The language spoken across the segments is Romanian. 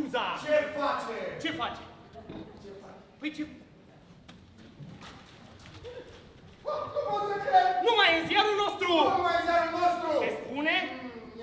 Cuza! Ce face? Ce face? Păi ce... Nu pot să cred! Numai în ziarul nostru! Numai în ziarul nostru! Se spune...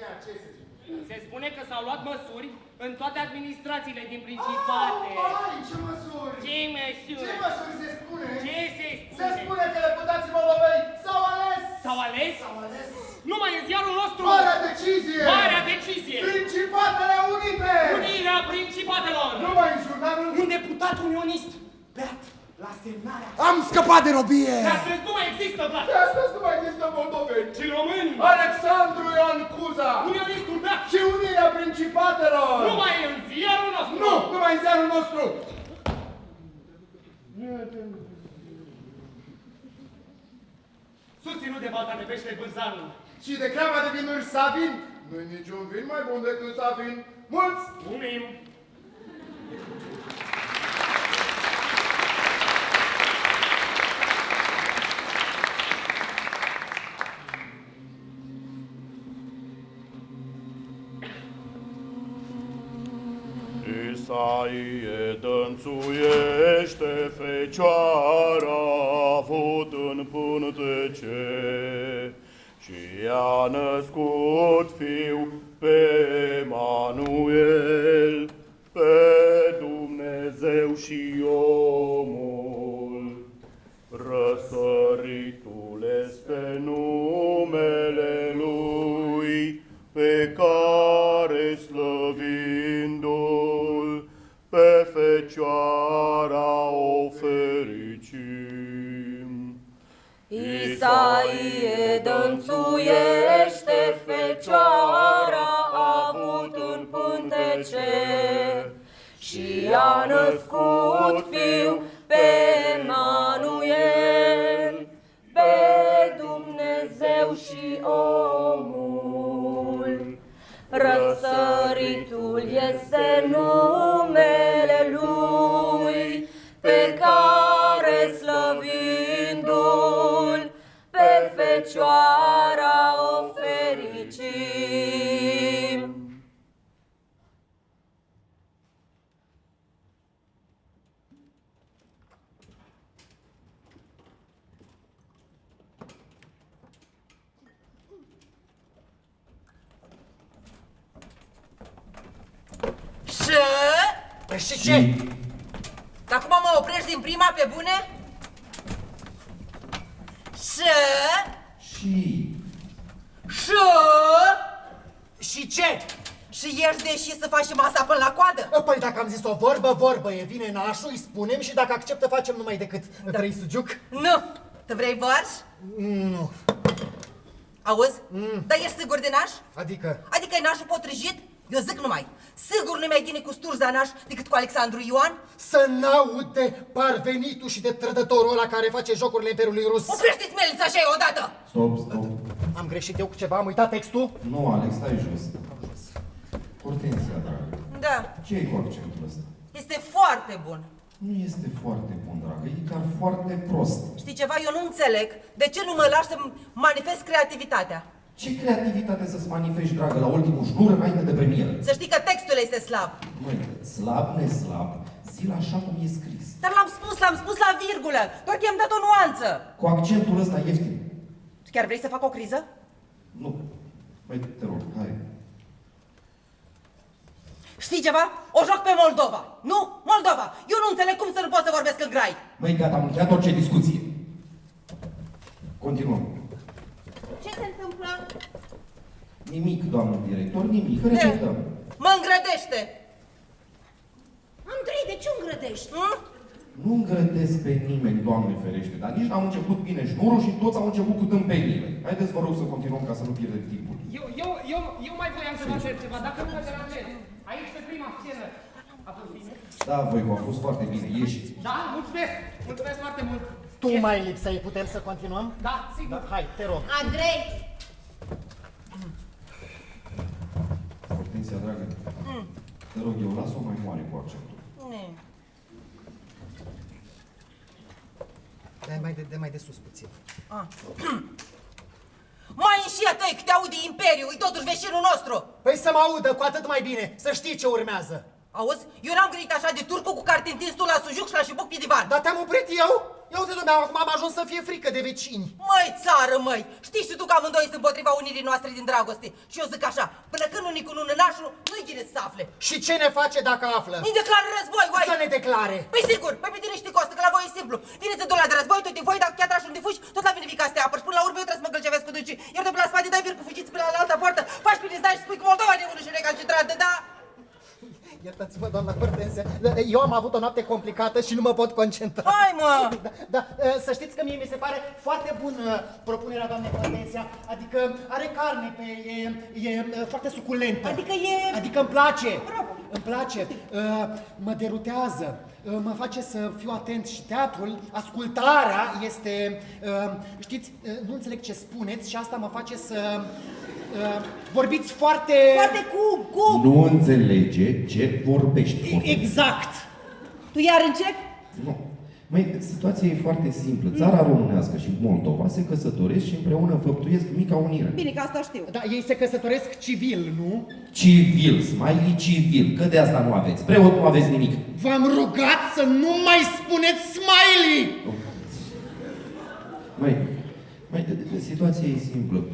Ia, ce să zic? Se spune că s-au luat măsuri în toate administrațiile din Principate. Ai, ce măsuri? Ce măsuri? Ce măsuri se spune? Ce se spune? Se spune că deputații moldoveni s-au ales! S-au ales? S-au ales! Numai în ziarul nostru! Marea decizie! Marea decizie! Principatele Unite! Unirea Principatelor! Numai în jurnalul... Un deputat unionist beat la semnarea... Am scăpat de robie! De astăzi nu mai există, Vlad! De astăzi nu mai există moldoveni! Și români! Alexandru Ioan Cuza! Unionistul beat! Și Unirea Principatelor! Numai în ziarul nostru! Nu! Numai în ziarul nostru! Susținut de balta de pește Bânzanul. Și de creama de vinuri Savin? Nu-i niciun vin mai bun decât Savin. Mulți! Umim! Isaie dănțuiește fecioara avut în pântece și i-a născut fiu pe Emanuel, pe Dumnezeu și omul. Răsăritul este numele lui, pe care slăvindu-l pe Fecioara o fericim. Isaie dănțuiește Fecioara avut în pântece și a născut fiu pe Emanuel, pe Dumnezeu și omul. Răsăritul este numele lui, pe care slăvindu-l pe Fecioara o fericim. Păi și ce? Dar acum mă oprești din prima pe bune? Și ce? Și ești deși să faci masa până la coadă? Păi dacă am zis o vorbă e, vine nașul, îi spunem și dacă acceptă facem numai decât. Vrei sugiuc? Nu! Tu vrei borș? Nu. Auzi? Dar ești sigur de naș? Adică? Adică e nașul potrivit? Eu zic numai, sigur nu mai bine cu Sturza naș decât cu Alexandru Ioan? Să n-aud de parvenitul și de trădătorul ăla care face jocurile Imperiului Rus. Oprește-ți melița așa odată! Stop. Am greșit eu cu ceva? Am uitat textul? Nu, Alex, stai jos. Hortensia, dragă. Da. Ce-i cu accentul ăsta? Este foarte bun. Nu este foarte bun, dragă, e chiar foarte prost. Știi ceva? Eu nu înțeleg de ce nu mă lași să manifest creativitatea. Ce creativitate să-ți manifesti, dragă, la ultimul jur înainte de premieră? Să știi că textul este slab. Măi, slab, neslab, zi-l așa cum e scris. Dar l-am spus la virgulă, doar că i-am dat o nuanță. Cu accentul ăsta ieftin. Chiar vrei să fac o criză? Nu. Măi, te rog, hai. Știi ceva? O joc pe Moldova. Nu? Moldova. Eu nu înțeleg cum să nu pot să vorbesc în grai. Măi, gata, am încheiat orice discuție. Continuăm. Ce se întâmplă? Nimic, doamnă director, nimic. Repetăm. Mă îngrădește. Andrei, de ce îngrădești? Nu îngrădesc pe nimeni, Doamne ferește, dar nici n-am început bine șnurul și toți au început cu tâmpenile. Haideți, vă rog, să continuăm ca să nu pierdem timpul. Eu mai voiam să vă întreb ceva, dacă nu mă deranjez. Aici, pe prima scenă, a fost bine? Da, Voicu, a fost foarte bine, ieșiți. Da, mulțumesc! Mulțumesc foarte mult! Tu mai lipseai, putem să continuăm? Da, sigur. Da, hai, te rog. Andrei! Hortensia, dragă, te rog, eu las-o mai moare cu accentul. Dă mai de sus puțin. Mai înșia tăi că te aude Imperiu, e totuși vecinul nostru. Păi să mă audă, cu atât mai bine, să știi ce urmează. Auzi, eu n-am gândit așa de turcu cu care te întinzi tu la sujuc și la șibuc pe divan. Dar te-am oprit eu? Eu de lumea, acum am ajuns să fie frică de vecini. Măi, țară, măi! Știi și tu că amândoi sunt împotriva unirii noastre din dragoste. Și eu zic așa, până când unii cu nunănașul, nu-i bine să afle. Și ce ne face dacă află? Îi declară război, uai! Să ne declare. Păi sigur, pe tine știi costă, că la voi e simplu. Vine-ți de la de război, tot de voi, dar chiar trași unde fugi, tot la mine vii ca să te apări. Până la urmă eu trebuie să mă gâlcevesc cu dâncii. Iar de pe la spate dai vir cu fugiți până la altă poartă, faci prin îți dai și spui că Moldova e unul și recalcitrată, da? Iertați-mă, doamna Hortensia, eu am avut o noapte complicată și nu mă pot concentra. Hai, mă! Da, să știți că mie mi se pare foarte bună propunerea doamnei Hortensia, adică are carne pe, e foarte suculentă. Adică îmi place. Bravo. Îmi place. Mă derutează. Mă face să fiu atent și teatrul, ascultarea este, știți, nu înțeleg ce spuneți și asta mă face să vorbiți foarte... Foarte cum? Nu înțelege ce vorbești. Exact. Tu iar începi? Nu. Măi, situația e foarte simplă. Țara românească și Moldova se căsătoresc și împreună făptuiesc mica unire. Bine că asta știu. Da, ei se căsătoresc civil, nu? Civil, smiley civil, că de asta nu aveți. Preot nu aveți nimic. V-am rugat să nu mai spuneți smiley! Măi, situația e simplă.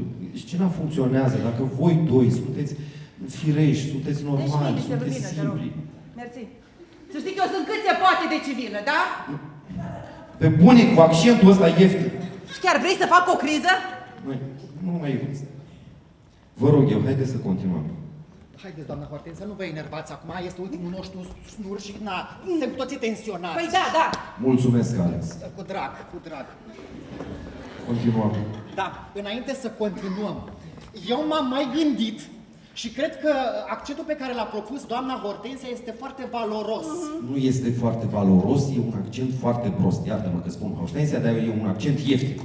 Scena funcționează dacă voi doi sunteți firești, sunteți normali, sunteți simpli. Mersi. Să știi că eu sunt cât se poate de civilă, da? Pe bune, cu accentul ăsta ieftin. Și chiar vrei să fac o criză? Măi, nu mai... Vă rog eu, haideți să continuăm. Haideți, doamna Hortensia, nu vă enervați acum, este ultimul nostru snur și na, suntem cu toții tensionați. Păi da. Mulțumesc, Alex. Cu drag, cu drag. Continuăm. Da, înainte să continuăm, eu m-am mai gândit și cred că accentul pe care l-a propus doamna Hortensia este foarte valoros. Nu este foarte valoros, e un accent foarte prost. Iartă-mă că spun Hortensia, dar e un accent ieftin.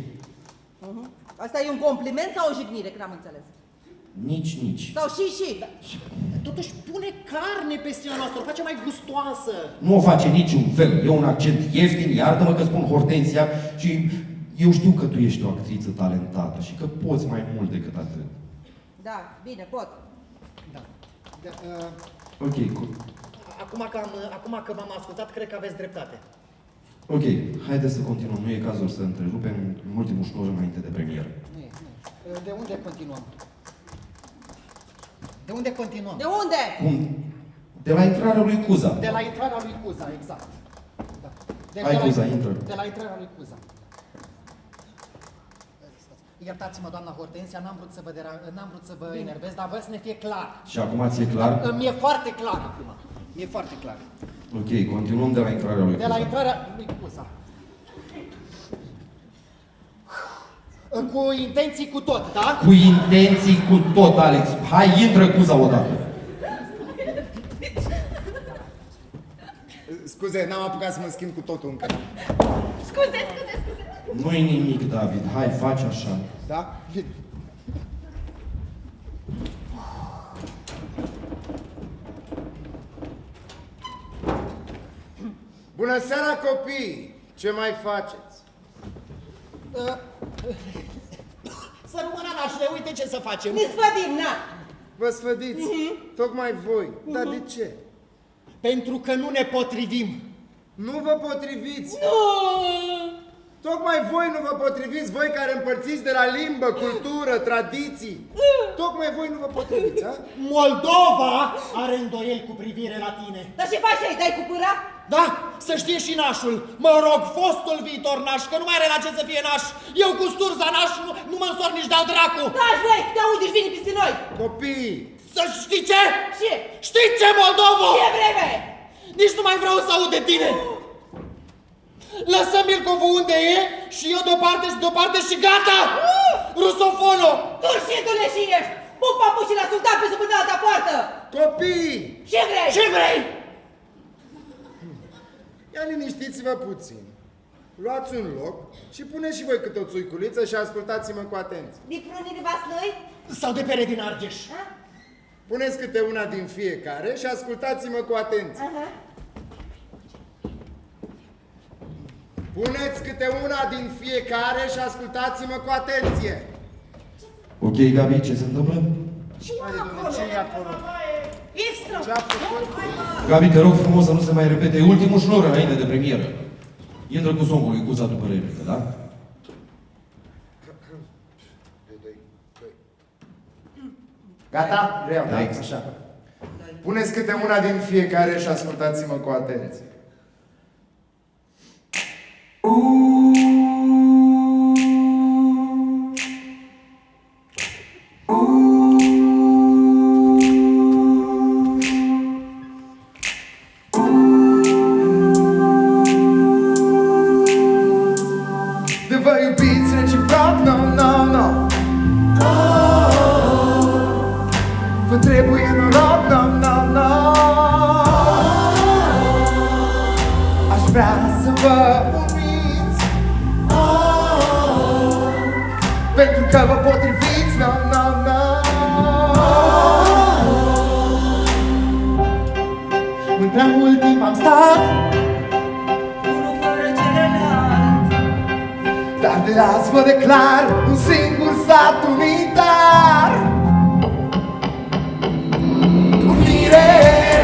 Asta e un compliment sau o jignire, că n-am înțeles? Nici. Sau și. Totuși pune carne pe scena noastră, o face mai gustoasă. Nu o face niciun fel. E un accent ieftin, iartă-mă că spun Hortensia și eu știu că tu ești o actriță talentată și că poți mai mult decât atât. Da, bine, pot. Da. Ok, Acum că v-am ascultat, cred că aveți dreptate. ok, haideți să continuăm. Nu e cazul să întrerupem ultimul șnur înainte de premieră. Nu. De unde continuăm? De unde continuăm? De unde? Cum? De la intrarea lui Cuza. De la intrarea lui Cuza, exact. Da. Hai, Cuza, intră. De la intrarea lui Cuza. Iertați-mă, doamna Hortensia, n-am vrut să vă enervez, dar vreau să ne fie clar. Și acum ți-e clar? Mi-e foarte clar acum. Mi-e foarte clar. Ok, continuăm de la intrarea lui De la Cuza. intrarea lui Cuza. Cu intenții cu tot, da? Cu intenții cu tot, Alex. Hai, intră Cuza odată. Scuze, n-am apucat să mă schimb cu totul încă. Scuze. Nu-i nimic, David. Hai, faci așa. Da? Bine. Bună seara, copii! Ce mai faceți? Să rămână nașule, uite ce să facem. Ne sfădim, na! Vă sfădiți? Tocmai voi. Dar de ce? Pentru că nu ne potrivim. Nu vă potriviți! Tocmai voi nu vă potriviți, voi care împărțiți de la limbă, cultură, tradiții. Tocmai voi nu vă potriviți, a? Moldova are îndoieli cu privire la tine. Dar ce faci ai? Dai cu pâra? Da, să știe și nașul. Mă rog, fostul viitor naș, că nu mai are la ce să fie naș. Eu cu sturza naș nu mă însor nici de-al dracu. Da, voi, te auzi, vine peste noi! Copii! Să știi ce? Ce? Știi ce, Moldovo? Ce vreme? Nici nu mai vreau să aud de tine. Lăsăm Milcovul unde e și eu deoparte și gata! Rusofono! Tu și tu leșinești! Pun papucii la sultan pe sub în alta poartă! Copii! Ce vrei? Ce vrei? Ia liniștiți-vă puțin. Luați un loc și puneți și voi câte o țuiculiță și ascultați-mă cu atenție. De prunii de vaslăi? Sau de pere din Argeș? Puneți câte una din fiecare și ascultați-mă cu atenție. Puneți câte una din fiecare și ascultați-mă cu atenție. Ok, Gabi, ce se întâmplă? Ce e acolo? Extra! Ce-a făcut? Gabi, te rog frumos să nu se mai repete. E ultimul șnur înainte de premieră. Intră cu songul lui Guza după replică, da? Gata? Vreau, da? Da. Așa. Puneți câte una din fiecare și ascultați-mă cu atenție. De vă iubiți reciproc, no, no, no. Vă trebuie noroc, no, no, no. Aș vrea să vă uniți, pentru că vă potriviți, no, no, no. În prea mult timp am stat, Unul fără celălalt. Dar de azi vă declar un singur stat unitar. Unire,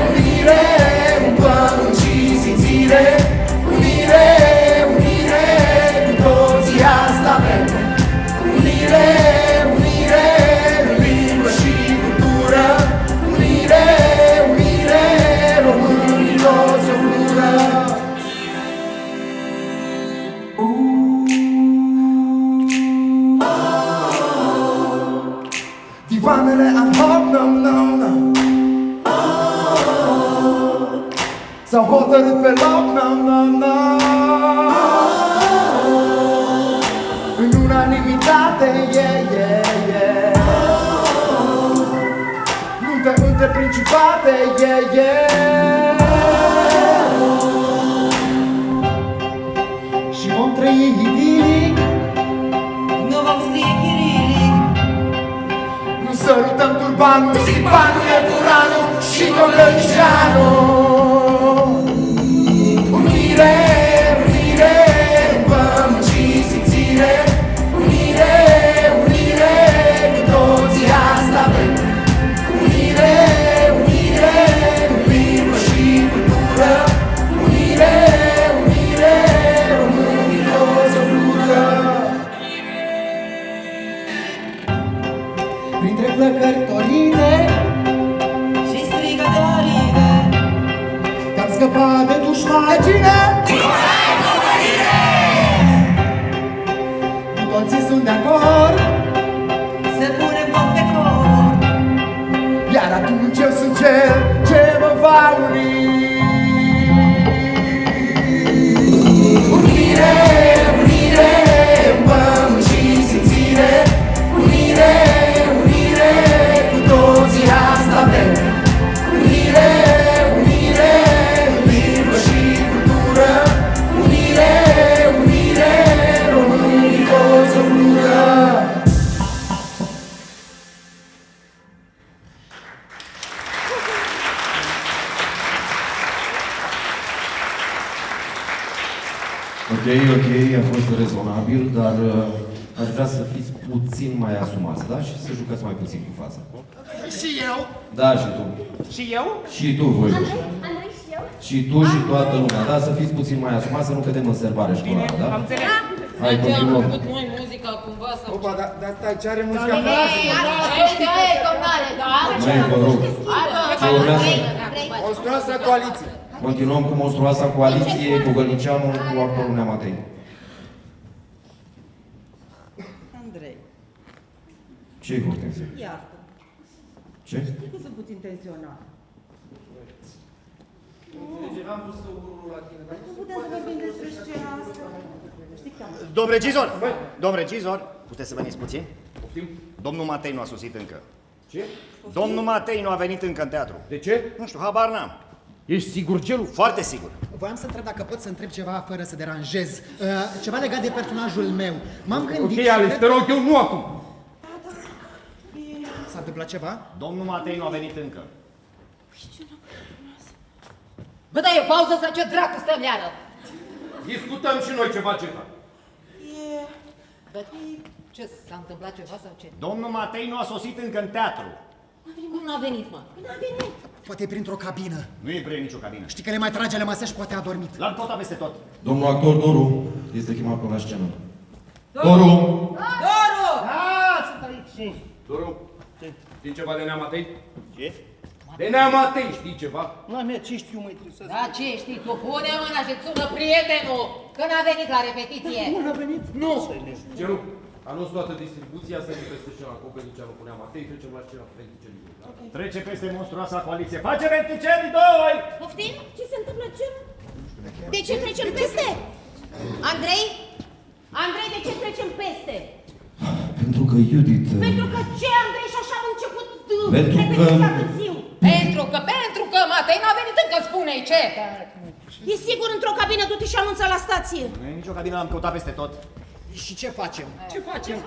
unire, un pământ și simțire. Unire, unire, cu toții asta vrem. Unire, unire, în limbă și cultură. Unire, unire, românii toți o fură. Divanele ad hoc, no, no, no. S-au hotărât pe loc, no, no, no. În unanimitate, yeah, yeah, yeah. Nuntă între principate, yeah, yeah. și vom trăi idilic. Nu vom scrie chirilic. Nu sărutăm turbanul, Stipanul, Epuranu și Gogălceanu. Unire, unire, în pământ și simțire. Unire, unire, cu toții asta vrem. Unire, unire, în limbă și cultură. Unire, unire, românii toți o fură. Printre flăcări torite, Și strigă de aride. te-am scăpat de dușmani. De cine? Cu toții sunt de acord, Se pune foc pe cor. Iar atunci eu sunt cel ce mă va uni. Unire, unire, în pământ și simțire. Unire, unire, cu toții asta vrem. Unire, unire, în limbă și cultură. Unire, unire, românii toți o fură. Ok, ok, a fost rezonabil, dar aș vrea să fiți puțin mai asumați, da? Și să jucați mai puțin cu fața. Și eu? Da, și tu. Și eu? Și tu, voi. Andrei și eu? Și tu și toată lumea, da? Să fiți puțin mai asumați, să nu cădem în serbare școlară, da? Am înțeles. Hai, continuăm. noi muzica cumva sau... Opa, dar stai, ce are muzica? Aia e domnare, da? Mai vă rog. Ce urmează? Monstruoasă coaliție. Continuăm cu monstruoasa coaliție cu Gălnicianu, cu actorul Nea Matei. Andrei, Ce-i, Hortensia? iartă. Ce? Nu sunt puțin tensionat. Nu putem să vorbim despre scena asta. Știi că am... Domn regizor, puteți să veniți puțin? Domnul Matei nu a sosit încă. Ce? Domnul Matei nu a venit încă în teatru. De ce? Nu știu, habar n-am. Ești sigur, Gelu? Foarte sigur. Voiam să întreb dacă pot să întreb ceva fără să deranjez. Ceva legat de personajul meu. M-am gândit... Ok, Alex, te rog, eu nu acum. S-a întâmplat ceva? Domnul Matei nu a venit încă. Bă, dar e pauză sau ce dracu stăm iară? Discutăm și noi ceva. Bă, ce, s-a întâmplat ceva sau ce? Domnul Matei nu a sosit încă în teatru. Cum n-a venit, mă? N-a venit. Poate e printr-o cabină. Nu e bre nicio cabină. Știi că le mai trage, le masă și poate a dormit. L-am căutat peste tot. Domnul actor Doru este chemat până la scenă. Doru! Doru! Doru, știi ceva de Neamatei? Ce? De Neamatei știi ceva? ce știu, mai trebuie să... Da, ce știi tu? Pune mâna și sună prietenul, că n-a venit la repetiție. Nu a venit? Nu. Ce nu? Anunț toată distribuția, să nu peste scena Copelniceanu cu Neamatei, trecem la scena Venticelii. Da? Trece peste monstruoasa coaliție. Face Venticelii 2! Poftim? Ce se întâmplă? Ce? De ce trecem peste? Andrei? Andrei, de ce trecem peste? Pentru că Judith... Pentru că ce, Andrei, și așa am început Pentru că... târziu. Pentru că Matei n-a venit încă, spune-i ce? E sigur într-o cabină, du-te și anunță la stație. Nu e nicio cabină, l-am căutat peste tot. Și ce facem? Ce facem?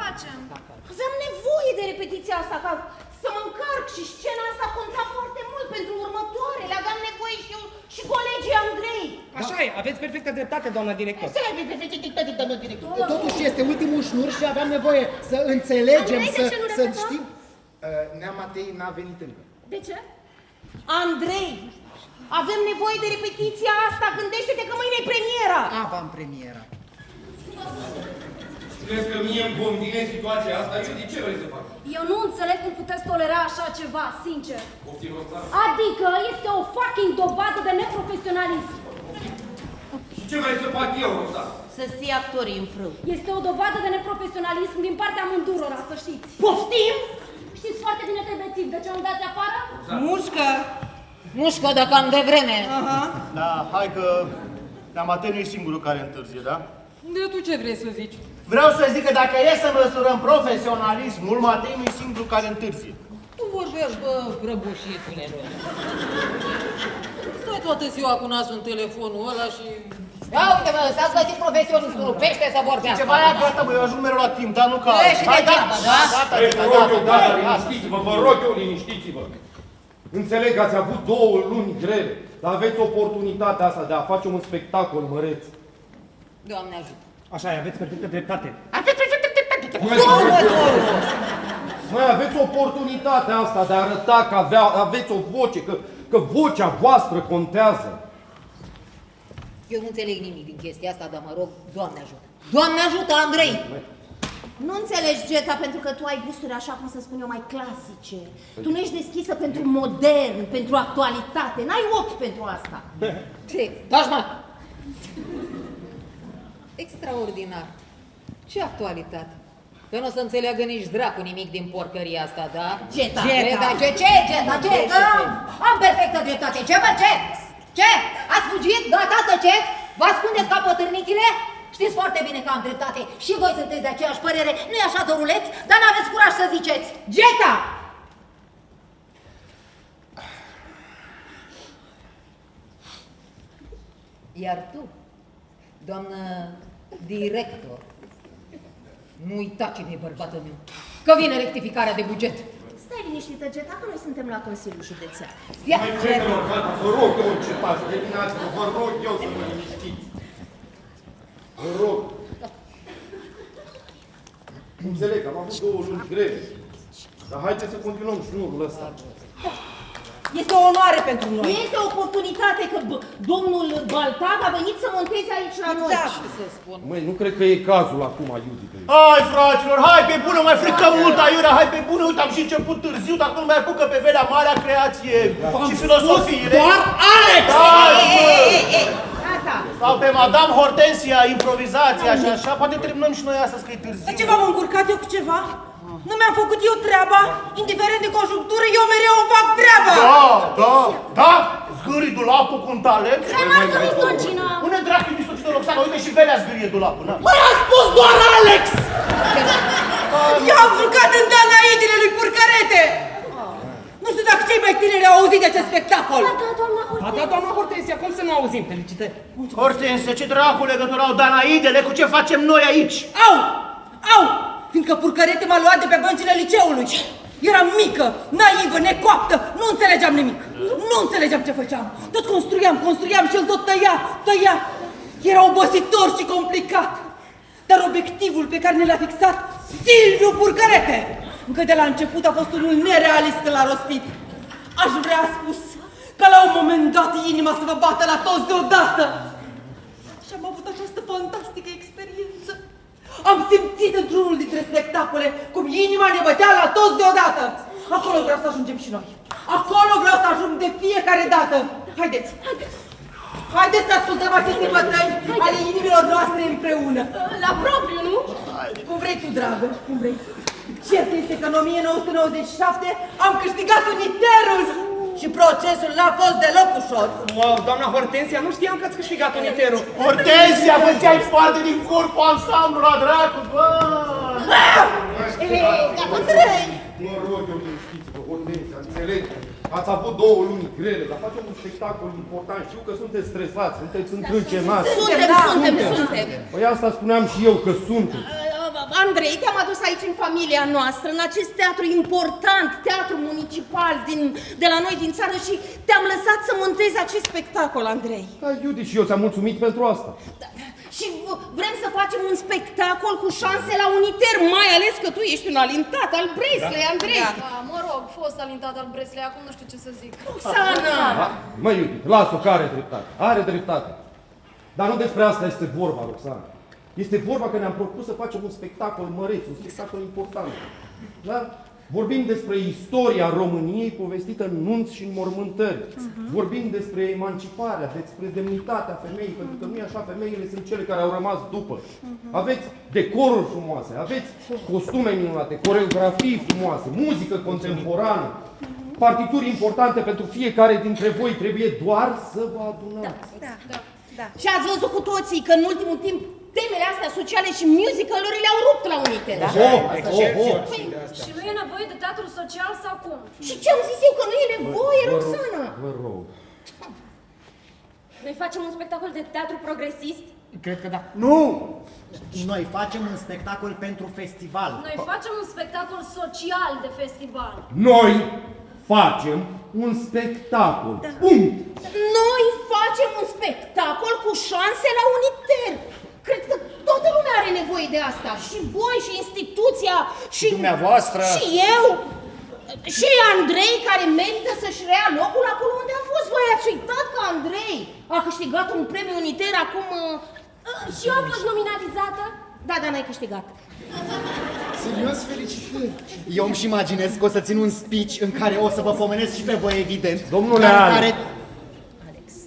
Aveam nevoie de repetiția asta, ca să mă încarc și scena asta conta foarte mult pentru următoarele. Aveam nevoie și eu și colegii Andrei. Așa e, aveți perfectă dreptate, doamna director. Totuși este ultimul șnur și aveam nevoie să înțelegem, Andrei, de ce nu să repetăm? știm. Neamatei n-a venit încă. De ce? Andrei, avem nevoie de repetiția asta. Gândește-te că mâine e premiera. Avant-premiera. Spuneți că mie îmi convine situația asta, eu de ce vrei să fac? Eu nu înțeleg cum puteți tolera așa ceva, sincer. Poftim ăsta? Adică este o fucking dovadă de neprofesionalism. Și ce vrei să fac eu, ăsta? Să-ți ții actorii în frâu. Este o dovadă de neprofesionalism din partea amândurora, să știți. Poftim? Știți foarte bine că e bețiv, de ce nu dați afară? Mușcă! Mușcă de cam de vreme. Da, hai că Neamatei nu e singurul care întârzie, da? De tu ce vrei să zici? Vreau să zic că dacă e să măsurăm profesionalismul, Matei nu e singurul care întârzie. Tu vorbești, bă, grăbușitule, bă. Stai toată ziua cu nasul în telefonul ăla și... Ia uite, bă, s-ați găsit profesionistul, pește să vorbească. Ceva aia gata, bă, eu ajung mereu la timp, dar nu ca... E, și degeaba, da? Gata, Ei, vă rog eu, gata, gata. liniștiți-vă, vă rog eu, liniștiți-vă. Înțeleg că ați avut 2 luni grele, dar aveți oportunitatea asta de a face un spectacol măreț. Doamne ajută. Așa e, aveți perfectă dreptate. Mai aveți oportunitatea asta de a arăta că aveți o voce, că vocea voastră contează. Eu nu înțeleg nimic din chestia asta, dar mă rog, Doamne ajută. Doamne ajută, Andrei! Nu înțelegi, Geta, pentru că tu ai gusturi, așa cum să spun eu, mai clasice. Tu nu ești deschisă pentru modern, pentru actualitate. N-ai ochi pentru asta. Ce? Taci, mă! Extraordinar. Ce actualitate? Că nu o să înțeleagă nici dracu nimic din porcăria asta, da? Geta! Geta! Geta! Am perfectă dreptate. Ce vă ce? Ce? Ați fugit? Gata, tăceți? Vă ascundeți ca potârnichile? Știți foarte bine că am dreptate. Și voi sunteți de aceeași părere. Nu-i așa, doruleți? Dar n-aveți curaj să ziceți. Geta! Iar tu, doamnă director, nu uita cine e bărbatul meu, că vine rectificarea de buget. Stai liniștită, Geta, că noi suntem la Consiliul Județean. Mai fetelor, gata, vă rog eu încetați, terminați-vă, vă rog eu să mă liniștiți. Vă rog. Înțeleg, am avut 2 luni grele, dar haideți să continuăm șnurul ăsta. Este o onoare pentru noi. Este o oportunitate că domnul Baltac a venit să monteze aici la noi. Exact. Ce să spun? Măi, nu cred că e cazul acum, Iudite. Hai, fraților, hai pe bună, mai frică mult, aiurea, hai pe bună, uite, am și început târziu, dar nu mai apucă pe vedea marea creație și filosofiile. Doar Alex! Gata. Sau pe Madame Hortensia, improvizația și așa, poate terminăm și noi astăzi că e târziu. Dar ce v-am încurcat eu cu ceva? Nu mi-am făcut eu treaba? Indiferent de conjunctură, eu mereu îmi fac treaba! Da, zgârii dulapul cu un talent. Ce mai tu misogină? Unde dracu e misogină, Roxana? Uite și Velea zgârie dulapul, na? Măi, a spus doar Alex! Eu am jucat în Danaidele lui Purcărete! Nu știu dacă cei mai tineri au auzit de acest spectacol! A dat doamna Hortensia, cum să nu auzim? Felicitări! Hortensia, ce dracu legătură au Danaidele cu ce facem noi aici? Au! Fiindcă Purcărete m-a luat de pe băncile liceului. Eram mică, naivă, necoaptă, nu înțelegeam nimic. Nu înțelegeam ce făceam. Tot construiam și el tot tăia. Era obositor și complicat. Dar obiectivul pe care ne l-a fixat Silviu Purcărete, încă de la început a fost unul nerealist când l-a rostit. Aș vrea spus ca la un moment dat inima să vă bată la toți deodată. Și am avut această fantastică experiență. Am simțit într-unul dintre spectacole cum inima ne bătea la toți deodată. Acolo vreau să ajungem și noi. Acolo vreau să ajung de fiecare dată. Haideți! Haideți să ascultăm aceste bătăi ale inimilor noastre împreună. La propriu, nu? Cum vrei tu, dragă, cum vrei. Cert este că în 1997 am câștigat Uniterul. Și procesul n-a fost deloc ușor. Wow, doamna Hortensia, nu știam că ați câștigat Uniterul. Hortensia, făceai parte din corpul ansamblu la dracu, bă! Andrei! Mă rog, eu liniștiți-vă, Hortensia, înțeleg. Ați avut 2 luni grele, dar facem un spectacol important. Știu că sunteți stresați, sunteți încrâncenați. Suntem. Păi asta spuneam și eu, că sunteți. Andrei, te-am adus aici în familia noastră, în acest teatru important, teatru municipal de la noi din țară și te-am lăsat să montezi acest spectacol, Andrei. Da, Iudi, și eu ți-am mulțumit pentru asta. Și vrem să facem un spectacol cu șanse la Uniter, mai ales că tu ești un alintat al Breslei, Andrei. Da, mă rog, fost alintat al Breslei, acum nu știu ce să zic. Roxana! Da? Mă, Iudi, lasă-o că are dreptate. Are dreptate. Dar nu despre asta este vorba, Roxana. Este vorba că ne-am propus să facem un spectacol măreț, un spectacol important. Da? Vorbim despre istoria României povestită în nunți și în mormântări. Vorbim despre emanciparea, despre demnitatea femeii, pentru că nu e așa, femeile sunt cele care au rămas după. Aveți decoruri frumoase, aveți costume minunate, coreografii frumoase, muzică contemporană, partituri importante pentru fiecare dintre voi, trebuie doar să vă adunați. Da. Și ați văzut cu toții că în ultimul timp temele astea sociale și musical-urile au rupt la Uniter. Da? Și nu e nevoie de teatru social sau cum? Și ce am zis eu, că nu e nevoie, Roxana? Vă rog. Noi facem un spectacol de teatru progresist? Cred că da. Nu! Noi facem un spectacol pentru festival. Noi facem un spectacol social de festival. Noi facem un spectacol. Punct! Noi facem un spectacol cu șanse la Uniter. Cred că toată lumea are nevoie de asta. Și voi, și instituția, și dumneavoastră. Și eu. Și Andrei, care merită să-și rea locul acolo unde a fost. Voi ați uitat că Andrei a câștigat un premiu Uniter acum... Și eu am fost nominalizată? Da, dar n-ai câștigat. Serios, felicitări! Eu îmi și imaginez că o să țin un speech în care o să vă pomenesc și pe voi, evident. Domnule Alex.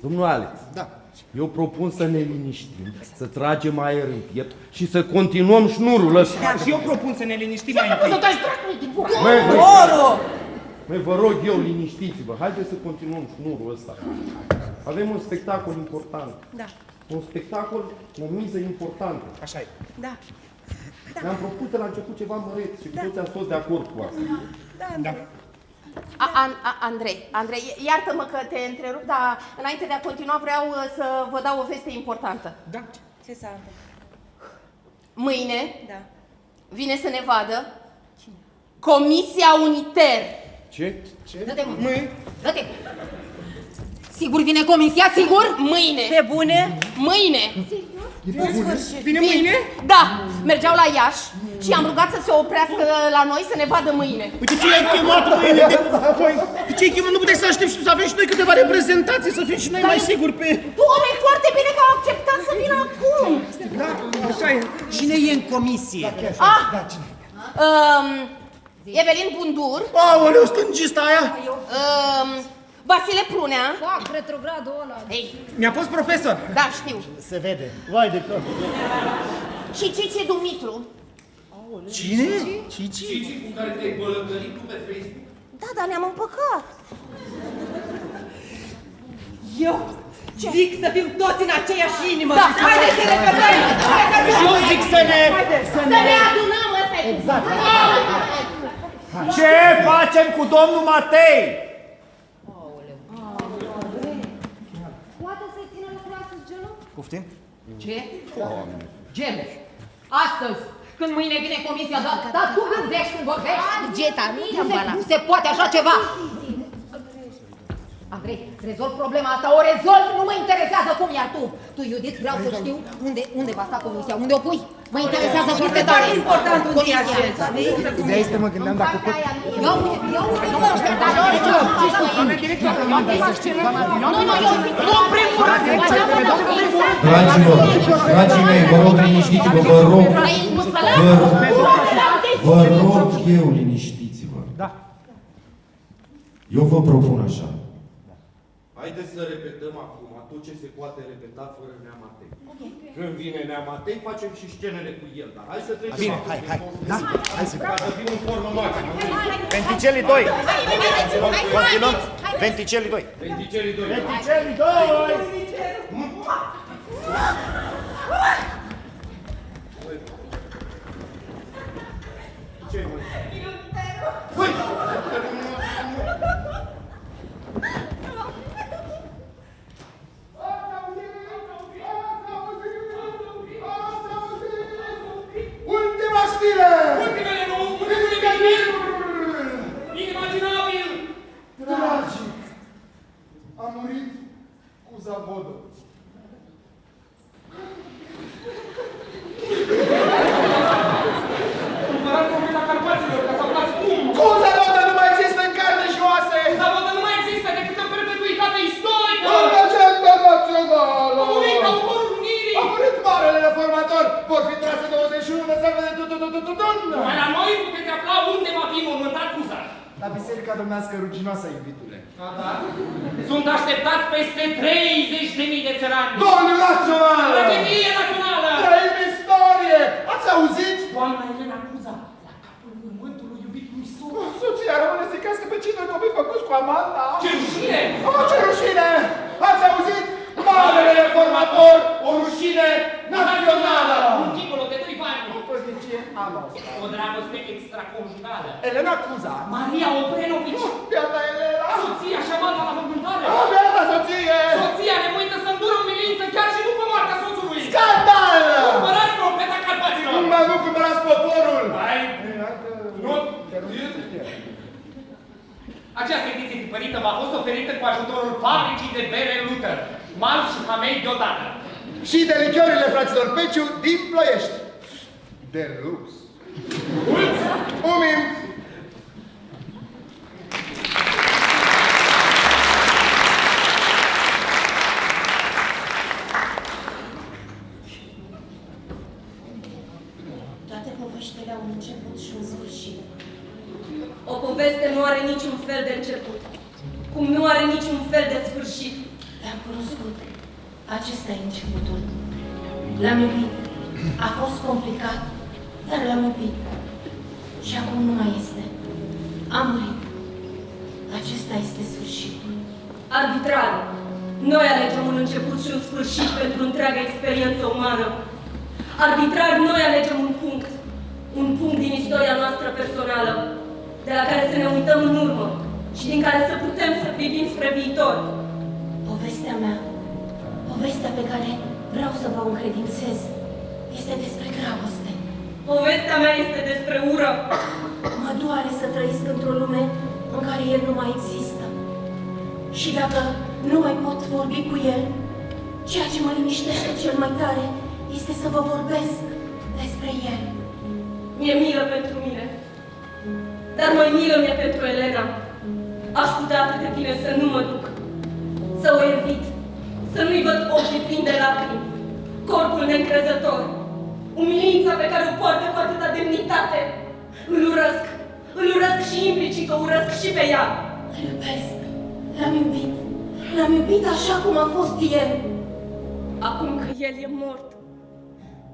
Domnul Alex. Da. Eu propun să ne liniștim, să tragem aer în piept și să continuăm șnurul ăsta. Da, și eu propun să ne liniștim mai întâi. Să taci dracului din bucă! Măi, vă rog eu, liniștiți-vă. Haideți să continuăm șnurul ăsta. Avem un spectacol important. Da. Un spectacol, o miză importantă. Așa e. Da. Ne-am propus de la început ceva măreț și toți am fost de acord cu asta. Da. Andrei, iartă-mă că te întrerup, dar înainte de a continua vreau să vă dau o veste importantă. Da. Ce s-a întâmplat? Mâine Da. vine să ne vadă Comisia Uniter. Ce? Dă-te, mă. Dă-te. Sigur vine comisia, sigur? Mâine. Pe bune? Mâine. Vine mâine? Da, mergeau la Iași și am rugat să se oprească la noi să ne vadă mâine. Uite ce ai chemat mâine? De ce ai chemat? Nu puteți să aștept și să avem și noi câteva reprezentații, să fim și noi mai siguri pe... Doamne, foarte bine că au acceptat să vină acum. Da, așa e. Cine e în comisie? Evelin Bundur. Aoleu, stângista aia! Vasile Prunea. Fac retrogradul ăla. Mi-a fost profesor. Da, știu. Se vede. Vai de cap! Și Cici Dumitru. Cine? Cici cu care te-ai bălătărit tu pe Facebook. Da, dar ne-am împăcat. Eu zic să fim toți în aceeași inimă. Da. Haideți să ne cădăm! Și eu zic să ne... Să ne adunăm, ăsta e. Exact. Ce facem cu domnul Matei? Poate să-i țină lucrul astăzi gelul? Poftim? Ce? Gelu. Astăzi, când mâine vine comisia, dar tu gândești când vorbești? Geta, Nu se poate așa ceva! Andrei, rezolv problema asta, o rezolv, nu mă interesează Acum iar tu, Judith, vreau să știu unde va sta comisia, unde o pui? Mă interesează foarte tare. E important unde e așeza. Ideea este, mă gândeam dacă pot... Eu nu mă știu, dar Dragii mei, vă rog, liniștiți-vă, vă rog eu, liniștiți-vă. Da. Eu vă propun așa. Haideți să repetăm acum tot ce se poate repeta fără Neamatei. Când vine Neamatei, facem și scenele cu el, dar hai să trecem. Bine, hai. Da, hai să Ca să fim în formă maximă. Venticelii 2. Continuăm. Venticelii 2. Venticelii 2. Venticelii 2! Ce mă? Ultima știre! Ultimele nu! Inimaginabil! Inimaginabil! Tragic! A murit cu Zavodă. Împăratul Profeta Carpaților, ca să aflați cum! Cum Zavodă nu mai există în carne și oase? Zavodă nu mai există decât în perpetuitate istorică! În agenda națională! A murit autorul unirii! A murit marele reformator! Vor fi trase 21 de salve de tutun! Numai la noi puteți afla unde va fi mormântat Cuza. La biserica domnească ruginoasă, iubitule. A, da? Sunt așteptați peste 30.000 de țărani. Domnul național! Tragedie națională! Trăim istorie! Ați auzit? Doamna Elena Cuza, la capul mormântului iubitului său. Soția rămâne să cască pe cei doi copii făcuți cu Amanda. Ce rușine! Ce rușine! Ați auzit? Marele reformator, o rușine națională! Un dincolo de 2 bani. O păznicie anul ăsta. O dragoste extraconjugală. Elena Cuza. Maria Obrenovici. Beata Elena. Soția șamană la mormântare. Beata soție. Soția nevoită să îndură umilință chiar și după moartea soțului. Scandal! Cumpărați Profeta Carpaților. Nu cumpărați poporul. Hai. Nu. Această ediție tipărită v-a fost oferită cu ajutorul fabricii de bere Luther, Mal și Hamei deodată. Și de lichiorile fraților Peciu din Ploiești. De lux. Umim! Toate poveștile au un început și un sfârșit. O poveste nu are niciun fel de început, cum nu are niciun fel de sfârșit. L-am cunoscut. Acesta e începutul. L-am iubit. A fost complicat, dar l-am iubit. Și acum nu mai este. A murit. Acesta este sfârșitul. Arbitrar, noi alegem un început și un sfârșit pentru întreaga experiență umană. Arbitrar, noi alegem un punct din istoria noastră personală, de la care să ne uităm în urmă și din care să putem să privim spre viitor. Povestea mea, povestea pe care vreau să vă încredințez, este despre dragoste. Povestea mea este despre ură. Mă doare să trăiesc într-o lume în care el nu mai există. Și dacă nu mai pot vorbi cu el, ceea ce mă liniștește cel mai tare este să vă vorbesc despre el. Mi-e milă pentru mine, dar mai milă mi-e pentru Elena. Aș putea atât de bine să nu mă duc, să o evit, să nu-i văd ochii plini de lacrimi, corpul neîncrezător, umilința pe care o poartă cu atâta demnitate. Îl urăsc și implicit că urăsc și pe ea. Îl iubesc, l-am iubit așa cum a fost el. Acum că el e mort,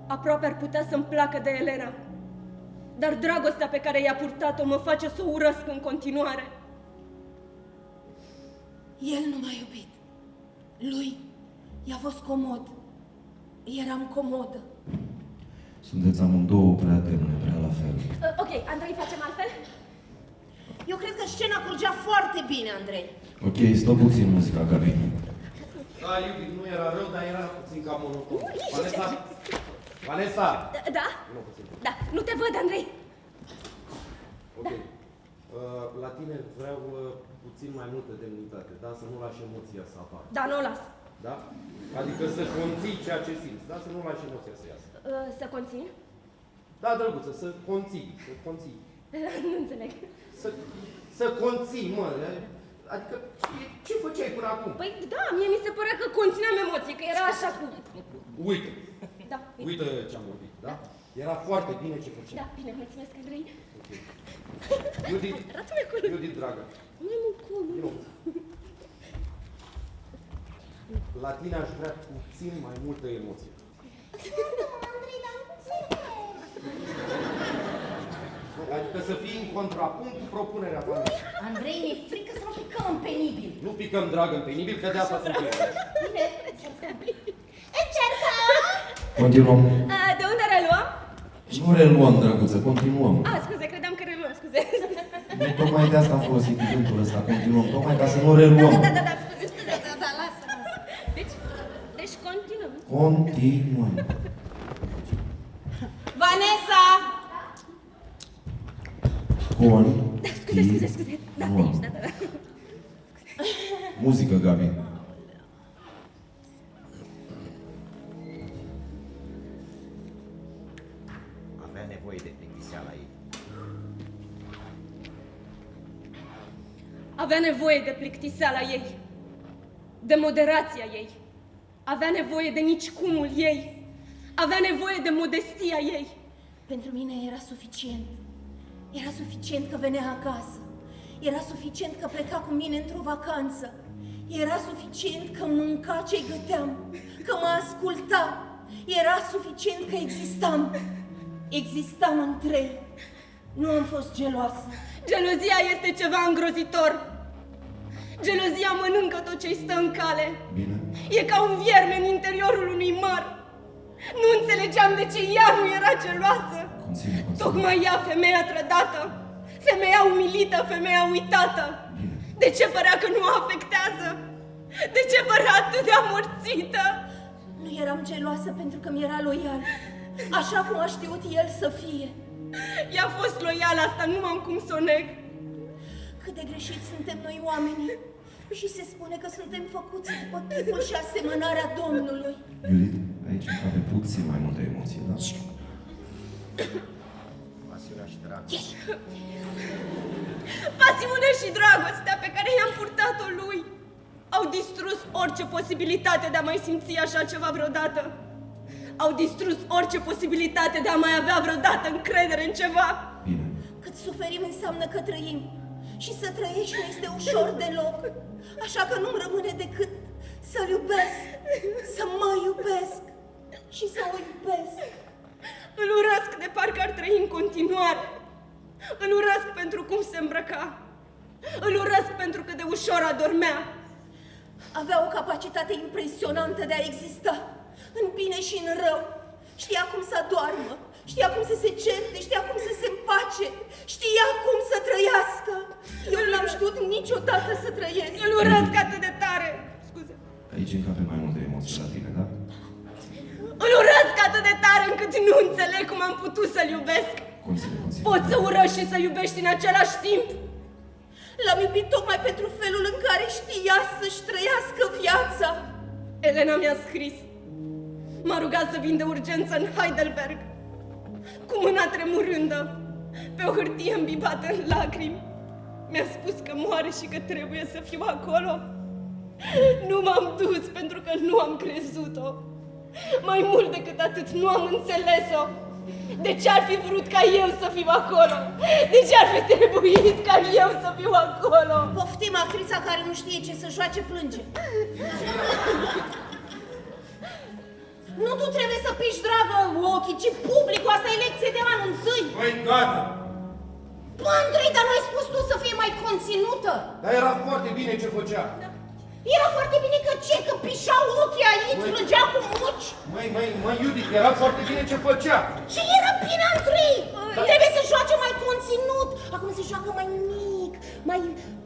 aproape ar putea să-mi placă de Elena, dar dragostea pe care i-a purtat-o mă face să o urăsc în continuare. El nu m-a iubit. Lui i-a fost comod. Eram comodă. Sunteți amândouă prea demne, prea la fel. Ok, Andrei, facem altfel? Eu cred că scena curgea foarte bine, Andrei. Ok, stop puțin muzica, Gabi. Da, iubit, nu era rău, dar era puțin cam monoton. Vanessa? Vanessa? Da? Da, nu te văd, Andrei. Ok. La tine vreau puțin mai multă demnitate, da? Să nu lași emoția să apară. Da, nu o las. Da? Adică să conții ceea ce simți, da? Să nu lași emoția să iasă. Să conțin? Da, drăguță, să conții, să conții. Nu înțeleg. Să conții, mă. Adică ce făceai până acum? Păi da, mie mi se părea că conțineam emoții, că era așa cu... Uite. Da. Uite ce-am vorbit, da? Era foarte bine ce făceai. Da, bine, mulțumesc, Andrei. Iudit, Arată-mi acolo. Iudit, dragă. Nu e acolo. Nu. La tine aș vrea puțin mai multă emoție. Andrei, dar nu înțeleg. Adică să fii în contrapunct cu propunerea ta. Andrei, mi-e frică să nu picăm în penibil. Nu picăm, dragă, în penibil, că de asta sunt eu. Bine, încercăm. Continuăm. De unde reluăm? Nu reluăm, drăguță, continuăm. Scuze, credeam că reluăm, scuze. Nu, tocmai de asta am folosit cuvântul ăsta, continuăm, tocmai ca să nu reluăm. Da, scuze, lasă. Deci continuăm. Continuăm. Vanessa! Scuze. Da, de aici, da. Muzică, Gabi. Avea nevoie de plictiseala ei. Avea nevoie de plictiseala ei, de moderația ei, avea nevoie de nicicumul ei, avea nevoie de modestia ei. Pentru mine era suficient. Era suficient că venea acasă. Era suficient că pleca cu mine într-o vacanță. Era suficient că mânca ce-i găteam, că mă asculta. Era suficient că existam. Existam între ei. Nu am fost geloasă. Gelozia este ceva îngrozitor. Gelozia mănâncă tot ce-i stă în cale. Bine. E ca un vierme în interiorul unui măr. Nu înțelegeam de ce ea nu era geloasă. Conține. Tocmai ea, femeia trădată, femeia umilită, femeia uitată. Bine. De ce părea că nu o afectează? De ce părea atât de amorțită? Nu eram geloasă pentru că mi-era loial, așa cum a știut el să fie. Ea a fost loială, asta nu am cum să o neg. Cât de greșiți suntem noi oamenii. Și se spune că suntem făcuți după chipul și asemănarea Domnului. Iudit, aici cabe puțin mai multă emoție, da? Pasiunea și dragostea. Pasiunea și dragostea pe care i-am purtat-o lui au distrus orice posibilitate de a mai simți așa ceva vreodată. Au distrus orice posibilitate de a mai avea vreodată încredere în ceva. Bine. Cât suferim înseamnă că trăim. Și să trăiești nu este ușor deloc. Așa că nu-mi rămâne decât să-l iubesc, să mă iubesc și să o iubesc. Îl urăsc de parcă ar trăi în continuare. Îl urăsc pentru cum se îmbrăca. Îl urăsc pentru că de ușor adormea. Avea o capacitate impresionantă de a exista, în bine și în rău. Știa cum să adoarmă, știa cum să se certe, știa cum să se împace, știa cum să trăiască. Eu n-am știut niciodată să trăiesc. Îl urăsc atât de tare. Scuze. Aici încape mai multe emoții la tine, da? Îl urăsc atât de tare încât nu înțeleg cum am putut să-l iubesc. Conține. Poți să urăști și să iubești în același timp. L-am iubit tocmai pentru felul în care știa să-și trăiască viața. Elena mi-a scris. M-a rugat să vin de urgență în Heidelberg, cu mâna tremurândă, pe o hârtie îmbibată în lacrimi. Mi-a spus că moare și că trebuie să fiu acolo. Nu m-am dus pentru că nu am crezut-o. Mai mult decât atât, nu am înțeles-o. De ce ar fi vrut ca eu să fiu acolo? De ce ar fi trebuit ca eu să fiu acolo? Poftim, actrița care nu știe ce să joace plânge. Nu tu trebuie să piși, dragă, ochii, ci publicul. Asta e lecție de anul întâi. Măi, gata! Bă, Andrei, dar nu ai spus tu să fie mai conținută? Dar era foarte bine ce făcea. Era foarte bine că ce? Că pișau ochii aici, plângea cu muci? Măi, Iudit, era foarte bine ce făcea. Ce era bine, Andrei? Trebuie să joace mai conținut. Acum se joacă mai mic,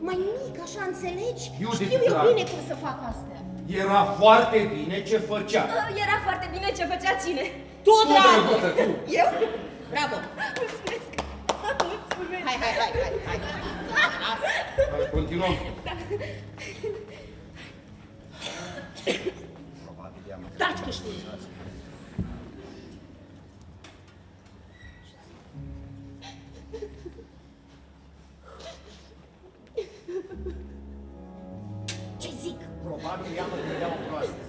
mai mic, așa, înțelegi? Iudit, Știu eu drag. bine cum să fac astea. Era foarte bine ce făcea. Era foarte bine ce făcea cine? Tu, drăguță, tu. Eu? Bravo. Mulțumesc. Mulțumesc. Hai. Hai, continuăm. Taci că știi. Ce zic? Probabil ea mă credea o proastă.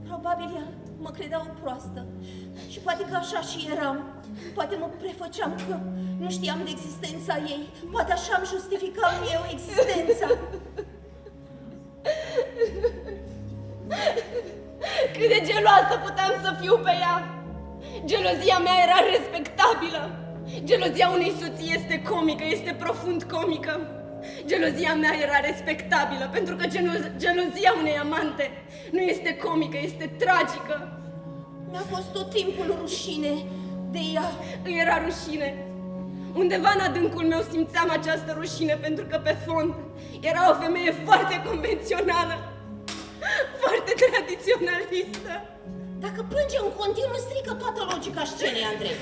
Probabil ea mă credea o proastă. Și poate că așa și eram. Poate mă prefăceam că nu știam de existența ei. Poate așa îmi justificam eu existența. Cât de geloasă puteam să fiu pe ea! Gelozia mea era respectabilă! Gelozia unei soții este comică, este profund comică! Gelozia mea era respectabilă, pentru că gelozia unei amante nu este comică, este tragică! Mi-a fost tot timpul rușine de ea. Îi era rușine. Undeva în adâncul meu simțeam această rușine, pentru că pe fond era o femeie foarte convențională, foarte tradiționalistă. Dacă plânge în continuu, strică toată logica scenei, Andrei.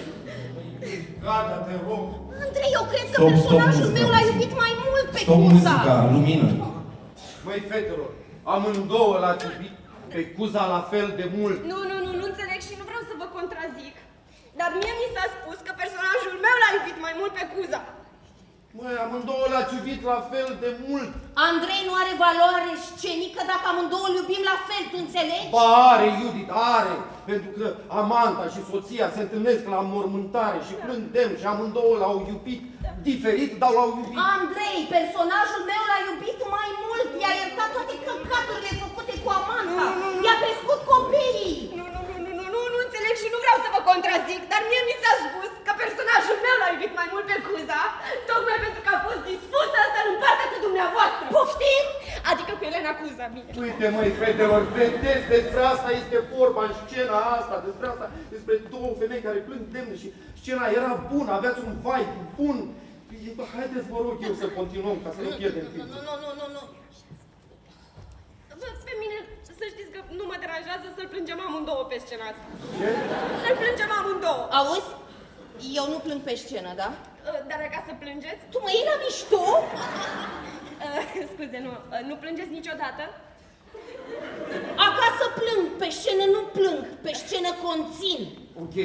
Gata, te rog. Andrei, eu cred că personajul meu l-a iubit mai mult pe Stop Cuza. muzica, lumină. Măi, fetelor, amândouă l-ați iubit pe Cuza la fel de mult. Nu înțeleg și nu vreau să vă contrazic. Dar mie mi s-a spus că personajul meu l-a iubit mai mult pe Cuza. Măi, amândouă l-ați iubit la fel de mult. Andrei nu are valoare scenică dacă amândouă îl iubim la fel, tu înțelegi? Ba, are, Judith, are. Pentru că amanta și soția se întâlnesc la mormântare și plâng demn și amândouă l-au iubit diferit, dar l-au iubit. Andrei, personajul meu l-a iubit mai mult. I-a iertat toate căcaturile făcute cu amanta. I-a crescut copiii. Nu înțeleg și nu vreau să vă contrazic, dar mie mi s-a spus că personajul meu l-a iubit mai mult pe Cuza, tocmai pentru că a fost dispusă să-l împartă cu dumneavoastră. Poftim? Adică cu Elena Cuza, bine. Uite, măi, fetelor, vedeți, despre asta este vorba în scena asta, despre două femei care plâng demne și scena era bună, aveați un vibe bun. Haideți, vă rog eu să continuăm, ca să nu pierdem timp. Nu. Pe mine, să știți că nu mă deranjează să-l plângem amândouă pe scena asta. Ce? Să-l plângem amândouă. Auzi? Eu nu plâng pe scenă, da? Dar ca să plângeți? Tu mă iei la mișto? Scuze, nu plângeți niciodată? Acasă plâng, pe scenă nu plâng, pe scenă conțin. Ok.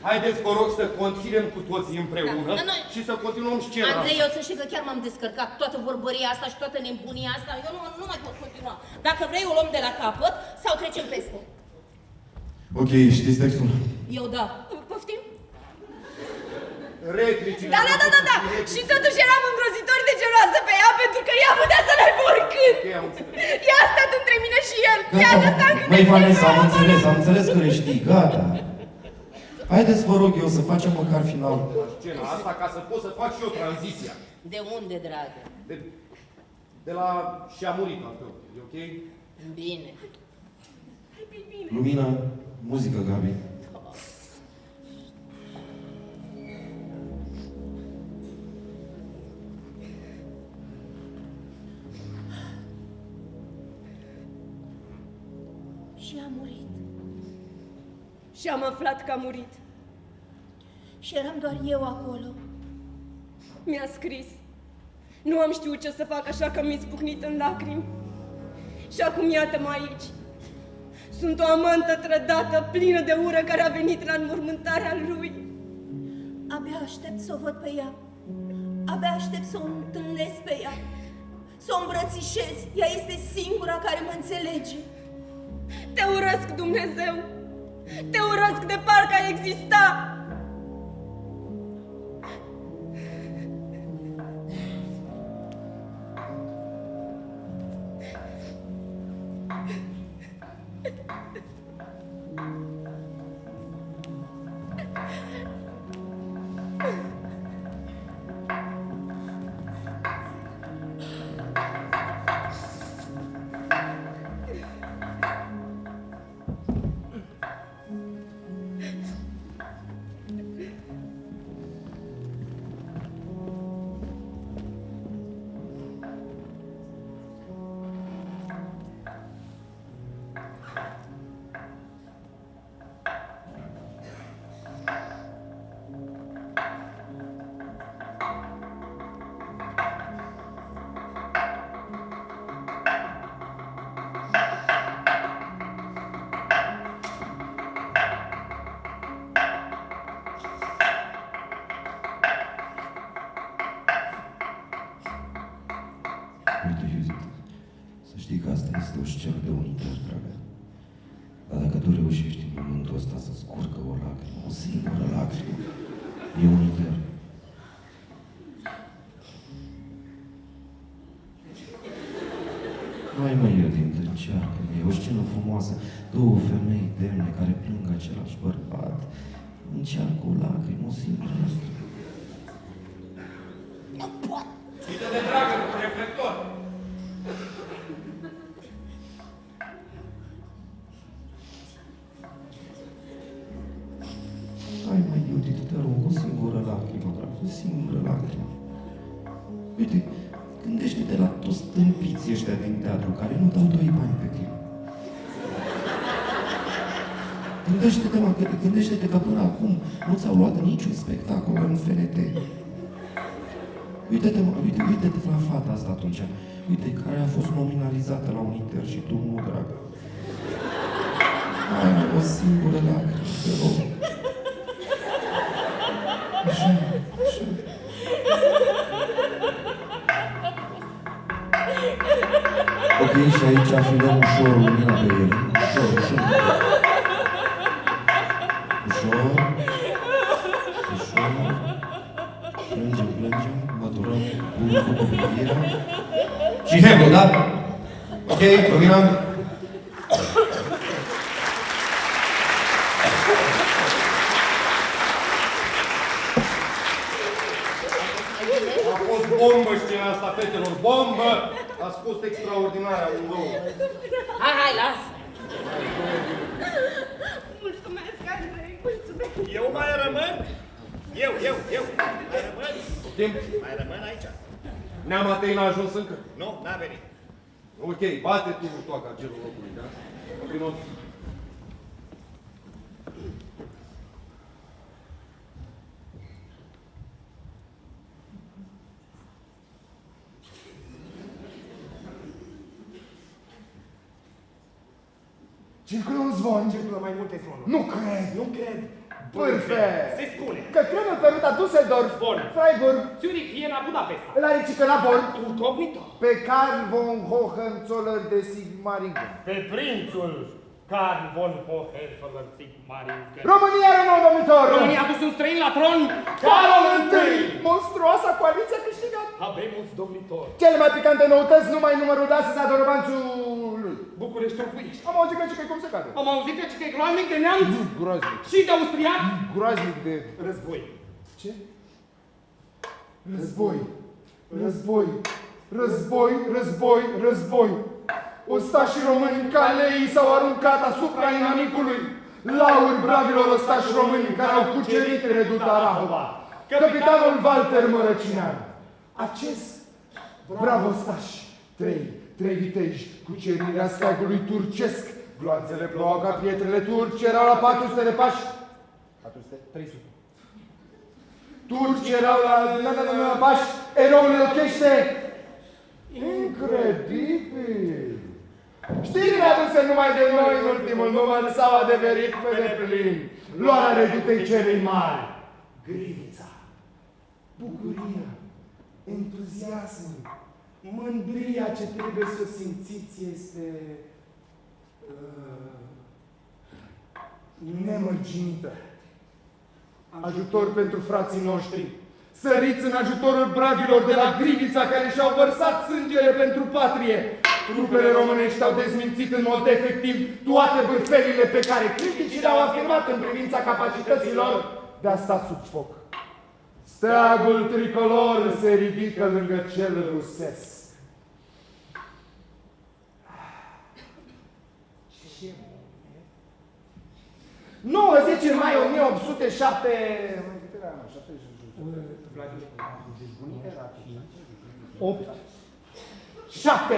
Haideți, vă rog, să conținem cu toții împreună și să continuăm scena. Andrei, eu să știi că chiar m-am descărcat toată vorbăria asta și toată nebunia asta. Eu nu mai pot continua. Dacă vrei, o luăm de la capăt sau trecem peste. Ok, știți textul? Eu da. Poftim? Replicile. Da. Și totuși eram îngrozitor de geloasă pe ea pentru că ea putea să n-aibă oricât. Ea a stat între mine și el. Gata, măi, Vanessa, am înțeles că le știi, gata. Haideți, vă rog eu, să facem măcar finalul. Scena asta ca să pot să fac și eu tranziția. De unde, dragă? De la și-a murit al tău, e ok? Bine. Lumină, muzică, Gabi. Și a murit. Și am aflat că a murit. Și eram doar eu acolo. Mi-a scris. Nu am știut ce să fac, așa că mi-a spucnit în lacrimi. Și acum iată-mă aici. Sunt o amantă trădată, plină de ură, care a venit la înmormântarea lui. Abia aștept să o văd pe ea. Abia aștept să o întâlnesc pe ea. Să o îmbrățișez. Ea este singura care mă înțelege. Te urăsc, Dumnezeu! Te urăsc de parcă ai exista! cer de unitar, dragă. Dar dacă tu reușești în momentul ăsta să scurcă o lacrimă, o singură lacrimă, e unitar. Hai mă, iubinte, încearcă-mă, e o scenă frumoasă, două femei demne care plâng același bărbat. Încearcă o lacrimă, o singură lacrimă. Nu pot! Uite de dragă, cu reflector. Hai mă, Iudit, te rog, o singură lacrimă, drag, o singură lacrimă. Uite, gândește-te la toți stâmpiții ăștia din teatru care nu dau 2 bani pe tine. Gândește-te că până acum nu ți-au luat niciun spectacol în FNT. Uite-te la fata asta atunci. Uite, care a fost nominalizată la un Inter și tu nu, dragă. Hai, o singură lacrimă, te rog. Așa. Ok, și aici afilăm ușor lumina pe el. Ușor. Plângem, maturăm cu privirea. Și Hebru, da? Ok, Romina. A fost bombă scena asta, fetelor, bombă! A fost extraordinar amândouă. Hai, lasă! Mulțumesc, Andrei, mulțumesc. Eu mai rămân? Eu. Mai rămân? Timp? Mai rămân aici. Neam Atei n-a ajuns încă? Nu, n-a venit. Ok, bate tu toaca gelul locului, da? Prin ochi. Circulă un zvon. Circulă mai multe zvonuri. Nu cred. Nu cred. Perfect. Se spune. Că trenul pe ruta Düsseldorf, Bun. Freiburg, Zurich, Viena, Budapesta. îl are cică la bord Incognito. pe Karl von Hohenzollern de Sigmaringen. Pe prințul Karl von Hohenzollern-Sigmaringen. România are nou domnitor! România a dus un străin la tron. Carol I! Monstruoasa coaliție a câștigat! Avem un domnitor. Cele mai picante noutăți, numai numărul de astăzi a dorobanțul lui. București Orbuiești. Am auzit că e cum se cade. Am auzit că e groaznic de neamț. Groaznic. Și de austriac. Groaznic de... Război. Ce? Război. Ostașii români ca leii s-au aruncat asupra inamicului. Lauri bravilor ostași români care au cucerit reduta Rahova. Capitanul Walter Mărăcinean. Acest brav ostaș. Trei viteji, cucerirea steagului turcesc. Gloanțele plouau ca pietrele turci, erau la 400 de pași. 300. Turci erau la pași, eroul îlchește. Incredibil! Știrile aduse numai de noi în ultimul număr s-au adeverit pe deplin. Luarea redutei celei mari. Grivița, bucuria, entuziasmul, mândria ce trebuie să o simțiți este nemărginită. Ajutor pentru frații noștri. Săriți în ajutorul bravilor de la Grivița care și-au vărsat sângele pentru patrie. Trupele românești au dezmințit în mod efectiv toate bârfelile pe care criticii le-au afirmat în privința capacităților de a sta sub foc. Steagul tricolor se ridică lângă cel rusesc. Ce 9-10 mai 1807... 7.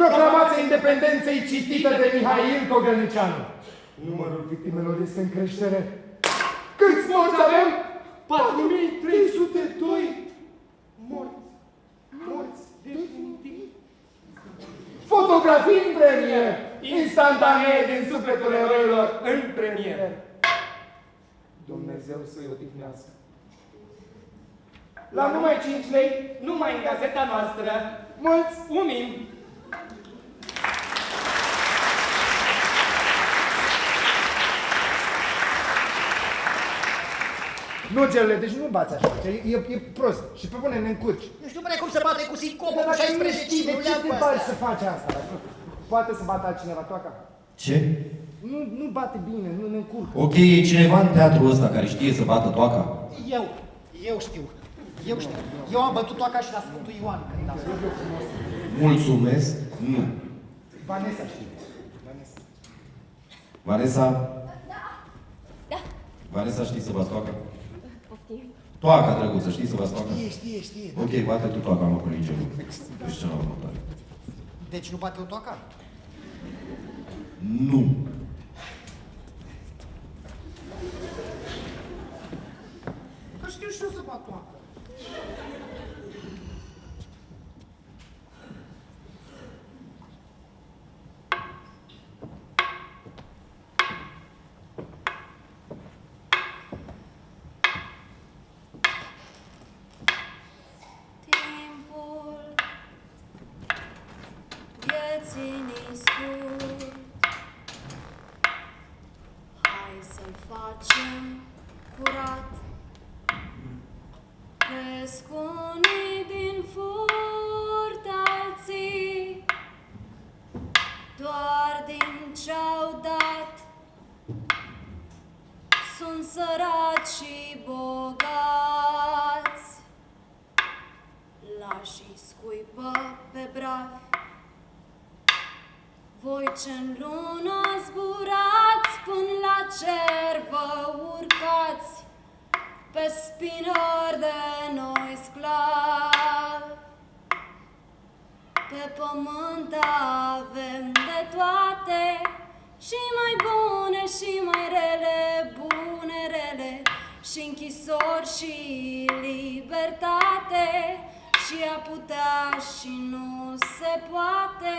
Proclamația independenței citită de Mihail Cogălnicianu. Numărul victimelor este în creștere. Câți morți avem? 4302 morți. Definitiv. Fotografii în premier. Instantanee din sufletul eroilor în premier. Dumnezeu să-i odihnească. La numai 5 lei, numai în gazeta noastră. Mulți! Umim! Nu, gelule, deci nu bați așa, e prost și pe bune ne încurci. Nu știu bine cum se bate cu sincopul Dar cu dacă nu 16 știi de nu ce le-am te pe bagi astea. să faci asta? Poate să bată altcineva toaca? Ce? Nu bate bine, nu ne încurcă. Ok, e cineva în teatrul ăsta care știe să bată toaca? Eu știu. Eu am bătut toaca și la Sfântul Ioan când am Mulțumesc, nu. Vanessa știe. Vanessa? Da. Vanessa știi să bați toaca? Poftim. Toaca, drăguță, știi să bați toaca? Știe. Ok, bate tu toaca, mă corige. Deci ce la următoare. Deci nu bate o toaca? Nu. Că știu și eu să bat toaca. Timpul vieții-ni scurt, hai să-l facem curat. Cresc unii din furt, alții doar din ce-au dat. Sunt săraci și bogați, lași scuipă pe bravi. Voi ce-n lună zburați, până la cer vă urcați, pe spinări de noi sclavi. Pe pământ avem de toate, și mai bune și mai rele, bune, rele, și închisori și libertate, și a putea și nu se poate,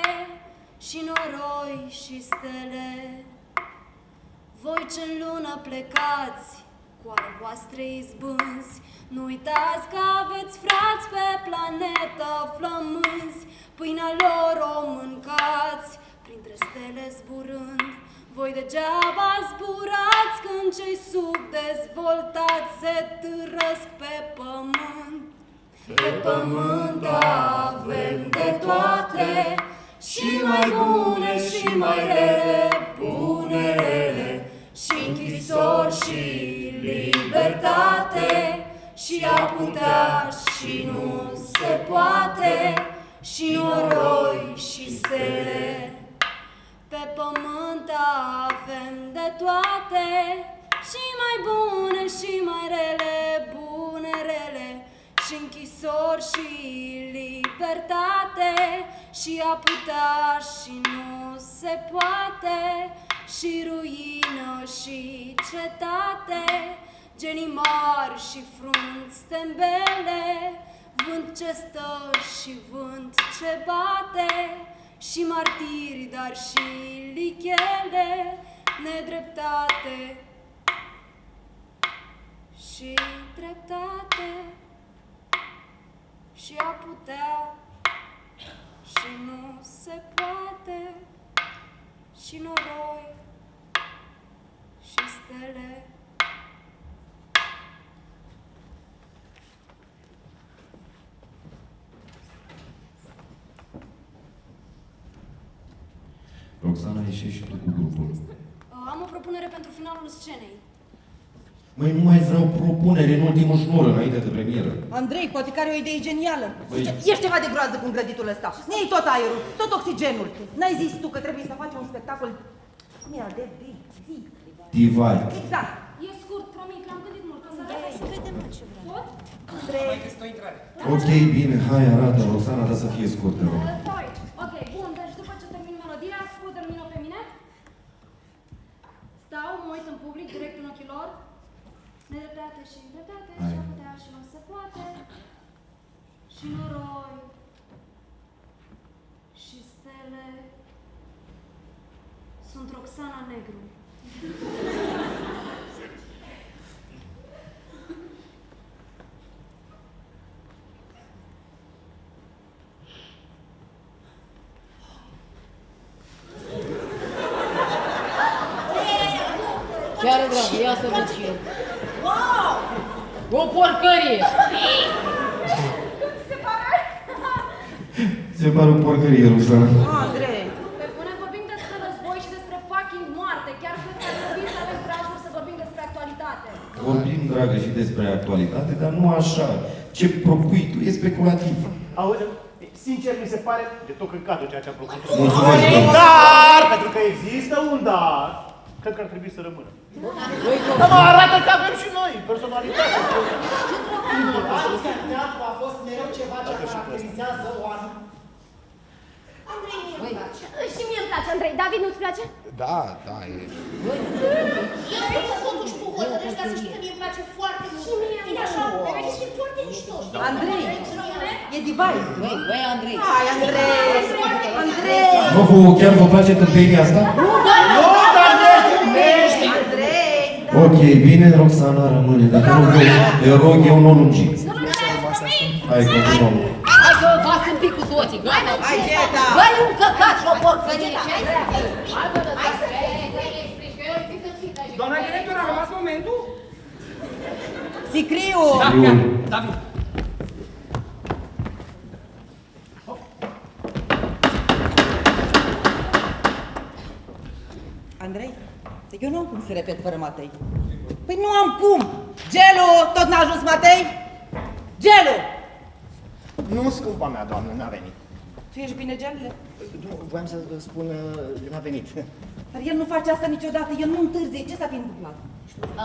și noroi și stele. Voi ce-n lună plecați, cu ale voastre izbânzi, nu uitați că aveți frați pe planetă flămânzi, pâinea lor o mâncați, printre stele zburând. Voi degeaba zburați când cei subdezvoltați se târăsc pe pământ. Pe pământ avem de toate, și mai bune și mai rele, bune, rele, și închisori și libertate, și a putea și nu se poate, și noroi și stele. Pe pământ avem de toate, și mai bune și mai rele, bune, rele, și închisori și libertate, și a putea și nu se poate, și ruină și cetate, genii mari și frunți tembele, vânt ce stă și vânt ce bate, și martiri, dar și lichele, nedreptate și dreptate, și a putea și nu se poate, și noroi și stele. Roxana, ieși și tu cu grupul. Am o propunere pentru finalul scenei. Măi, nu mai vreau propunere în ultimul șnur înainte de premieră. Andrei, poate că are o idee genială. Băi- Ești ceva de groază cu îngrăditul ăsta. Ne iei tot aerul, tot oxigenul. N-ai zis tu că trebuie să facem un spectacol... Cum era? De zi. Divai. Exact. E scurt, promit, l-am gândit mult. O să vedem ce vrem. Pot? Mai găsit o intrare. Ok, bine, hai, arată, Roxana, dar să fie scurt, te rog. Stau aici. Ok, bun, deci după ce termin melodia, ascultă-mi pe mine. Stau, mă uit în public, direct în ochii lor. Nedreptate și dreptate, Hai. și a putea și nu se poate, și noroi, și stele. Sunt Roxana Negru. Ce are, dragă? Ia să văd și eu. Wow! O porcărie! Se pare o porcărie, Roxana. Andrei. Pe bune, vorbim despre război și despre fucking moarte. Chiar cred că ar trebui să avem curajul să vorbim despre actualitate. Vorbim, dragă, și despre actualitate, dar nu așa. Ce propui tu e speculativ. Auzi, sincer, mi se pare de tot căcatul ceea ce a propus. Mulțumesc, domnule. Dar, pentru că există un dar, cred că ar trebui să rămână. Dar mă arată că avem și noi personalitate. Teatru a fost mereu ceva ce caracterizează o anumită. Andrei, mie îmi place. Și mie îmi place, Andrei. David, nu-ți place? Da, da, e... Eu zic să totuși tu hotărăști, dar să știi că mie îmi place foarte mult. Și mie îmi așa, vei fi foarte mișto. Andrei, e device. Băi, Andrei. Hai, Andrei. Andrei. Bă, chiar vă place tâmpenia asta? Nu, dar nești! Andrei. Ok, bine, Roxana rămâne, dar te rog eu nu o lungi. Hai, continuăm. Hai să vă fac un pic cu toții, gata? Hai, Geta. Băi, un căcat și o porcărie! Doamna director, a rămas momentul? Sicriu. Da, chiar. David. Andrei, eu nu am cum să repet fără Matei. Păi nu am cum! Gelu, tot n-a ajuns Matei? Gelu! Nu, scumpa mea, doamnă, n-a venit. Tu ești bine, Gelule? Nu, voiam să vă spun, n-a venit. Dar el nu face asta niciodată, el nu întârzie. Ce s-a fi întâmplat?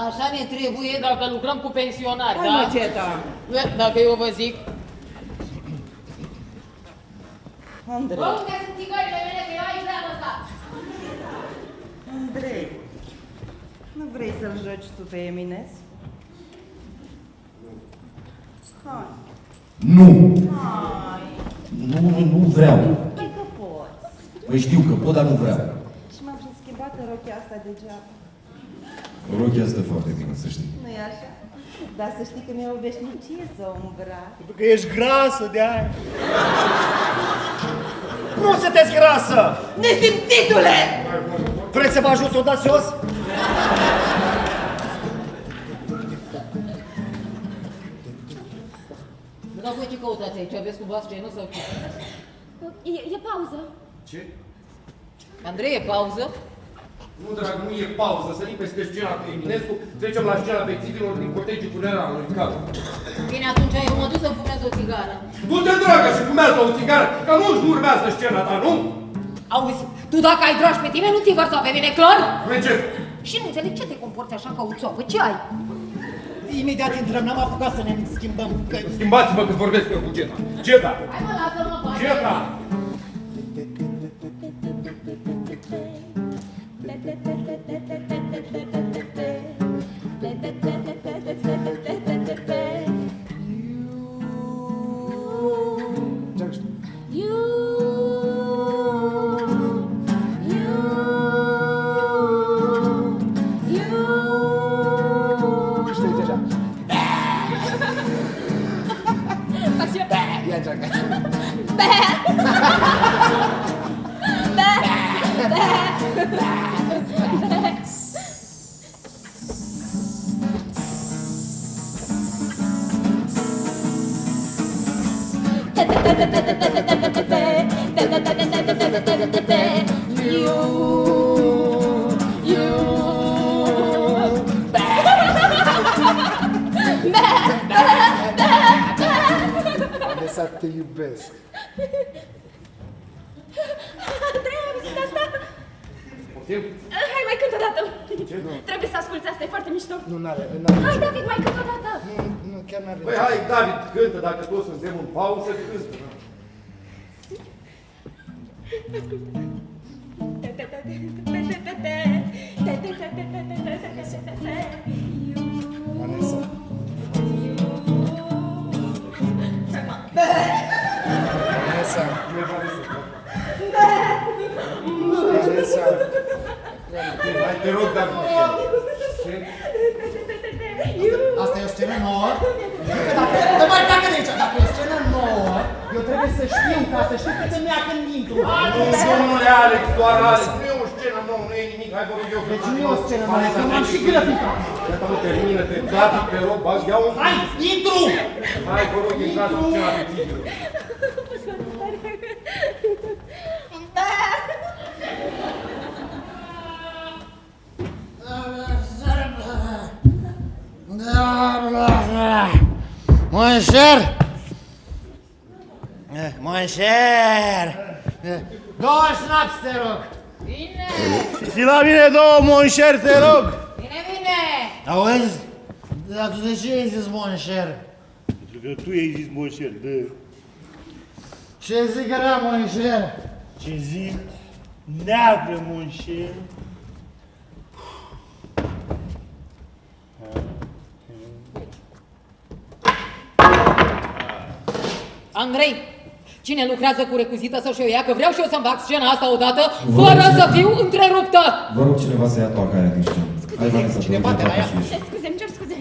Așa ne trebuie dacă lucrăm cu pensionari, Hai, da? mă, Geta. Dacă eu vă zic. Andrei. Bă, unde sunt țigările mele, că eu aici le-am lăsat? Andrei, nu vrei să-l joci tu pe Eminescu? Hai. Nu! Hai. Nu vreau. Păi că poți. Păi știu că pot, dar nu vreau. Și m-am și schimbat în rochia asta degeaba. Rochia stă foarte bine, să știi. Nu-i așa? Dar să știi că mi-e o veșnicie să o îmbrac. Pentru că ești grasă de aia. Nu sunteți grasă! Nesimțitule! Vreți să vă ajut să o dați jos? Dar voi ce căutați aici? Aveți cu bascenă sau ce? E pauză. Ce? Andrei, e pauză? Nu, drag, nu e pauză. Sărim peste scena cu Eminescu, trecem la scena vecțivilor din cortegiul funerar al lui Carol. Bine, atunci eu mă duc să fumez o țigară. Du-te, dragă, și fumează o țigară, că nu-și urmează scena ta, nu? Auzi, tu dacă ai dragi pe tine, nu ți-i vărsa pe mine, clar? Merge! Și nu înțeleg ce te comporți așa ca o țoapă, ce ai? Imediat intrăm, n-am apucat să ne schimbăm. Că... Schimbați-vă că vorbesc eu cu Geta. Geta! Hai mă, lasă-mă, faci. Geta! Vanessa, te iubesc. Andrei, ai auzit asta? Poftim? Hai, mai cânt o dată. Trebuie să asculți, asta e foarte mișto. Nu, n-are. Hai, David, mai cânt o dată. Nu, chiar n-are. Păi hai, David, cântă, dacă toți suntem în pauză, cântă. Vanessa. Vanessa. Vanessa. Hai, te rog, David. Asta e o scenă nouă? Dar mai pleacă de aici! Dacă e o scenă nouă, eu trebuie să știu, ca să știu cât îmi ia când intru. Domnule Alex, doar Alex, nu e o scenă nu e nimic, hai vă rog eu. Deci nu e o scenă, că m-am și grăficat. Iată mă, termină-te, David, te rog, ia un... Hai, intru! Hai, vă rog, intrați cu scena de tigru. Monșer! Monșer! 2 șnaps, te rog! Bine! Și la mine 2 monșer, te rog! Bine, bine! Auzi? Dar tu de ce ai zis monșer? Pentru că tu ai zis monșer, dă. Ce zic era monșer? Ce zic? Neagră monșer. Andrei, cine lucrează cu recuzită să-și o ia, că vreau și eu să-mi fac scena asta odată, fără să fiu întreruptă! Vă rog cineva să ia toaca aia din scenă. Hai, Vanessa, cineva te la ea. Scuze-mi, cer scuze.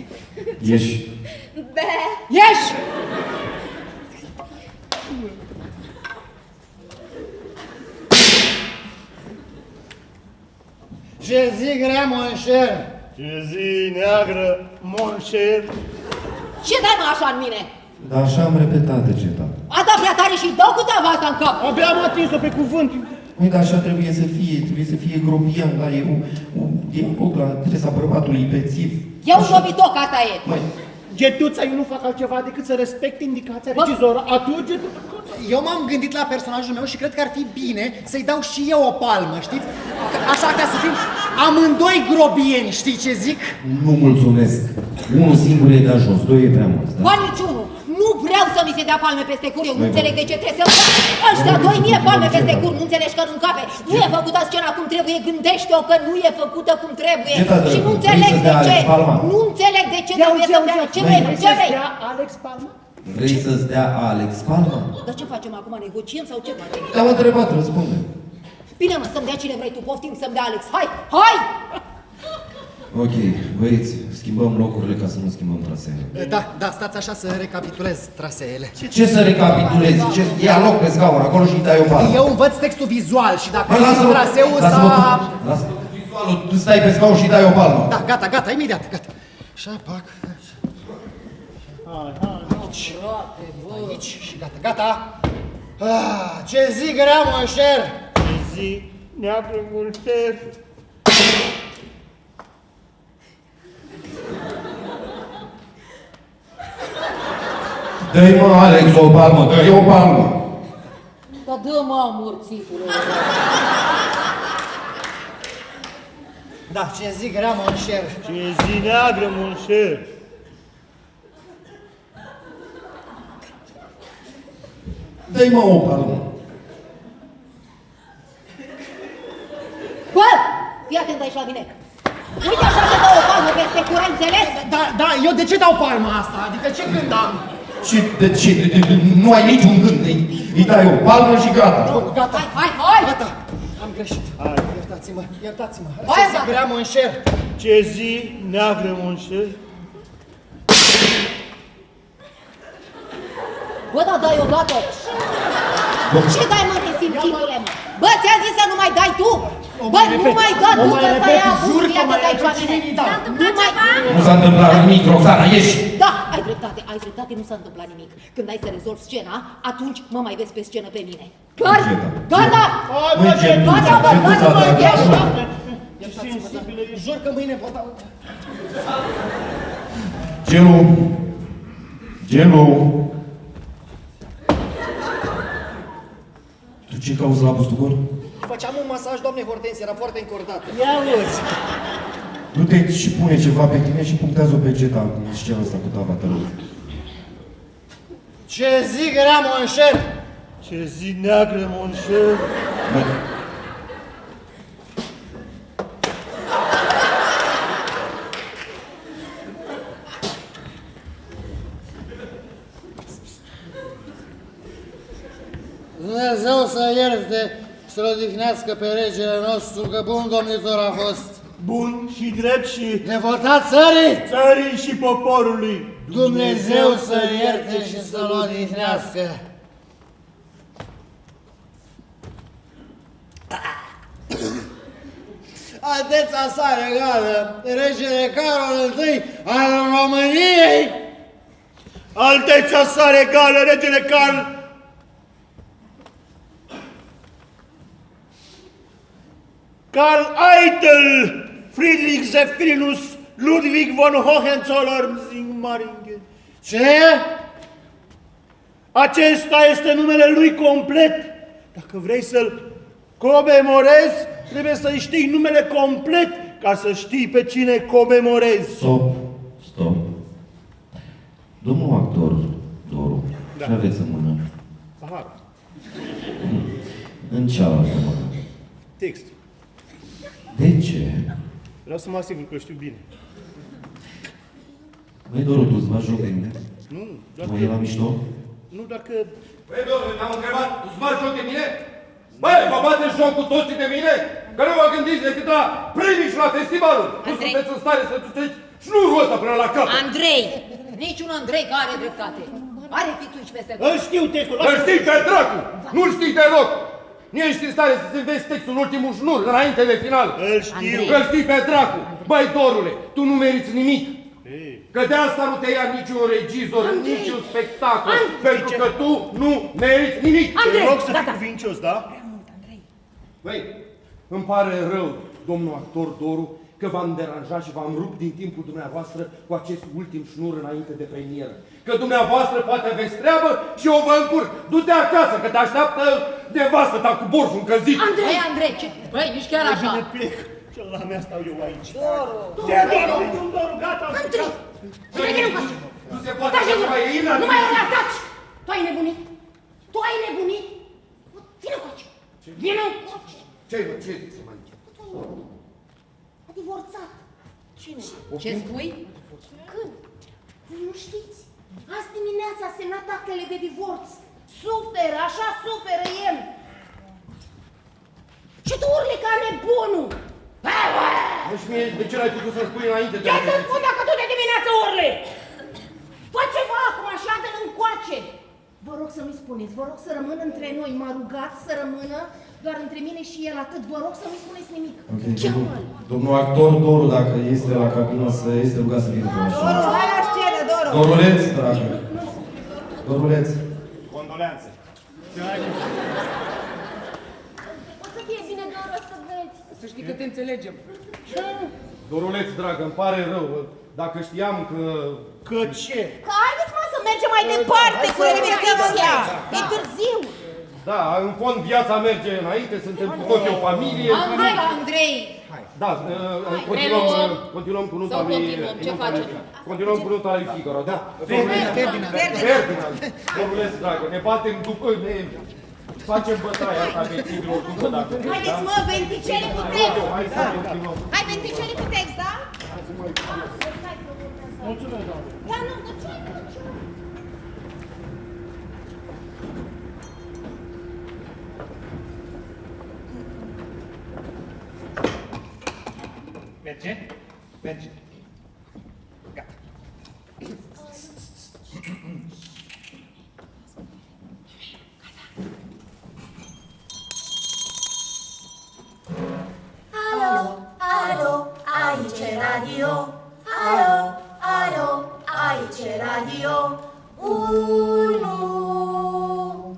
Ieși. Ieși! Ce zic era monșer? Ce zi neagră monșer. Ce dai mă așa în mine? Dar așa am repetat degetat. A dat prea tare și dau cu teava asta în cap! Abia am atins-o pe cuvânt. Măi, dar așa trebuie să fie grobian, dar e un loc la adresa bărbatului ipețiv. E un dobitoc, asta e! Măi, Getuța, eu nu fac altceva decât să respect indicația regizorului. Atunci, Eu m-am gândit la personajul meu și cred că ar fi bine să-i dau și eu o palmă, știți? Așa ca să fim amândoi grobieni, știi ce zic? nu mulțumesc. Unul singur e de ajuns, 2 e prea mult. Ba niciunul! Nu vreau să mi se dea palme peste cur, eu nu înțeleg de ce trebuie să fac ăștia 2 mie palme peste cur, nu înțelegi că nu încape. Nu e făcută scena cum trebuie, gândește-o că nu e făcută cum trebuie. Și nu înțeleg de ce. Nu înțeleg de ce trebuie să dea. Ce vrei? Ce vrei? Alex Palma? Vrei să-ți dea Alex palma? Dar ce facem acum? Negociem sau ce facem? Te-am întrebat, răspunde. Bine mă, să-mi dea cine vrei tu, poftim să-mi dea Alex. Hai! Hai! Ok, băieți, schimbăm locurile ca să nu schimbăm traseele. Da, stați așa să recapitulez traseele. Ce să recapitulezi? Ia loc pe scaun acolo și îi dai o palmă. Eu învăț textul vizual și dacă Lasă-mă, traseul lasă-mă, s-a... lasă-mă cu vizualul, tu stai pe scaun și îi dai o palmă. Da, gata, imediat, gata. Așa, pac. Aici și gata. Ce zi grea, monșer? Ce zi neagră monșer. Dă-i mă, Alex, o palmă, dă-i o palmă. Dar dă-mă, amorțitule. Da, ce zi grea, monșer? Ce zi neagră monșer. Dă-i mă, o palmă. Bă! Fii atent aici la mine. Uite așa se dă o palmă peste cur, ai înțeles? Da, eu de ce dau palma asta? Adică ce gând am? Nu ai niciun gând, îi dai o palmă și gata. Gata. Hai! Gata. Am greșit. Iertați-mă. Hai, Ce zi grea, monșer? Ce zi neagră monșer. Bă, da, dai odată! Ce dai, mă, nesimțitule, mă? Bă, ți-a zis să nu mai dai tu? Bă, nu mai da tu, că ăsta e abuz, ia-te de aici la mine! Nu s-a întâmplat nimic, Roxana, ieși! Da, ai dreptate, nu s-a întâmplat nimic. Când ai să rezolvi scena, atunci mă mai vezi pe scenă pe mine. Clar? Gata! Gata, mă, ieși! Jur că mâine vă dau... Gelu! Tu ce cauți la Bustugor? Făceam un masaj, doamne Hortensie, era foarte încordată. Ia uzi. Du-te și pune ceva pe tine și punctează-o pe Geta în scena asta cu tava, te rog. Ce zi grea, monșer? Ce zi neagră monșer. Dumnezeu să ierte și să-l odihnească pe regele nostru, că bun domnitor a fost. Bun și drept și Devotat țării și poporului. Dumnezeu să ierte și să-l odihnească. Alteța sa regală, regele Carol I al României, Alteța sa regală, regele Karl Eitel, Friedrich Zephyrinus, Ludwig von Hohenzollern-Sigmaringen. Ce? Acesta este numele lui complet. Dacă vrei să-l comemorezi, trebuie să-i știi numele complet ca să știi pe cine comemorezi. Stop. Domnul actor, Doru, ce aveți în mână? Pahar. În cealaltă mână. Text. De ce? Vreau să mă asigur că știu bine. Băi, Doru, tu îți bagi joc de mine? Nu, doar Nu e la mișto? Nu, dacă... Băi, domnule, te-am întrebat, tu-ți bagi joc de mine? Băi, vă bateți joc cu toții de mine? Că nu vă gândiți decât la premii și la festivaluri. Nu sunteți în stare să tuteți șnurul ăsta până la cap. Andrei! Niciun Andrei care are dreptate. Are fituși peste tot. Îl știu textul, Îl știi pe dracu! Nu-l știi deloc! Nu ești în stare să-ți înveți textul în ultimul șnur, înainte de final. Îl știu. Îl știi pe dracu! Băi, Dorule, tu nu meriți nimic. Că de asta nu te ia niciun regizor, niciun spectacol. Pentru că tu nu meriți nimic. Te rog să fii cuvincios, da? Băi, îmi pare rău, domnul actor Doru, că v-am deranjat și v-am rupt din timpul dumneavoastră cu acest ultim șnur înainte de premieră. Că dumneavoastră poate aveți treabă și eu vă încurc. Du-te acasă, că te așteaptă nevastă ta cu borșul încălzit. Andrei, ce? Băi, nici chiar așa. Bine, plec. La mea stau eu aici. Doru! Doru, gata. Andrei! Vine încoace! Nu se poate Taci, așa mai nu mai era, taci! Tu ai nebunit? Tu ai nebunit? Vine încoace! Vine încoace! Ce se mai A divorțat. Cine? Ce spui? Când? Voi nu știți? Azi dimineața a semnat actele de divorț. Suferă, așa suferă el. Și tu urli ca nebunul. Deci mie, de ce l-ai putut să-mi spui înainte de... Ce să spun dacă tu de dimineață urli? Fă ceva acum, așa dă-l încoace. Vă rog să nu-i spuneți, vă rog să rămână între noi. M-a rugat să rămână doar între mine și el, atât. Vă rog să nu-i spuneți nimic. Cheamă-l. Domnul actor Doru, dacă este la cabină, să este rugat să vină cu așa. Doru, hai la scenă, Doru! Doruleț, dragă. Doruleț. Condoleanțe. O să fie bine, Doru, o să vezi. Să știi că te înțelegem. Doruleț, dragă, îmi pare rău. Dacă știam că... Că ce? Că haideți, mă, să mergem mai departe cu repetiția. E târziu. Da, în fond viața merge înainte, suntem cu toții o familie. Andrei! Da, continuăm cu nunta lui... Ce facem? Continuăm cu nunta lui Figaro, da? Ferdinand. Doruleț, dragă, ne batem după... Facem bătaia asta veților după dacă... Haideți, mă, venticele cu text. Hai să continuăm. Hai, venticele cu text, da? Mulțumesc, doamne. Da, nu, de ce ai făcut? Merge? Merge. Gata. Alo, alo, aici e radio. Alo, alo, aici e radio. 1.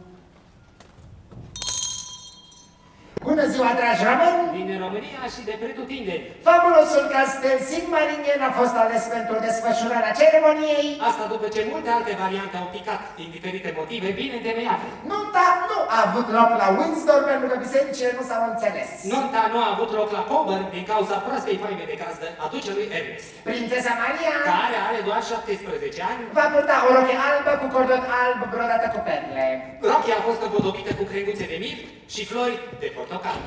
Bună ziua, dragi români! Din România și de pretutindeni. Fabulosul castel Sigmaringen a fost ales pentru desfășurarea ceremoniei. Asta după ce multe alte variante au picat din diferite motive bine întemeiate. Nunta nu a avut loc la Windsor pentru că bisericile nu s-au înțeles. Nunta nu a avut loc la Coburn din cauza proastei faime de gazdă a ducelui Ernest, Prințesa Maria, care are doar 17 ani. va purta o rochie albă cu cordon alb brodată cu perle. Rochia a fost împodobită cu crenguțe de mir și flori de portocal.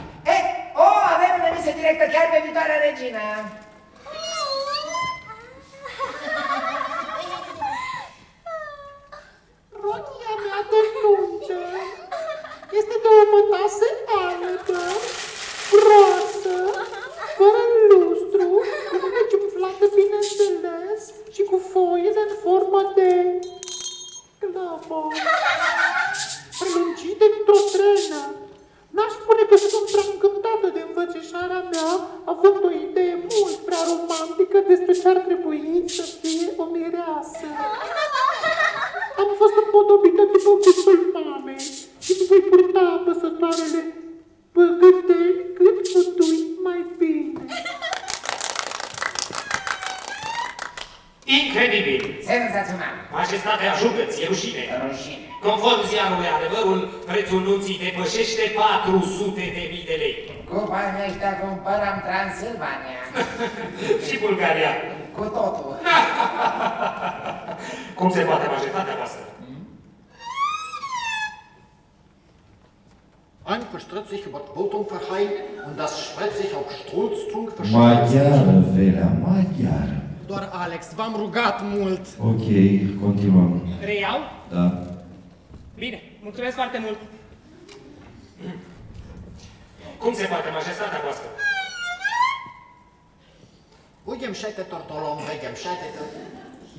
Avem o emisie directă chiar pe viitoarea regină. Rochia mea de nuntă este de o mătase albă, groasă, fără lustru, cu mâneci umflate, bineînțeles, și cu foie în formă de clavă, prelungite dintr-o trenă. N-aș spune că sunt prea încântată de învățământ. îmbrățișarea mea a avut o idee mult prea romantică despre ce ar trebui să fie o mireasă. Am fost împodobită după gusul mamei și îmi voi purta apăsătoarele păgăteni cât putui mai bine. Incredibil! Senzațional. Majestatea, ajungă-ți, e rușine. Rușine. Conform ziarului Adevărul, prețul nunții depășește 400.000 de lei. Cu banii ăștia cumpărăm Transilvania. Și Bulgaria. Cu totul. Cum se poate, majestatea voastră? Einverstört sich über Quotum verheim und das schreibt sich auf Stolztrunk Maghiară, Velea, maghiară. Doar Alex, v-am rugat mult. Ok, continuăm. Reiau? Da. Bine, mulțumesc foarte mult. Cum se poate, majestatea voastră? Ugem șaite tortolom, vegem șaite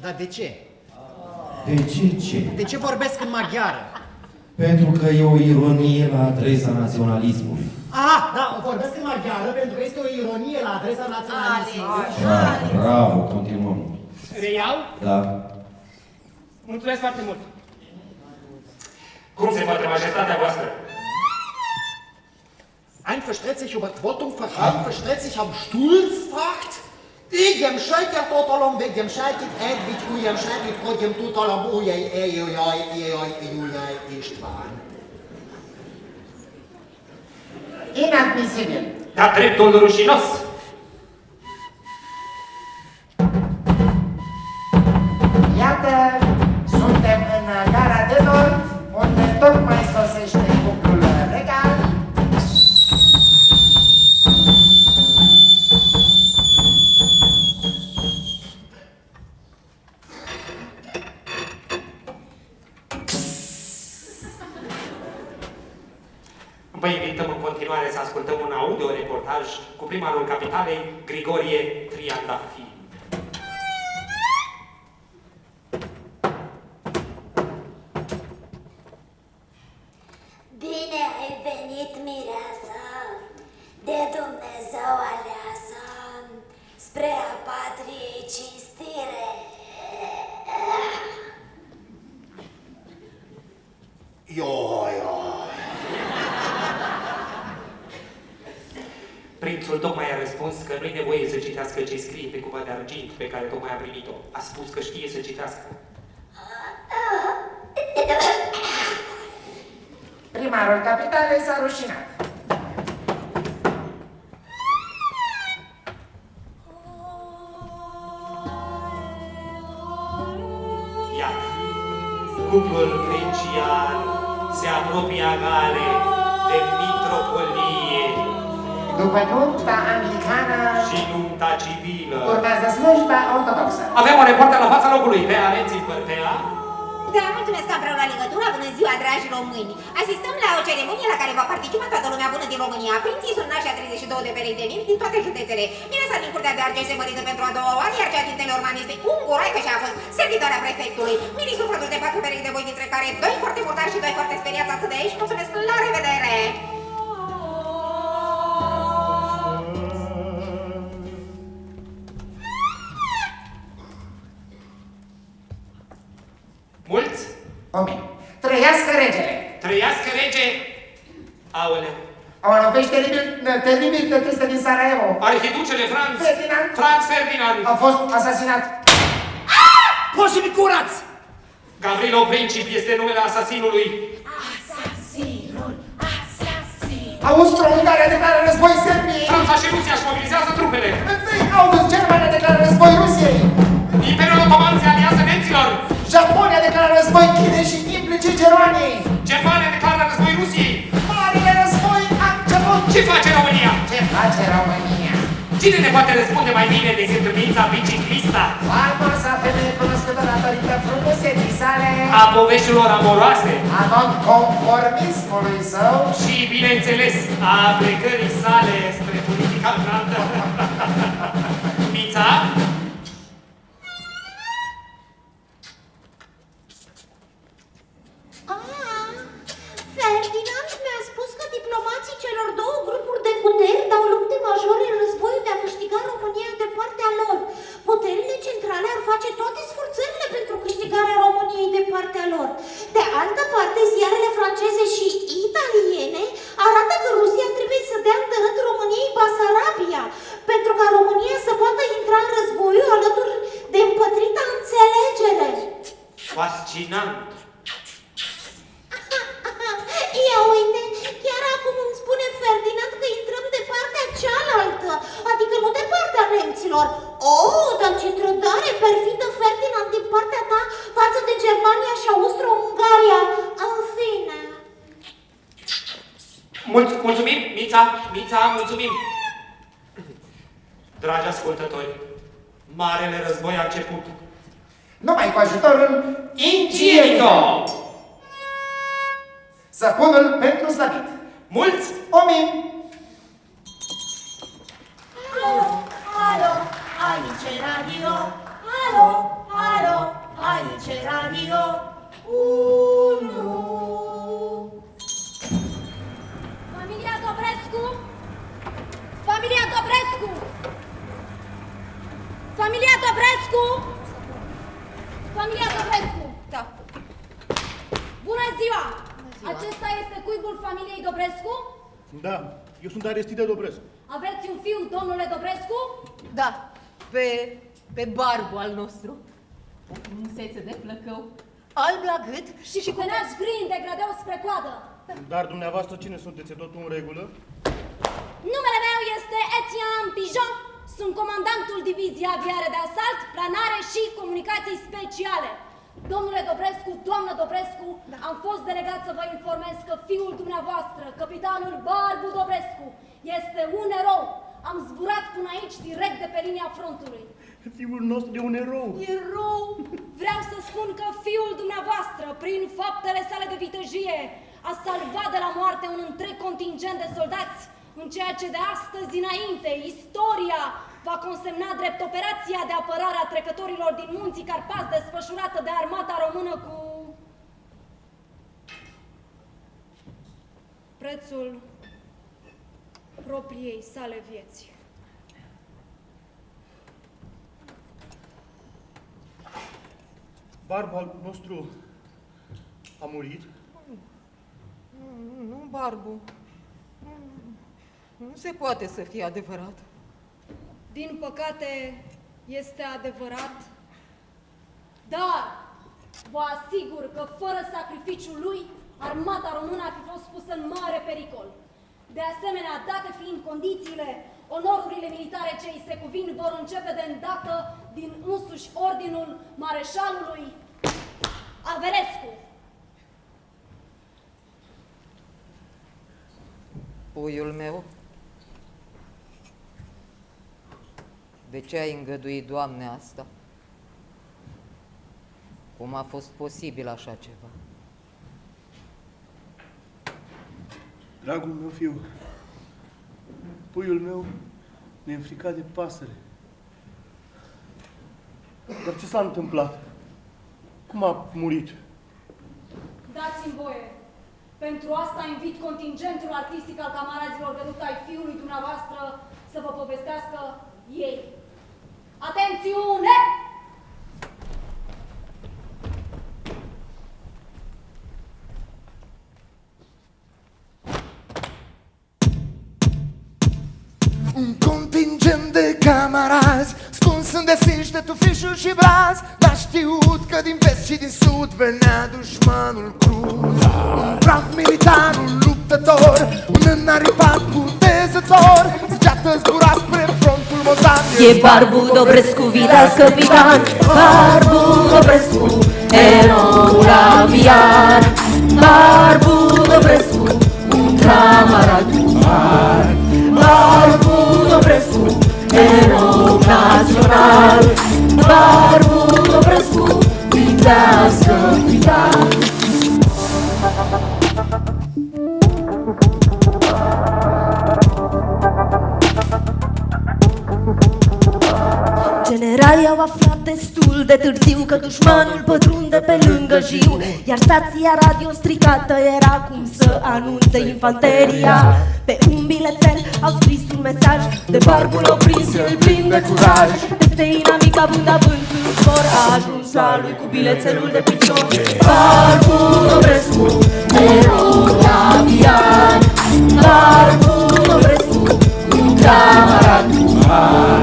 Dar de ce? De ce? De ce vorbesc în maghiară? Pentru că e o ironie la adresa naționalismului. Ah, da, vorbesc în maghiară pentru că este o ironie la adresa naționalismului. Bravo, continuăm. Reiau? Da. Mulțumesc foarte mult. Cum se poate, majestatea voastră? Einverstört sich über Quotum verheim, versteht sich am Stulzfacht. Igem șaite tortolom, vegem șaite edvic, ugem șaite kodjem tutolom, ujjaj, István. Inadmisibil. Dar dreptul rușinos. Iată, suntem în gara de nord, unde tocmai sosește cuplul regal. Vă invităm în continuare să ascultăm un audio-reportaj cu primarul capitalei, Grigorie Triandafi. Bine ai venit, mireasă, de Dumnezeu aleasă, spre a patriei cinstire. Prințul tocmai a răspuns că nu-i nevoie să citească ce scrie pe cupa de argint pe care tocmai a primit-o. A spus că știe să citească. Primarul capitalei s-a rușinat. Iată, cuplul princian se apropie agale de mitropolie După nunta anglicană și nunta civilă. urmează slujba ortodoxă. Avem o reporter la fața locului. Bea, rețiți Bărtea? Da, mulțumesc că am preluat legătura. Bună ziua, dragi români! Asistăm la o ceremonie la care va participa toată lumea bună din România. Prinții sunt nași a 32 de perechi de miri din toate județele. Mireasa din Curtea de Argeș se mărită pentru a doua oară, iar cea din Teleorman este unguraică și a fost servitoarea prefectului. Mirii sunt fătuși de 4 perechi de voi, dintre care 2 foarte murdari și 2 foarte speriați. Atât de aici. Mulțumesc, la revedere! Mulți? 1000. Trăiască regele! Trăiască rege! Aoleu! Aoleu, vezi teribil de triste din Sarajevo. Arhiducele Franz Ferdinand. Franz Ferdinand A fost asasinat. Poșii curați! Gavrilo Princip este numele asasinului. Austro-Ungaria declară război Serbiei. Franța și Rusia își mobilizează trupele. 1 august, Germania declară război Rusiei. Imperiul Otoman se aliază nemților. Japonia declară război Chinei și implice Germaniei. Germania declară război Rusiei. Marile război a început. Ce face România? Ce face România? Cine ne poate răspunde mai bine decât mița biciclista? Faimoasa femeie cunoscută datorită frumuseții sale, A poveștilor amoroase a non-conformismului său și, bineînțeles, a plecării sale spre politica înaltă. Mița? Ferdinand mi-a spus că diplomații celor două grupuri de puteri dau lucruri ca România să poată intra în războiul alături de împătrita înțelegere. Fascinant! Ia uite, chiar acum îmi spune Ferdinand că intrăm de partea cealaltă, adică nu de partea nemților. Oh, dar ce trădare perfidă, Ferdinand, din partea ta față de Germania și Austro-Ungaria. În fine. Mulțumim, Mița, mulțumim! Dragi ascultători, marele război a început. Numai cu ajutorul Ingierico! Săpunul pentru slăbit. Mulți omim! Alo, alo, aici e radio. Alo, alo, aici e radio. 1. Familia Dobrescu! Familia Dobrescu! Familia Dobrescu! Familia Dobrescu! Da. Bună ziua! Acesta este cuibul familiei Dobrescu? Da, eu sunt Aristide Dobrescu. Aveți un fiu, domnule Dobrescu? Da, pe Barbu al nostru. O frumusețe de flăcău, alb la gât și cu naș gri de gradeu spre coadă. Dar dumneavoastră cine sunteți? E totul în regulă? Numele meu este Etienne Pijon. Sunt comandantul diviziei aviare de asalt, planare și comunicații speciale. Domnule Dobrescu, doamnă Dobrescu, am fost delegat să vă informez că fiul dumneavoastră, capitanul Barbu Dobrescu, este un erou. Am zburat până aici direct de pe linia frontului. Fiul nostru e un erou. Erou? Vreau să spun că fiul dumneavoastră, prin faptele sale de vitejie, a salvat de la moarte un întreg contingent de soldați, în ceea ce de astăzi înainte, istoria va consemna drept operația de apărare a trecătorilor din munții Carpați desfășurată de armata română cu prețul propriei sale vieți. Barbu al nostru a murit? Nu, Barbu. Nu se poate să fie adevărat. Din păcate, este adevărat, dar vă asigur că fără sacrificiul lui, armata română ar fi fost pusă în mare pericol. De asemenea, date fiind condițiile, onorurile militare ce îi se cuvin vor începe de îndată din însuși ordinul mareșalului Averescu. Puiul meu, de ce ai îngăduit, Doamne, asta? Cum a fost posibil așa ceva? Dragul meu fiu, puiul meu neînfricat de pasăre. Dar ce s-a întâmplat? Cum a murit? Dați-mi voie. Pentru asta invit contingentul artistic al camarazilor de luptă ai fiului dumneavoastră să vă povestească ei. Atențiune! Un contingent de camarazi scuns în desinși de tufișuri și braz, n-a știut că din vest și din sud venea dușmanul crud. Un brav militar, un luptător, un înaripat cutezător, săgeată zbura spre frontul montan. E Barbu Dobrescu, viteaz capitan, Barbu Dobrescu, eroul aviar. Barbu Dobrescu, un camarad umar. Barbu Dobrescu, erou național. Barbu Dobrescu, viteaz capitan. Generalii au aflat destul de târziu că dușmanul pătrunde pe lângă Jiu, iar stația radio stricată era cum să anunțe infanteria. Pe un bilețel au scris un mesaj, de Barbu l-au prins, el plin de curaj. Peste inamic având avântul ușor, a ajuns la lui cu bilețelul de picior. Barbu Dobrescu, erou avian. Barbu Dobrescu, un camarad umar.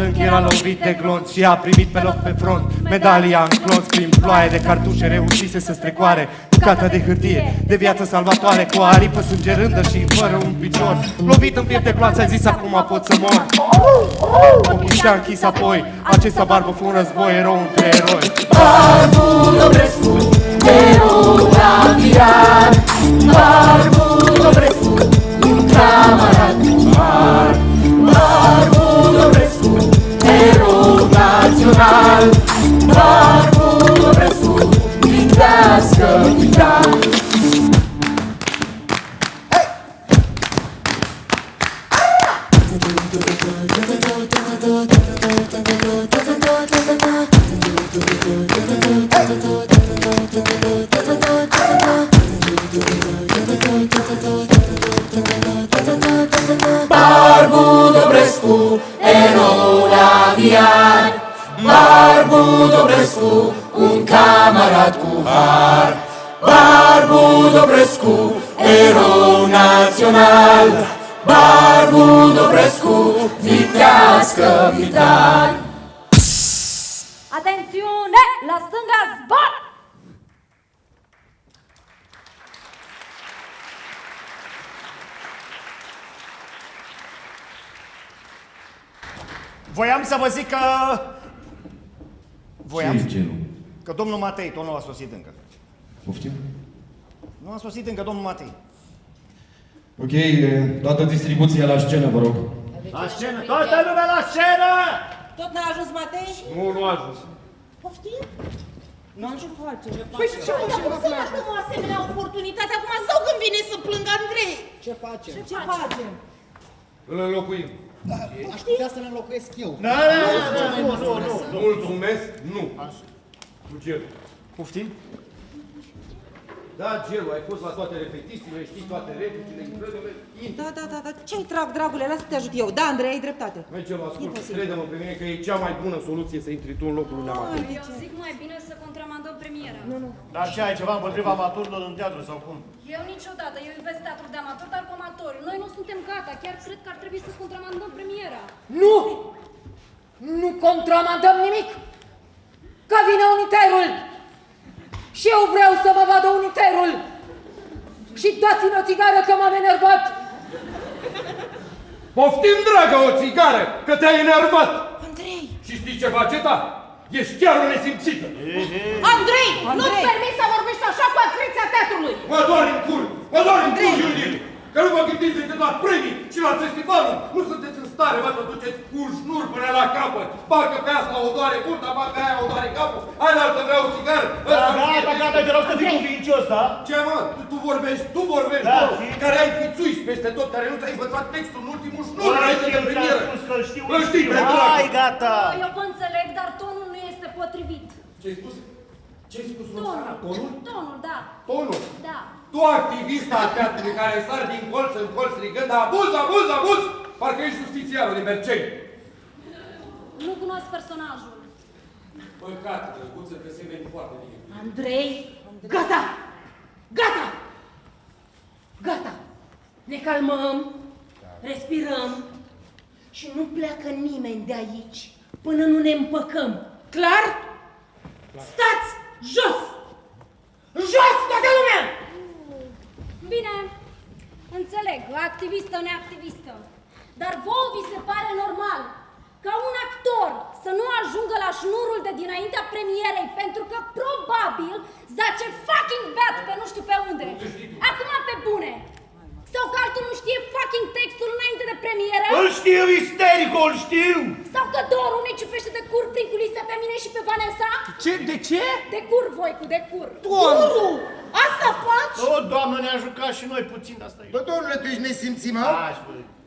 stâng era lovit de glonț și a primit pe loc pe front medalia în clonț prin ploaie de cartușe reușise să strecoare bucata de hârtie de viață salvatoare cu o aripă sângerândă și fără un picior. Lovit în piept de gloanță, ai zis acum pot să mor. Ochii și-a închis apoi, acesta Barbu fu un război, erou între eroi. Barbu Dobrescu, erou aviar. Barbu Dobrescu, un camarad cu har. Barbu Dobrescu, erou național. Barbu Dobrescu, vindească vital. Barbu Dobrescu, erou aviar. Barbu Dobrescu, un camarad cu har. Barbu Dobrescu, erou național. Barbu Dobrescu, vitească vital. Atențiune! La stânga zbor! Voiam să vă zic că... Ce-i genul? Că domnul Matei tot nu a sosit încă. Poftim? Nu a sosit încă domnul Matei. Ok, toată distribuția la scenă, vă rog. La scenă! Toată lumea la scenă! Tot n-a ajuns Matei? Nu a ajuns. Poftim? Nu ce face? Păi ce facem acum? Acum o asemenea oportunitate, acum sau când vine să plâng Andrei? Ce facem? Ce facem? Îl înlocuim. Aș putea să-l înlocuiesc eu. Nu mulțumesc, nu. Cu Gelu. Poftim? Da, Gelu, ai fost la toate repetițiile, știi toate replicile, incredible. Da. Ce-i trag, dragule? Lasă să te ajut eu. Da, Andrei, ai dreptate. Hai, Gelu, ascult, crede-mă pe mine că e cea mai bună soluție să intri tu în locul lui amator. Eu zic mai bine să contramandăm premiera. Nu. Dar ce ai ceva împotriva amatorilor în teatru sau cum? Eu niciodată, eu iubesc teatrul de amatori, dar cu amatori. Noi nu suntem gata, chiar cred că ar trebui să contramandăm premiera. Nu! Nu contramandăm nimic! Că vine uniterul! Și eu vreau să mă vadă uniterul! Și dați-mi o țigară că m-am enervat! Poftim, dragă, o țigară, că te-ai enervat! Andrei! Și știi ce face, ta? Ești chiar o nesimțită! Andrei! Nu-ți permiți să vorbești așa cu actrița teatrului! Mă doare în cur! Mă doare în cur, Iulie! Că nu vă gândiți decât la premii și la festivalul! Nu sunteți în stare, vă să duceți cu șnur până la capăt! Parcă pe asta o doare curta, parcă pe aia o doare capul! Hai la altă, vreau o țigară! Gata, te rog să fii convincios, da? Ce, mă? Tu vorbești, da, bă, care ai fițuiți peste tot, care nu ți-ai învățat textul în ultimul șnur înainte de premieră! Îl știi, pe drag! Hai, gata! Eu vă înțeleg, dar tonul nu este potrivit. Ce-ai spus? Ce-ai spus, Roxana? Tonul? Tonul, da. Tonul? Da. Tu, activista a teatrului care sari din colț în colț strigând abuz! Parcă ești justițiarul din Berceni. Nu cunosc personajul. Păcat, drăguță, că se vede foarte bine. Andrei! Gata! Ne calmăm, respirăm și nu pleacă nimeni de aici până nu ne împăcăm. Clar? Stați jos! Jos, toată lumea! Bine, înțeleg, activistă, neactivistă. Dar vouă vi se pare normal ca un actor să nu ajungă la șnurul de dinaintea premierei pentru că probabil zace fucking beat pe nu știu pe unde. Acum pe bune. Sau că altul nu știe fucking textul înainte de premieră. Îl știu, istericul, îl știu! Sau că Doru ne ciupește de cur prin culise pe mine și pe Vanessa. Ce? De ce? De cur, Voicu, de cur. Doru! Asta faci? O, Doamnă, ne-a jucat și noi puțin, dar asta e. Bă, domnule, tu ești nesimțit, mă?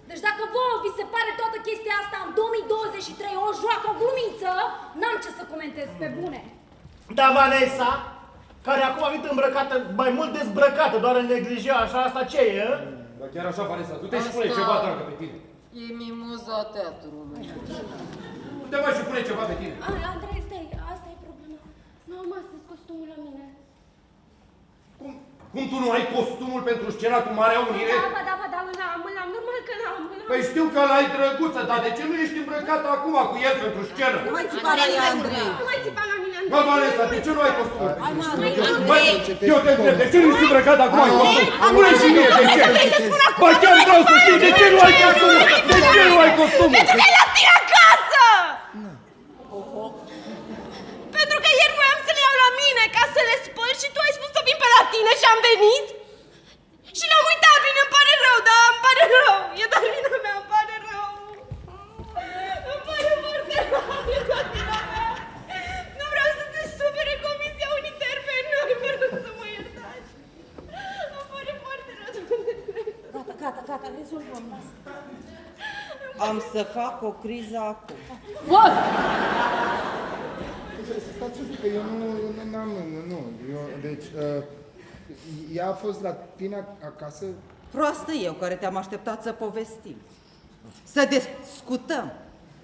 Deci dacă vouă vi se pare toată chestia asta în 2023 o joacă, o glumiță, n-am ce să comentez, pe bune. Da, Vanessa, care acum a venit îmbrăcată, mai mult dezbrăcată, doar în neglijea, așa, asta ce e? Dar chiar așa, Vanessa, du-te și pune ceva, dragă, pe tine. E mimoza teatrului. Du-te mai și pune ceva pe tine. Andrei, stai, asta e problema. Nu am astăzi costumul la mine. Cum tu nu ai costumul pentru scena cu Marea Unire? Da, îl am, normal că l-am. Păi știu că l-ai drăguță, dar de ce nu ești îmbrăcată acum cu el pentru scenă? Nu mai țipa la ea, Andrei. Nu mai țipa la mine, Andrei. Bă, Vanessa, de ce nu ai costumul? Hai, mă, Andrei. Băi, eu te întreb, de ce nu ești îmbrăcată acum cu costumul? Spune și mie de ce! Bă, chiar vreau să știu, de ce nu ai costumul? De ce nu ai costumul? Pentru că e la tine acasă! Pentru că ieri voiam să le iau la mine ca să le spăl și tu ai spus să vin pe la tine și am venit. Și l-am uitat, bine, îmi pare rău, da, îmi pare rău. E doar vina mea, îmi pare rău. Îmi pare foarte rău, e doar vina mea. Nu vreau să se supere Comisia unii termenuri, vă rog să mă iertați. Îmi pare foarte rău. Gata, rezolvăm asta. Am să fac o criză acum. What? Stați un pic, că eu nu. Deci, ea a fost la tine acasă? Proastă eu care te-am așteptat să povestim. Să discutăm.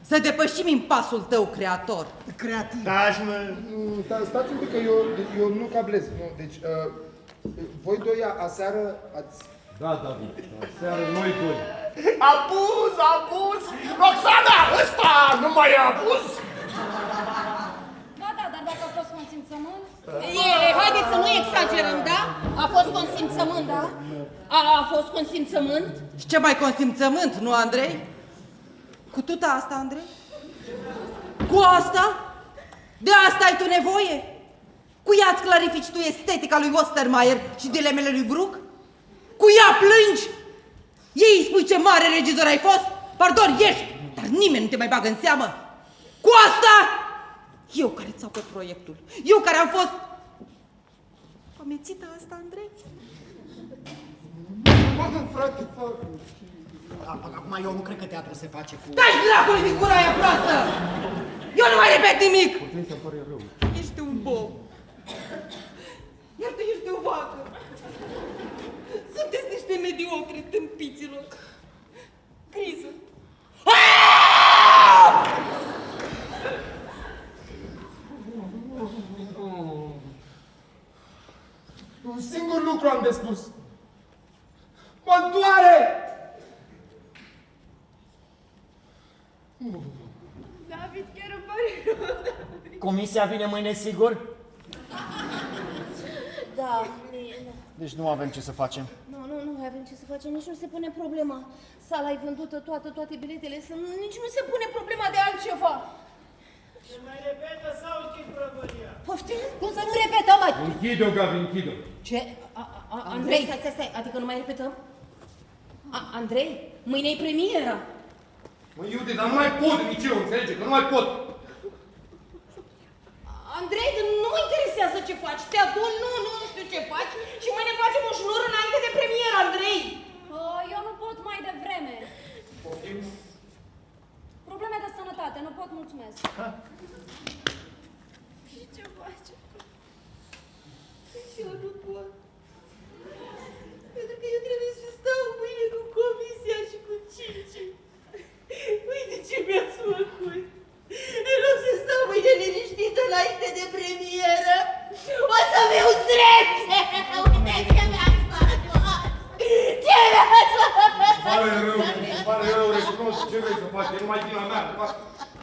Să depășim impasul tău creator. Creativ. Taci, mă! Stați un pic, că eu nu cablez. Nu, deci, voi doi aseară ați... Da, David, aseară noi doi. Abuz! Roxana, ăsta nu mai e abuz? Da, dar dacă a fost consimțământ? Haideți să nu exagerăm, da? A fost consimțământ, da? A fost consimțământ? Și ce mai consimțământ, nu, Andrei? Cu tuta asta, Andrei? Cu asta? De asta ai tu nevoie? Cu ea îți clarifici tu estetica lui Ostermeier și dilemele lui Bruck? Cu ea plângi? Ei îi spui ce mare regizor ai fost? Pardon, ești, dar nimeni nu te mai bagă în seamă. Cu asta? Eu care ți-au pe proiectul. Eu care am fost... Amețită asta, Andrei? Frate, fac. Acum eu nu cred că teatru se face cu... Dai dracului din gura aia proastă! Eu nu mai repet nimic! Ești un bou. Iar tu ești o vacă. Sunteți niște mediocri, tâmpiților. Criză. Un singur lucru am de spus. Mă doare! David, chiar îmi pare rău, David. Comisia vine mâine, sigur? Da, Deci nu avem ce să facem. nu mai avem ce să facem, nici nu se pune problema. Sala e vândută toate biletele sunt, nici nu se pune problema de altceva. Se mai repetă sau închid prăvălia? Poftim? Cum să nu repetăm, mă? Închide-o, Gabi, închide-o. Ce? Andrei, stai, adică nu mai repetăm? Andrei, mâine-i premiera. Mă, Iude, dar nu mai pot nici eu, înțelege, că nu mai pot. Andrei, nu mă interesează ce faci, te adun, nu știu ce faci și mâine facem o șnură înainte de premieră, Andrei! Eu nu pot mai devreme. Probleme de sănătate, nu pot, mulțumesc. Și ce faci? Eu nu pot. Pentru că eu trebuie să stau mâine cu comisia și cu Cici. Uite ce mi-ați făcut. În loc să stau mâine liniștită înainte de premieră, o să fiu strețe! Uite ce mi-ați făcut! Ce mi-ați făcut! Pare rău, recunosc ce vrei să faci, e numai vina mea.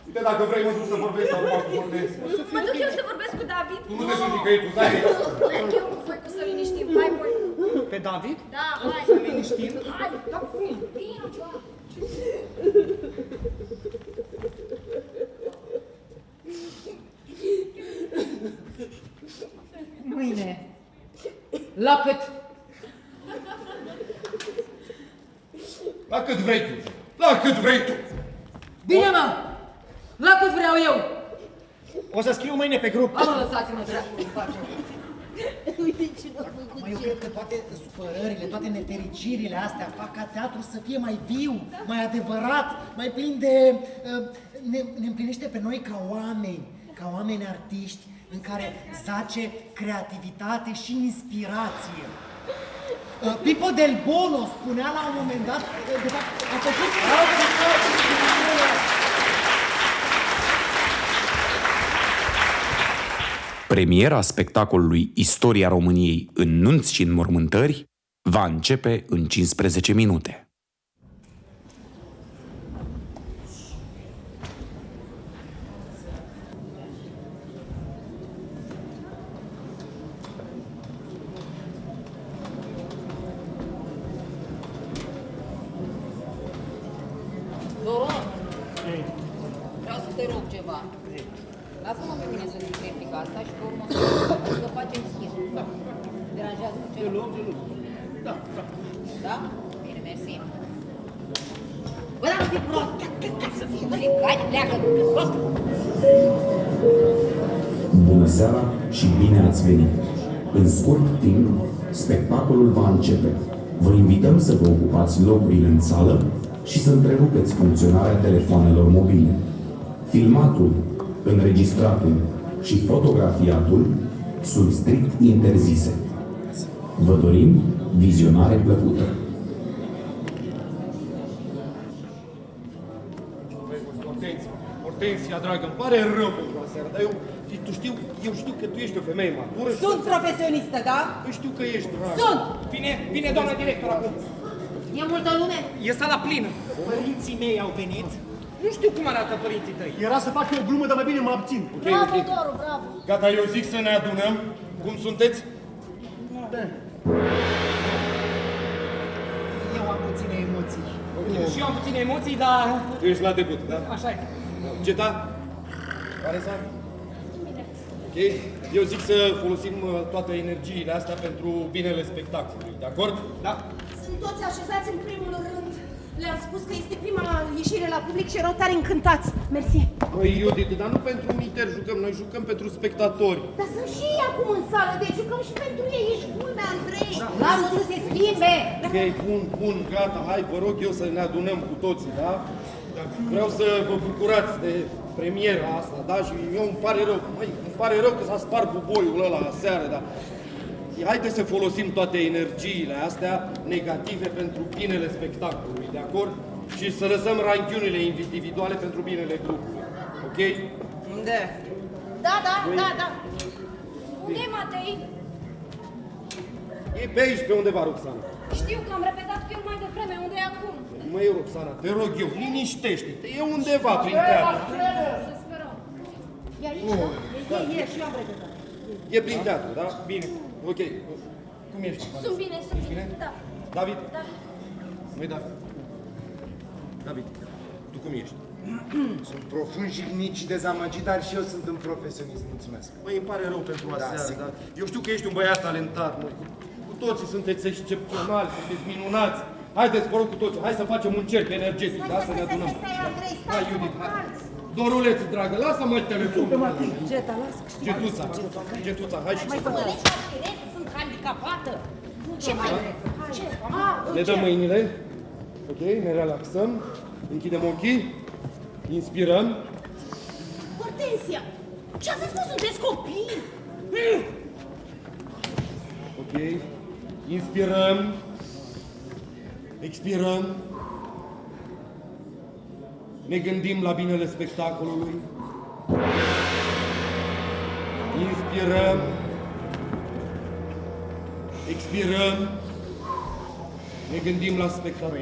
Uite, dacă vrei, mă duc să vorbesc acum cu Fortezi. Mă duc eu să vorbesc cu David? Tu nu te sunt nicăieri, tu stai. Merg eu cu voi, să liniștim, hai voi. Pe David? Da, hai. Să liniștim? Hai, da, bine, da. Mâine. La cât? La cât vrei tu. La cât vrei tu. Bine, mă! La cât vreau eu! O să scriu mâine pe grup. Mă, lăsați-mă, dracului, face. Uite ce l-a făcut. Eu cred că toate supărările, toate nefericirile astea fac ca teatru să fie mai viu, mai adevărat, mai plin de... ne împlinește pe noi ca oameni artiști, în care zace creativitate și inspirație. Pippo del Bono spunea la un moment dat, de fapt, a făcut... Premiera spectacolului Istoria României în nunți și înmormântări va începe în 15 minute. Lasă-mă pe mine să zic replica asta și pe urmă să facem schimb. Da. Deranjează ce? Deloc. Da. Da? Bine, mersi. Bă, dar nu fi prost! Să fii mărit! Hai, pleacă! Bună seara și bine ați venit! În scurt timp, spectacolul va începe. Vă invităm să vă ocupați locurile în sală și să întrerupeți funcționarea telefoanelor mobile. Filmatul, înregistratul și fotografiatul sunt strict interzise. Vă dorim vizionare plăcută! Hortensia, dragă, îmi pare rău pentru aseară, dar eu știu că tu ești o femeie matură. Sunt profesionistă, da? Păi știu că ești, dragă. Sunt! Bine, doamna director, acum. E multă lume? E sala plină. Părinții mei au venit. Nu știu cum arată părinții tăi. Era să fac o glumă, dar mai bine mă abțin. Bravo, Doru, bravo. Gata, eu zic să ne adunăm. Cum sunteți? Eu am puține emoții. Și eu am puține emoții, dar... Tu ești la debut, da? Așa e. Geta? Care s-a? Ok. Eu zic să folosim toate energiile astea pentru binele spectacolului, de acord? Da. Sunt toți așezați în primul rând. Le-am spus că este prima ieșire la public și erau tare încântați. Mersi. Măi, Judith, dar nu pentru miter jucăm, noi jucăm pentru spectatori. Dar sunt și ei acum în sală, deci jucăm și pentru ei. Ești culmea, Andrei. Lasă să se schimbe! Ok, bun, gata, hai, vă rog eu să ne adunăm cu toții, da? Vreau să vă bucurați de premiera asta, da? Și eu îmi pare rău că s-a spart buboiul ăla aseară, dar haideți să folosim toate energiile astea negative pentru binele spectacolului, de acord? Și să lăsăm ranchiunile individuale pentru binele grupului, ok? Unde? Da. Unde e Matei? E pe aici, pe undeva, Roxana. Știu că am repetat cu el mai devreme. Unde e acum? Măi, Roxana, te rog eu, liniștește-te, e undeva prin teatru. Să sperăm. E aici, Nu, da? da. E și eu am repetat. E prin teatru, da? Bine. Ok. Cum ești? Sunt bine, da. David? Da. Măi, David, tu cum ești? Sunt profund jignit și dezamăgit, dar și eu sunt un profesionist, mulțumesc. Măi, îmi pare rău pentru aseară, sigur. dar eu știu că ești un băiat talentat, măi. Cu toții sunteți excepționali, sunteți minunați. Haideți, vă rog cu toții, hai să facem un cerc energetic, da? Să ne adunăm. Andrei, Hai, Judith, hai. Doruleț, dragă, lasă-mă telefonul. Geta, lasă. Getuța, hai și Sunt handicapată. Ce mai? ne dăm mâinile. Ok, ne relaxăm. Închidem ochii. Inspirăm. Hortensia, ce aveți, mă? Sunteți copii? Ok. Inspirăm. Expirăm. Ne gândim la binele spectacolului. Inspirăm. Expirăm. Ne gândim la spectator.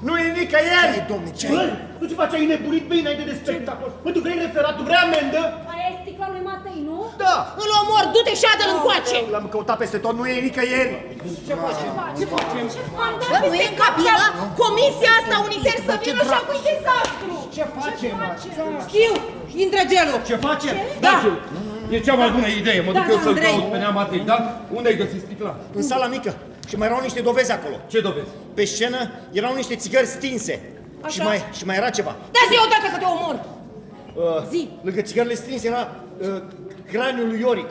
Nu e nicăieri! Domne, ce Bă, ai? tu ce faci? Ai nebunit pe înainte de spectacol? Bă, tu vrei referat, tu vrei amendă? Aia e sticla lui Matei, nu? Da! Îl omor, du-te și adă-l încoace! L-am căutat peste tot, nu e nicăieri! Ce facem? Am dat peste cap la comisia asta uniter să vină și acum e dezastru! Ce facem? Știu! Intră gelul! Ce facem? Da! E cea mai bună idee, mă duc Da, eu să-l Andrei. caut pe Nea Matei, da? Unde ai găsit sticla? În sala mică. Și mai erau niște dovezi acolo. Ce dovezi? Pe scenă erau niște țigări stinse. Și mai era ceva. Da zi odată că te omor! Zi! Lângă țigările stinse era craniul lui Ioric.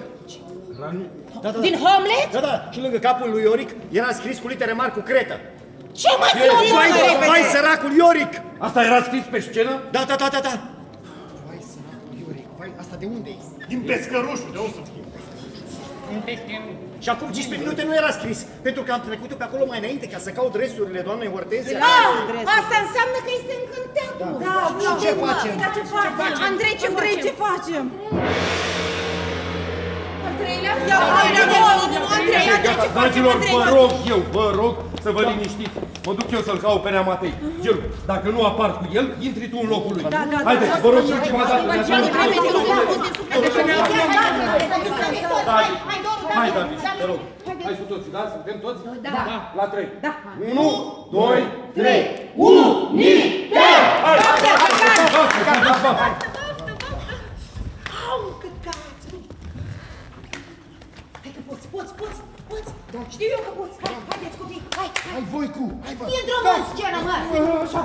Da. Din Hamlet? Da. Și lângă capul lui Ioric era scris cu litere mari cu cretă. Ce mă ți omor? Vai, săracul Ioric! Asta era scris pe scenă? Da. Vai, săracul Ioric, vai, asta de unde e? Din pescărușul, de unde să fie? Și acum 15 minute nu era scris, pentru că am trecut pe acolo mai înainte ca să caut dresurile doamnei Hortensia. Asta înseamnă că este încă în teatru. Da, Ce facem? Ce facem? Andrei, ce facem? Al treilea? Andrei, Gata, dragilor, vă rog să vă liniștiți. Mă duc eu să-l caut pe Nea Matei. Gelu, dacă nu apar cu el, intri tu în locul lui. Haideți, vă rog și ultima dată. Hai, David, te rog. Hai cu toții, da? Suntem toți? Da. La 3. 1, 2, 3. Unite! Hai! Hai că poți. Știu eu că poți. Haideți copii, hai. Hai, Voicu, hai, bă. Intră mă în scenă, mă. Așa.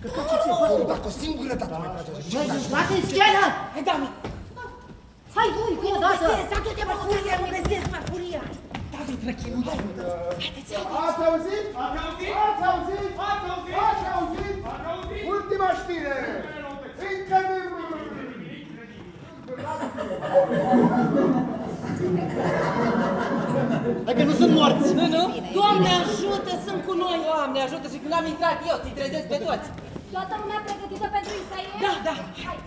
Că faceți-o, dacă o singură dată mai face așa. Băi, intrați în scenă. Hai, Dami. Hai, Voicu, o dată. Du-te, mă, furia, mă găsesc farfuria. David, răchinuță. Haideți. Ați auzit? Ultima știre. Încă Hai că nu sunt morți. Nu? Doamne ajută, sunt cu noi. Doamne ajută și când am intrat eu, ți-i trezesc pe toți. Toată lumea pregătită pentru Isaie? Da. Hai.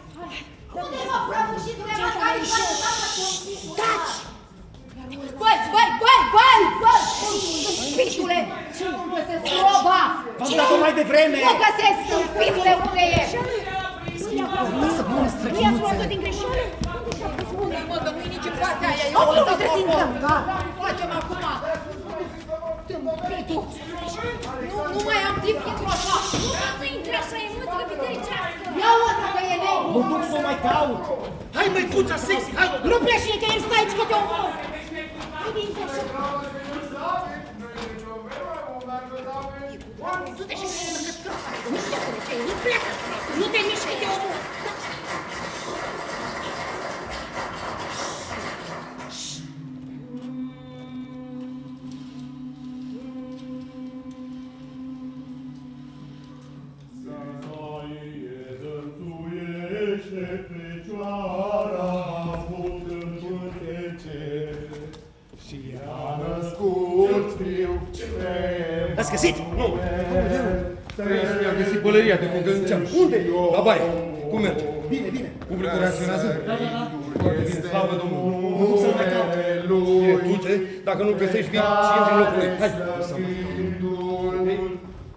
Unde mă prăbușitule, mă, care îi face toată conflictul? Taci! Băi! Pitule! Nu găsesc roba! V-am dat-o mai devreme! Nu găsesc, pitule, unde e? Lasă bună străchinuță! I-ați luat-o din greșeală? Spune, mă, că nu-i nici în partea aia. Nu trebuie să intrăm! Facem acum! Nu mai am timp pentru așa! Nu poți să intri așa, e muzică bisericească! Ia ăsta că e negru! Mă duc să o mai caut! Hai, măicuța sexy, hai! Nu pleci nicăieri, stai aici că te omor! Haide, intră așa! Du-te și mă că nu pleacă! Nu te mișcă, te omor! L-ați găsit? Nu. Mi-a găsit pălăria de congălânceam. Unde? La baie. Cum merge? Bine. Publicul reacționează? Foarte bine, slavă Domnului. Mă duc să-l mai caut. Du-te, dacă nu găsești, vii și intri în locul lui. Hai.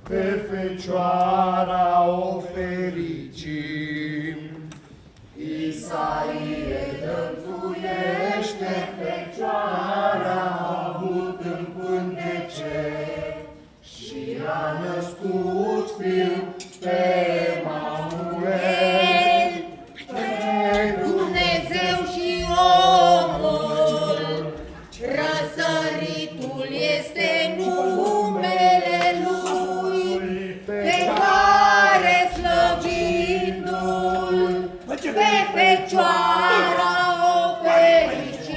Pe Fecioara o fericim. Isaie dățuiește Fecioara, avut în pântece, și a născut fiul pe Emanuel. Dumnezeu și omul, răsăritul este numele Lui, pe care slăvindu-L, pe Fecioara o fericim.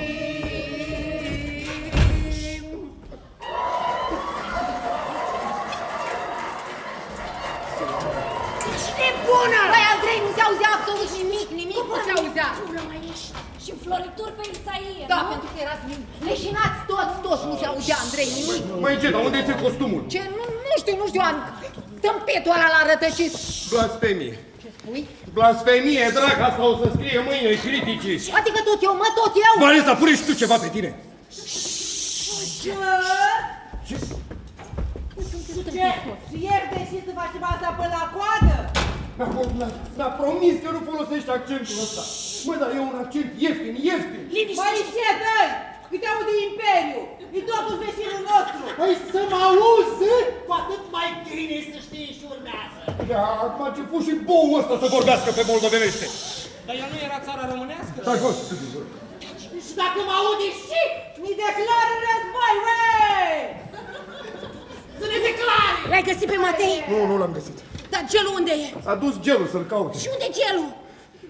Ești nebună! Băi, Andrei, nu se auzea absolut nimic nu se auzea. Pură mai ești și înfloritor pe Isaie, da, nu? Pentru că erați leșinați toți, nu se auzea, Andrei, nimic. Măi, Geda, unde ți-e costumul? Ce? Nu știu, tâmpetul ăla la rătăcit. Blasfemie. Ce spui? Blasfemie, drag, asta o să scrie mâine criticii. Adică tot eu, tot eu? Vanessa, pune și tu ceva pe tine. Ce? Și ieri deși să facem asta până la coadă? Mi-a promis că nu folosești accentul ăsta. Mă, dar e un accent ieftin. Mai ce, dă-i? Câte aude Imperiu? E totul vecinul nostru. Păi să mă auzi, cu atât mai bine să știi și urmează. Da, acum a început și boul ăsta să vorbească pe moldovenește. Dar ea nu era țara românească? Stai, jos. Și dacă mă aude și, mi declară război, wey! Să ne declare! L-ai găsit pe Matei? Nu l-am găsit. Dar gelul unde e? A dus gelul să-l caute. Și unde e gelul?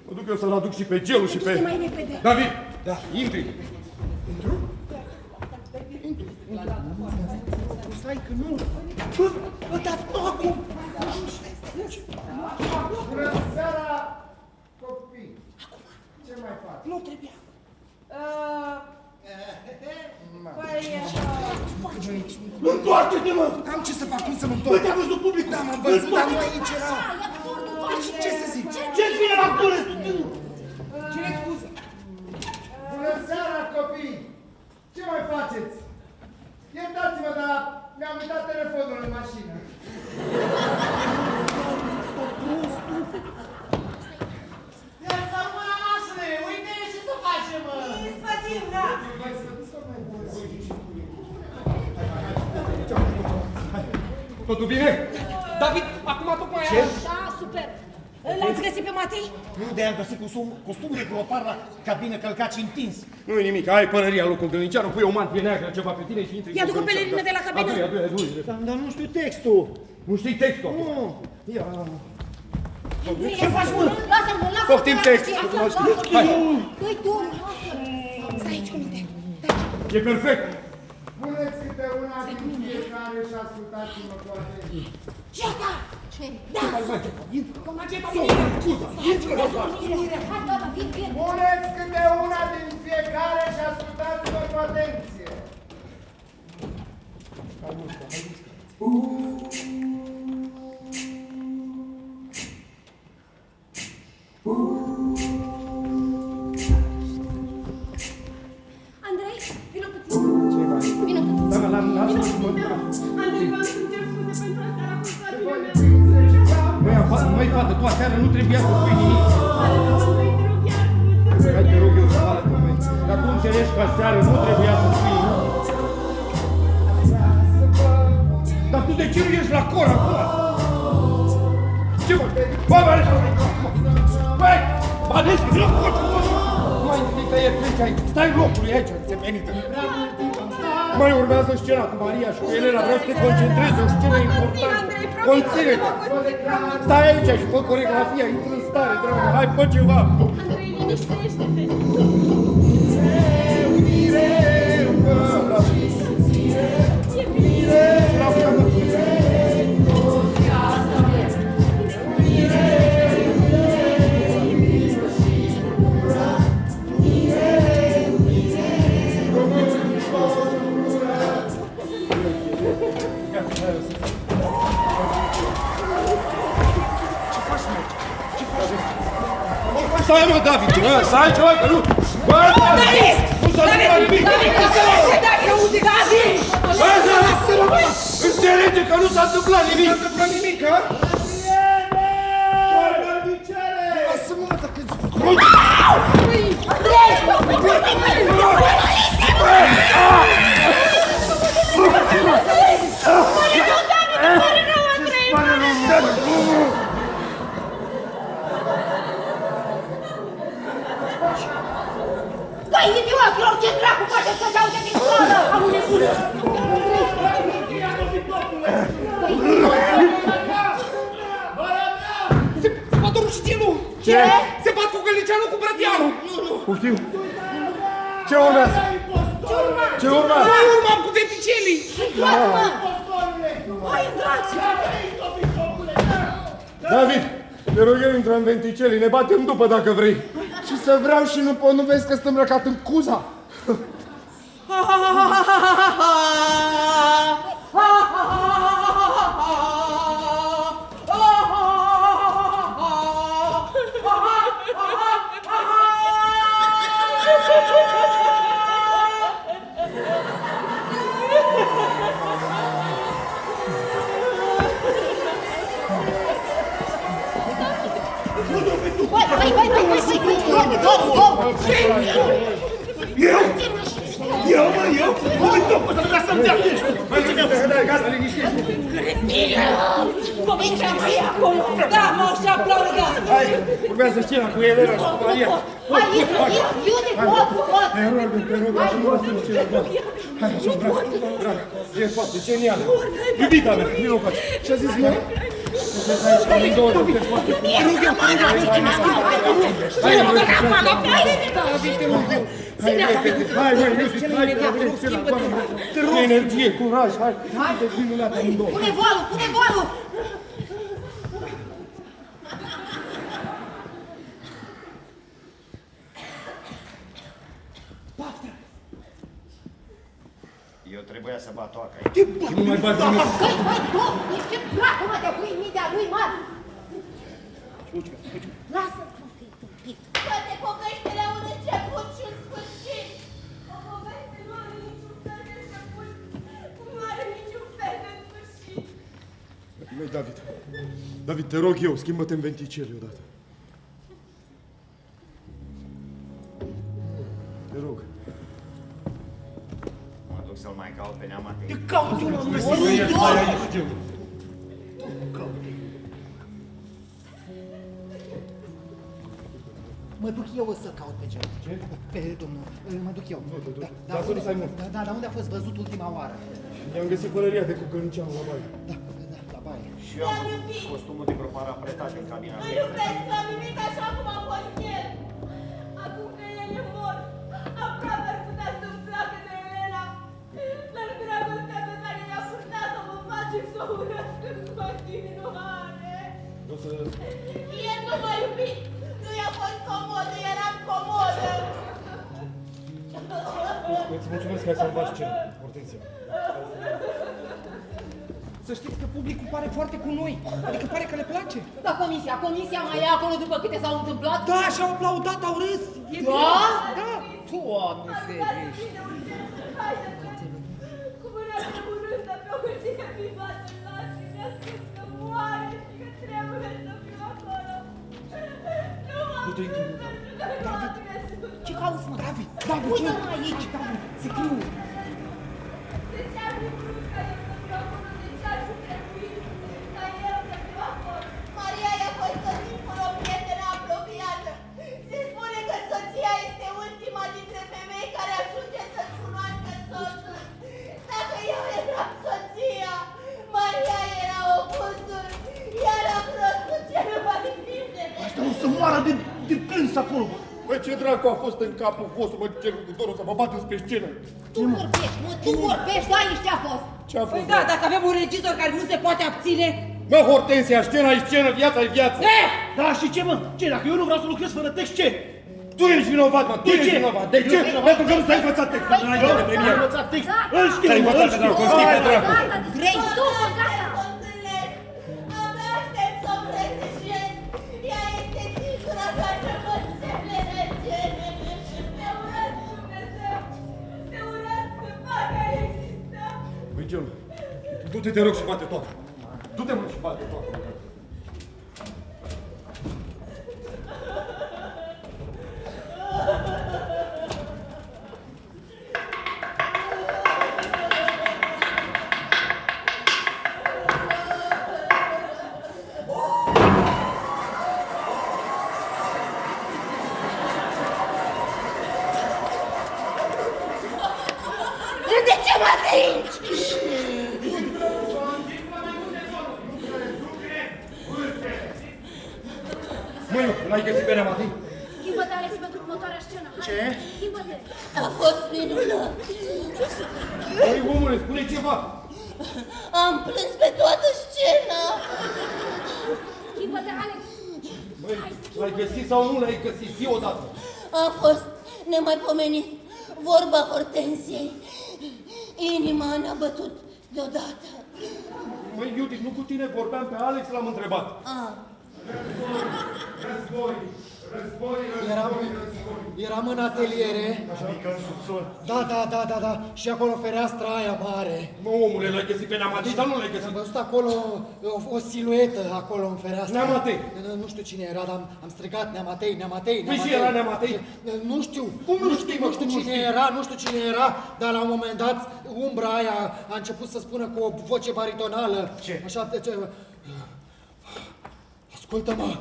Mă duc eu să-l aduc și pe gelul și pe... Du-te mai repede. David, intri. Stai că nu. Bă, dar acum. Bună seara, copii. Ce mai faci? Nu trebuia. Întoarce-te, mă! Am ce să fac, cum să mă întorc? Bă, te-am văzut public, da, m-am văzut, dar nu aici era. Ce să zic? Ce-ți vine la gură? Cine scuză? Bună seara, copii! Ce mai faceți? Iertați-mă, dar mi-am uitat telefonul în mașină. Ia să rămână noastră, uite-ne ce să facem, mă! Ce să facem, da? Totul bine? David, acum tocmai Da, super. La l-ați găsit pe Matei? Nu, de-aia am găsit costumul de clopar la cabină călcat și întins. Nu-i nimic, ai pălăria lui Cogălnicianu, pui o mantie neagră, ceva pe tine și intri. Ia ducă pelerină de la cabină. Adu-i. Dar nu știu textul. Nu știi textul? Nu. Ia. Ce faci, mă? Lasă-mă, lasă-mă! Poftim textul. Hai. Dă-i tu! Stai aici cu mine. E perfect. Puneți câte una din fiecare și ascultați-mă cu atenție. Geta! Ce? Da! Cu mageta Puneți câte una din fiecare și ascultați-mă cu atenție. Andrei, vină puțin. Vină puțin. Da, lasă-mă să mă duc. Andrei, v-am să cer scuze pentru asta la Măi, fată, tu aseară nu trebuia să spui nimic. Hai, te rog eu să arăt, măi. Dar tu înțelegi că aseară nu trebuia să spui nimic. Dar tu de ce nu ești la cor acum? Ce mă? Bă, băi! Bănescu, vină cu cor! Nu ai întâlnit că e pleci aici. Stai locului aici, înțepenită. Mai urmează scena cu Maria și cu Elena. Vreau să te concentrezi, o scenă importantă. Conține-te! Stai aici și fă coregrafia, intră în stare, dragă. Hai, fă ceva! Andrei, liniștește-te! Stai, mă, David! Stai, ceva, că nu... Bă, David! Nu s-a întâmplat nimic! David, dacă auzi, David! Înțelege că nu s-a întâmplat nimic! Nu s-a întâmplat nimic, ha? Lasă-mă, dacă zic... Băi, idioților, ce dracu faceți să se aude din sală? Aude bună! Se bat Rușitianu! Ce? Se bat cu Gălicianu cu Brătianu! Nu. Poftim! Ce urmează? Ce urmează? Hai, urmam cu veticelii! Intrați-mă! Hai, intrați! David, te rog eu, intră în venticelii, ne batem după dacă vrei. Și să vreau și nu pot, nu vezi că stăm răcat în cuza? Eu? Nu-i tot, o să vrea să-mi dea textul! Gata, liniștește! Comincia mai e acolo! Da, mă, și aplaudă! Hai, urmează scena cu Elena și cu Maria! Hai, Iude, pot! Te rog, așa nu lasă scena, doamne! Hai, așa, dragă, e foarte genială! Iubita mea, vino cu aici! Ce-a zis, mă? Hai, te rog, energie, curaj, hai! Sunteți minunate amândouă! Pune volul, pune volul! Eu trebuia să bat toaca. Nu mai bagi nimic! Băi, ce dracu, mă, de pui mii de-a lui, mă! Lasă-mă, fii tupit! Toate poveștile au un început și un sfârșit! O poveste nu are niciun fel de început, nu are niciun fel de sfârșit! Măi, David, te rog eu, schimbă-te în venticeli odată. Te rog. Mă duc să-l mai caut pe Neamatei. Te caut eu, mă, Mă duc eu să caut pe cel. Ce? Pe domnul, mă duc eu. Dar să nu stai mult. Da, dar unde a fost văzut ultima oară? I-am găsit pălăria de cucăniceană la baie. Da, la baie. Și eu am văzut costumul de gropară apretat în cabina Îl iubesc, l-am iubit așa cum a fost el. Acum că el e mort, aproape ar putea să-mi placă de Elena. Dar dragostea pe care i-a purtat-o mă face să o urăsc în continuare. El nu m-a iubit, nu i-a fost comodă, eram comodă. Îți mulțumesc că ai salvat scena, Hortensia. Să știți că publicul pare foarte cu noi. Adică pare că le place. Da, comisia mai e acolo după câte s-au întâmplat? Da, și-au aplaudat, au râs. E Da? bine. Da. Doamne ferește. Cu mâna tremurândă pe o hârtie vivată în lacrimi, mi-a spus că moare și că trebuie să fiu acolo. Nu m-am putut să Ce cauți, mă? David, David, Uite-mă aici. Se chiu. De ce ar fi vrut ca eu să fiu acolo? De ce ar fi trebuit ca eu să fiu acolo? Maria i-a fost tot timpul o prietenă apropiată. Se spune că soția este ultima dintre femei care ajunge să-și cunoască soțul. Dacă eu eram soția, Maria era opusul, iar am prostul cel mai bine. Asta o să moară de plâns acolo. Băi, ce dracu a fost în capul vostru, mă, cer cu dorul să mă bat spre scenă? Tu vorbești, da, aici ce-a fost? Ce-a fost? Păi da, dacă avem un regizor care nu se poate abține... Mă, Hortensia, scena e scenă, viața e viață. Da, și ce, mă? Ce, dacă eu nu vreau să lucrez fără text, ce? Tu ești vinovat, mă, tu ești vinovat. De ce? Pentru că nu ți-ai învățat textul înainte de premieră. Am învățat text, îl știu, Ți-ai învățat pe dracu, îl știi pe dracu. Vrei tu, gata! Abia aștept să o îmbrățișez. Ea este singura care mă înțelege. Te urăsc, Dumnezeu. Te urăsc că fac a exista. Băi, Gelu, du-te, te rog, și bate toată. Du-te, mă, și bate toată. De ce mă atingi? Măi, l-ai găsit pe Neamati? Schimbă-te, Alex, pentru următoarea scenă. Hai, Ce? Schimbă-te. A fost minunat. Băi, omule, spune ceva. Am plâns pe toată scena. Schimbă-te, Alex. Băi, l-ai găsit sau nu l-ai găsit? Zi odată. A fost nemaipomenit. Vorba Hortensiei. Inima ne-a bătut deodată. Măi, Iudic, nu cu tine vorbeam, pe Alex l-am întrebat. Război, Eram în ateliere. Așa mică în subsol. Da. Și acolo fereastra aia mare. Mă, omule, l-ai găsit pe Neamati sau nu l-ai găsit? Am văzut acolo o siluetă acolo în fereastră. Neamatei. Nu știu cine era, dar am strigat Neamatei. Păi și era Neamatei? Nu știu. Cum nu știi, mă, Nu știu cine era, dar la un moment dat umbra aia a început să spună cu o voce baritonală. Ce? Așa, ascultă-mă,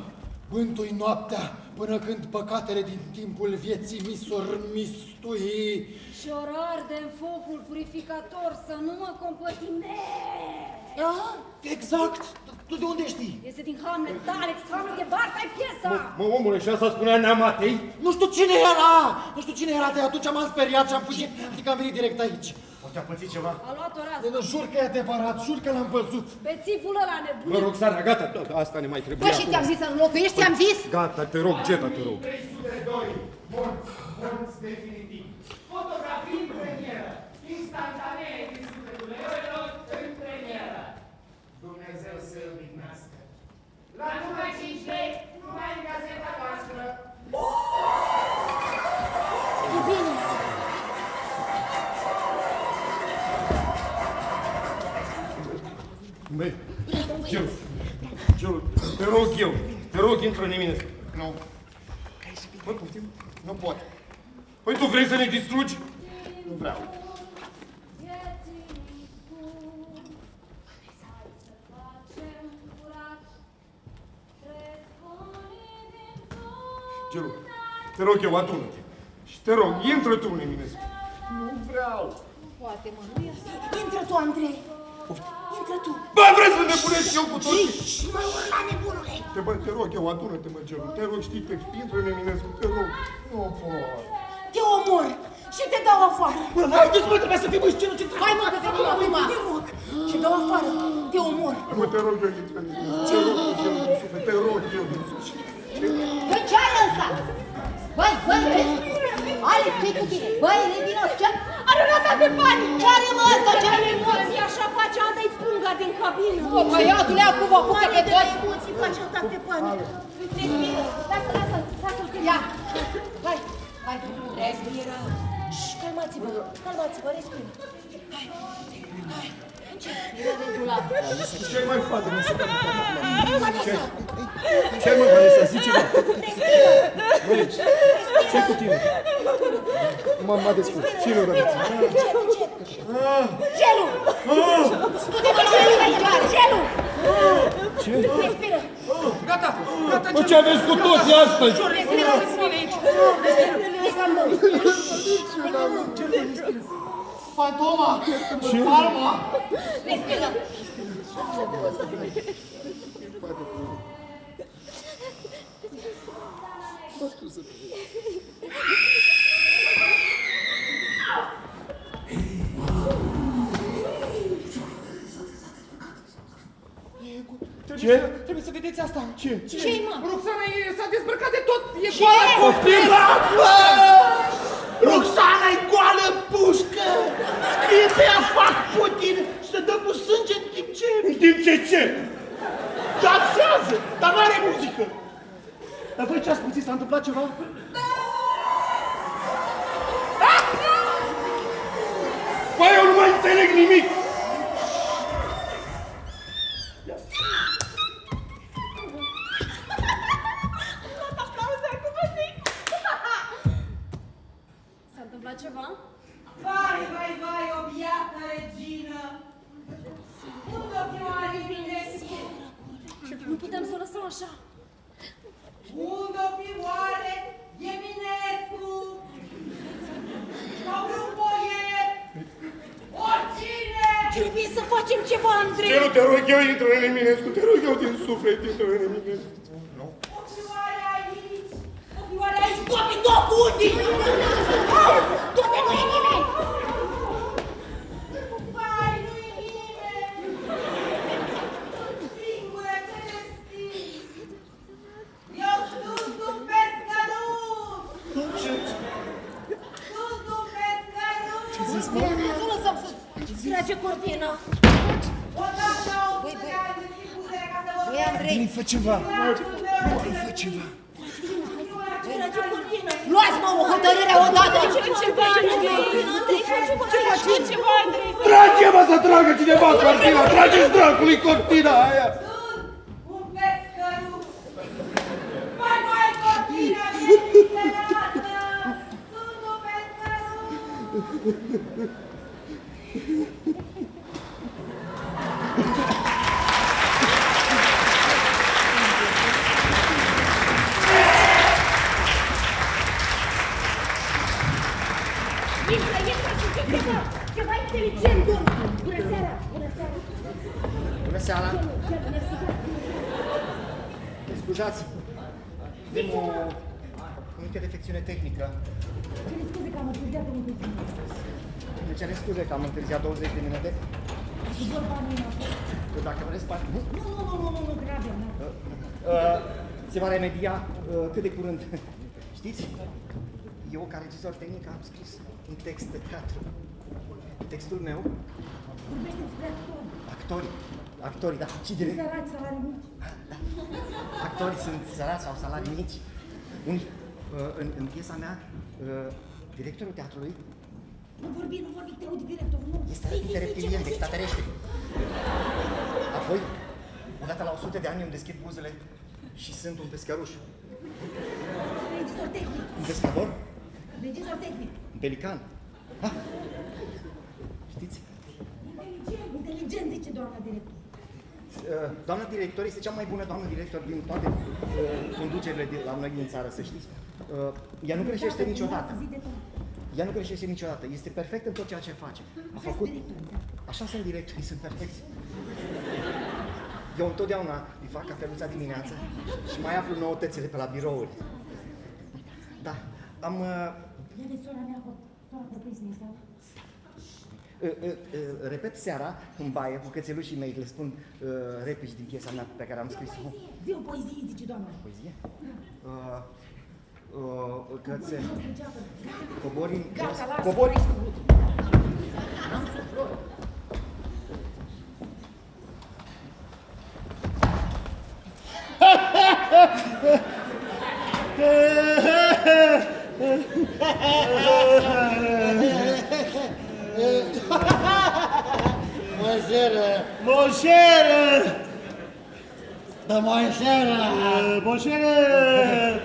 bântui noaptea până când păcatele din timpul vieții mi s-or mistui. Și ori arde în focul purificator să nu mă compătimești. Exact! Tu de unde știi? Este din Hamlet, da, Alex, Hamlet e Barca, e piesa. Mă, omule, și asta spunea Neamatei? Nu știu cine era, de atunci m-am speriat și am fugit, adică am venit direct aici. Poate a pățit ceva? A luat o rază. Jur că e adevărat, jur că l-am văzut. Pe țipul ăla nebun. Mă rog, Sara, gata, asta ne mai trebuie. Bă, și ți-am zis să înlocuiești, ți-am zis? Gata, te rog, Geta, te rog. 302, morți definitiv. Fotografii în premieră, instantanee din sufletul eroilor în premieră. Dumnezeu să îl dignească. La numai 5 lei, numai în gazeta noastră. E bine. Băi, Gelu, te rog, intră în mine. Nu. Bă, puțin? Nu pot. Păi tu vrei să ne distrugi? Nu vreau. Gelu, Te rog eu, adună-te. Și te rog, intră tu în Eminescu. Nu vreau. Poate, mă, nu e așa. Intră tu, Andrei. Intră tu. Bă, vrei să nebunesc eu cu toții? Și mă urla, nebunule. Te rog eu, adună-te, mă, Gelu. Te rog, știi text, intră în Eminescu, te rog. Nu pot. Te omor și te dau afară. Bă, haideți, mă, trebuie să fim în scenă. Hai, mă, că venim acum. Te rog. Și dau afară. Te omor. Mă, te rog eu, intră în Eminescu. Te rog eu din suflet, te rog eu din suflet. Băi, ce are ăsta? Băi, Alex, ce-i cu tine? Băi, revinos, ce? Are rata de bani. Ce are, mă, ăsta? Ce are emoții? Așa face, dă-i punga din cabină. O, băiatule, acum vă apucă pe toți. Emoții, face atac de panică. Respiră. Lasă-l că ia. Hai. Respiră. Calmați-vă, respiră. Hai. Respiră regulat. Ce mai faci, nu se poate. Vanessa! Ce mai, Vanessa, zici ceva? Respiră! Băi, ce cu tine? M-am descurs. Ține-o, Răniță. Gelu! Du-te, mă, Gelu! Ce? Respiră! Gata! Bă, ce aveți cu toții astăzi? Respiră! Respiră! Fantoma! Ce? Palma! Respiră! Ce? Trebuie să vedeți asta. Ce? Ce-i, mă? Roxana s-a dezbrăcat de tot. E Ce? goală. Poftim! Roxana e goală în pușcă! Scrie pe ea fac Putin și se dă cu sânge în timp ce... În timp ce? Dansează, dar nu are muzică! Dar voi ce ați puțin? S-a întâmplat ceva? Băi, eu nu mai înțeleg nimic! S-a întâmplat ceva? Vai, o biată regină! Unde o chioare Eminescu? Nu putem să o lăsăm așa. Unde o chioare Eminescu? Ca vreun boier! Oricine! Trebuie să facem ceva, Andrei! Gelu, te rog eu, intră în Eminescu, te rog eu din suflet, intră în Eminescu. O chioare aici! O chioare aici! Doamne, două unde? Du-te, nu e nimeni! Vai, nu-i nimeni! Singură ce ne știi! Eu sunt un pescăruș! Sunt un pescăruș! Ce zis, mă? Nu lăsăm să trage cortina. Odată o putea găsi buzele ca să Băi, Andrei. Băi, fă ceva! Băi, fă ceva! Trage cortina. Luați-mă o hotărâre odată! Facem ceva, Andrei! Facem ceva, Andrei! Trage-mă să tragă cineva cortina! Trageți dracului cortina aia! un pescăruș! Mai mai cortina de misterată! Sunt un pescăruș! Ceva inteligent, domnule! Bună seara! Bună seara! Scuzați, avem o mică defecțiune tehnică. Cere scuze că am întârziat de mult. Ne cere scuze că am întârziat 20 de minute. Și vorba nu e. Dacă vreți, Nu, grabă, nu. Se va remedia cât de curând. Știți? Eu, ca regizor tehnic, am scris un text de teatru. Textul meu... Vorbește despre actori. Actorii, da. Și direct... Săraci, salarii mici. Actorii sunt sărați sau salarii mici. Unii, în piesa mea, directorul teatrului Nu vorbi, te aude directorul, nu. este reptilian, de extraterestri. Apoi, odată la 100 de ani îmi deschid buzele și sunt un pescăruș. Regizor tehnic. Un pescador? Regizor tehnic. Un pelican. Știți? Inteligent, zice doamna director. Doamna director este cea mai bună doamnă director din toate conducerile de la noi din țară, să știți. Ea nu greșește niciodată. Ea nu greșește niciodată. Este perfect în tot ceea ce face. A făcut... Așa sunt directorii, sunt perfecți. Eu întotdeauna îi fac cafeluța dimineața și mai aflu noutățile pe la birouri. Da, am... Repet seara în baie cu cățelușii mei, le spun replici din piesa mea pe care am scris-o. Zi o poezie, zice doamna. Poezie? Cățe... Cobori... Cobori... Mon cher! Da, mon cher! Mon cher!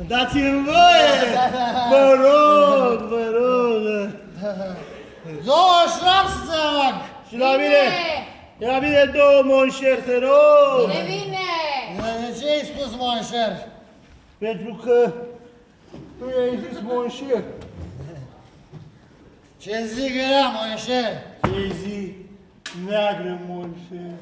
Dați-mi voie! Vă rog, vă rog! 28 să fac! Și la mine! La mine 2, mon cher, te rog! Bine, bine! De ce ai spus mon cher? Pentru că tu i-ai zis mon cher. Ce zic era mon cher? Ce zi neagră, mon cher.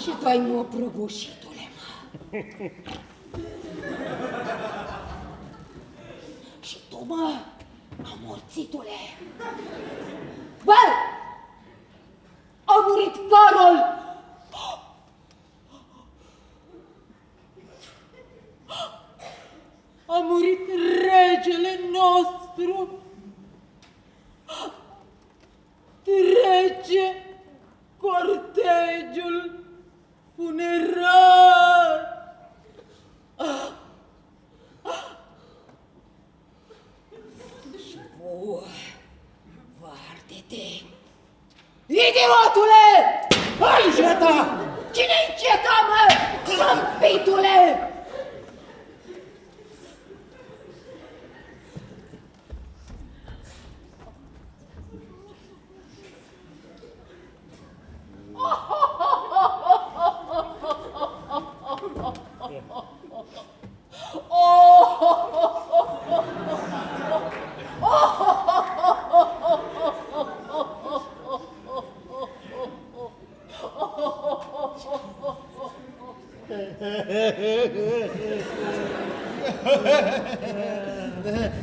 Și tu ai mă prăbușitule, mă. Și tu, mă, amorțitule. Bă! A murit Carol! A murit regele nostru! Trece cortegiul funerar! Și vouă, vă arde-te! Idiotule! Hai, Jeta! Cine-i Jeta, mă? Sămpitule!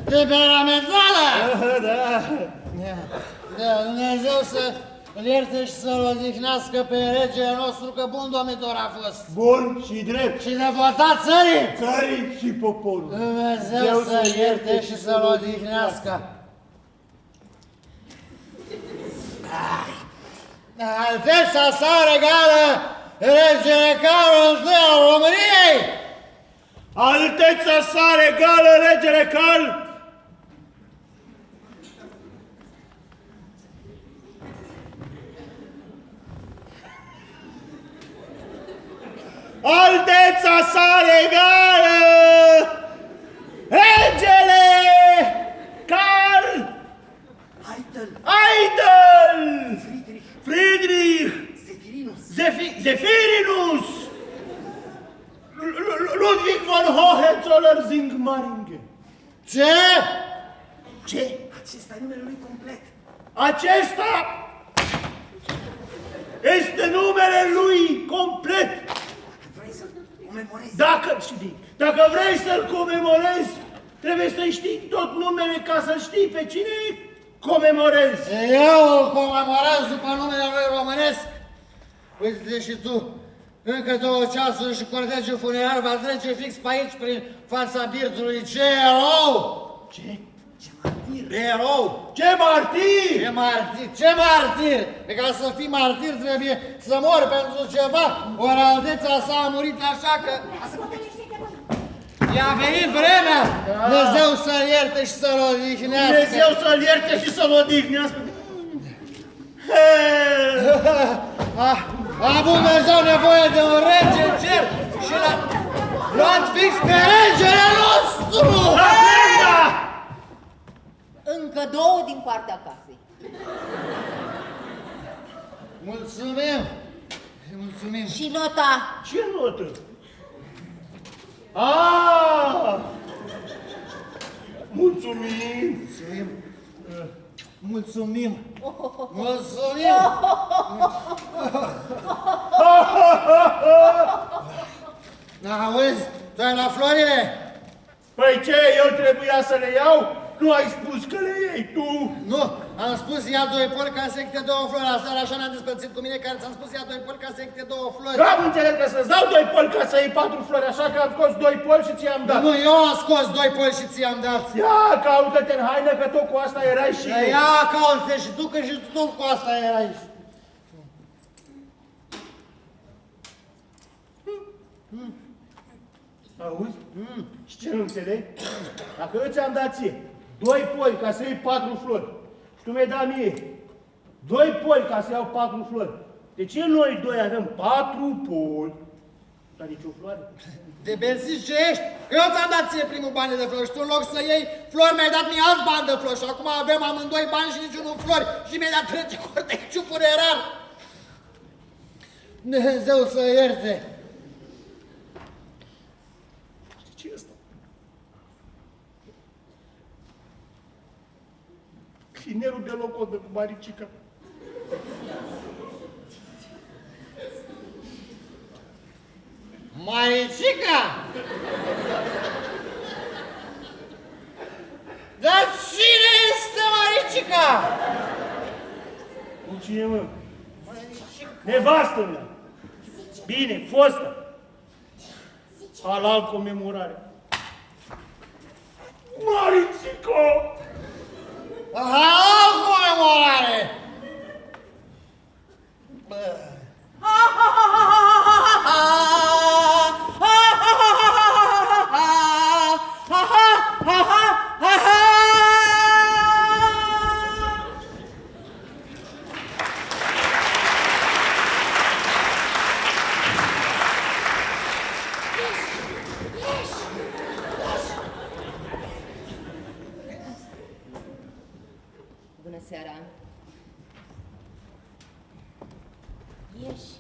Temperamentală! Da. Da, Dumnezeu să-l ierte și să-l odihnească pe regele nostru, că bun domnitor a fost. Bun și drept. Și devotat țării! Țării și poporul. Dumnezeu să-l ierte și să-l odihnească. Alteța sa regală, regele Carol I al României! Alteța sa regală, regele Carol! Alteța sa regală, regele Carl Eitel, Friedrich, Zephyrinus, Ludwig von Hohenzollern-Sigmaringen. Ce? Ce? Acesta e numele lui complet. Acesta este numele lui complet. Dacă vrei să-l comemorezi, trebuie să știi tot numele ca să știi pe cine comemorezi. Eu îl comemorez după numele lui românesc. Uite și tu, încă 2 ceasuri și cortegiul funerar va trece fix pe aici, prin fața birzului. Ce erou! Ce? Ce martir! Erou! Ce martir! Ce martir! Ce martir! Pe ca să fii martir trebuie să mori pentru ceva. Ori alteța sa a murit așa că... I-a venit vremea! Dumnezeu să-l ierte și să-l odihnească! Dumnezeu să-l ierte și să-l odihnească! A avut Dumnezeu nevoie de un rege în cer și l-a luat fix pe regele nostru! Încă 2 din partea casei. Mulțumim! Mulțumim! Și nota? Ce notă? Mulțumim! Mulțumim! Mulțumim! Auzi, tu ai la florile? Păi ce, eu trebuia să le iau? Nu ai spus că le iei tu? Nu, am spus ia 2 poli ca să câte 2 flori. Aseară așa ne-am despărțit cu mine care ți-am spus ia 2 poli ca să câte 2 flori. Da, am înțeles că să-ți dau 2 poli ca să iei 4 flori, așa că am scos 2 poli și ți-am dat. Nu, eu am scos 2 poli și ți-am dat. Ia, caută-te în haină că tot cu asta erai și eu. Ia, caută-te și tu că și tu tot cu asta erai. Auzi? Și ce nu înțeleg? Dacă eu ți-am dat ție 2 poli ca să iei 4 flori și tu mi-ai dat mie 2 poli ca să iau 4 flori, de ce noi 2 avem 4 poli, dar nicio floare? De benziți ce ești? Că eu ți-am dat ție primul bani de flori și tu în loc să iei flori mi-ai dat mie alți bani de flori și acum avem amândoi bani și niciunul flori și mi-ai dat trece corteciu funerar. Dumnezeu să ierte. Ce e ăsta? Chinerul de locodă cu Maricica. Maricica? Dar cine este Maricica? Cine, mă? Nevastă mea. Bine, fostă. Halal comemorare. Maricico! Halal comemorare! Bună seara. Ieși.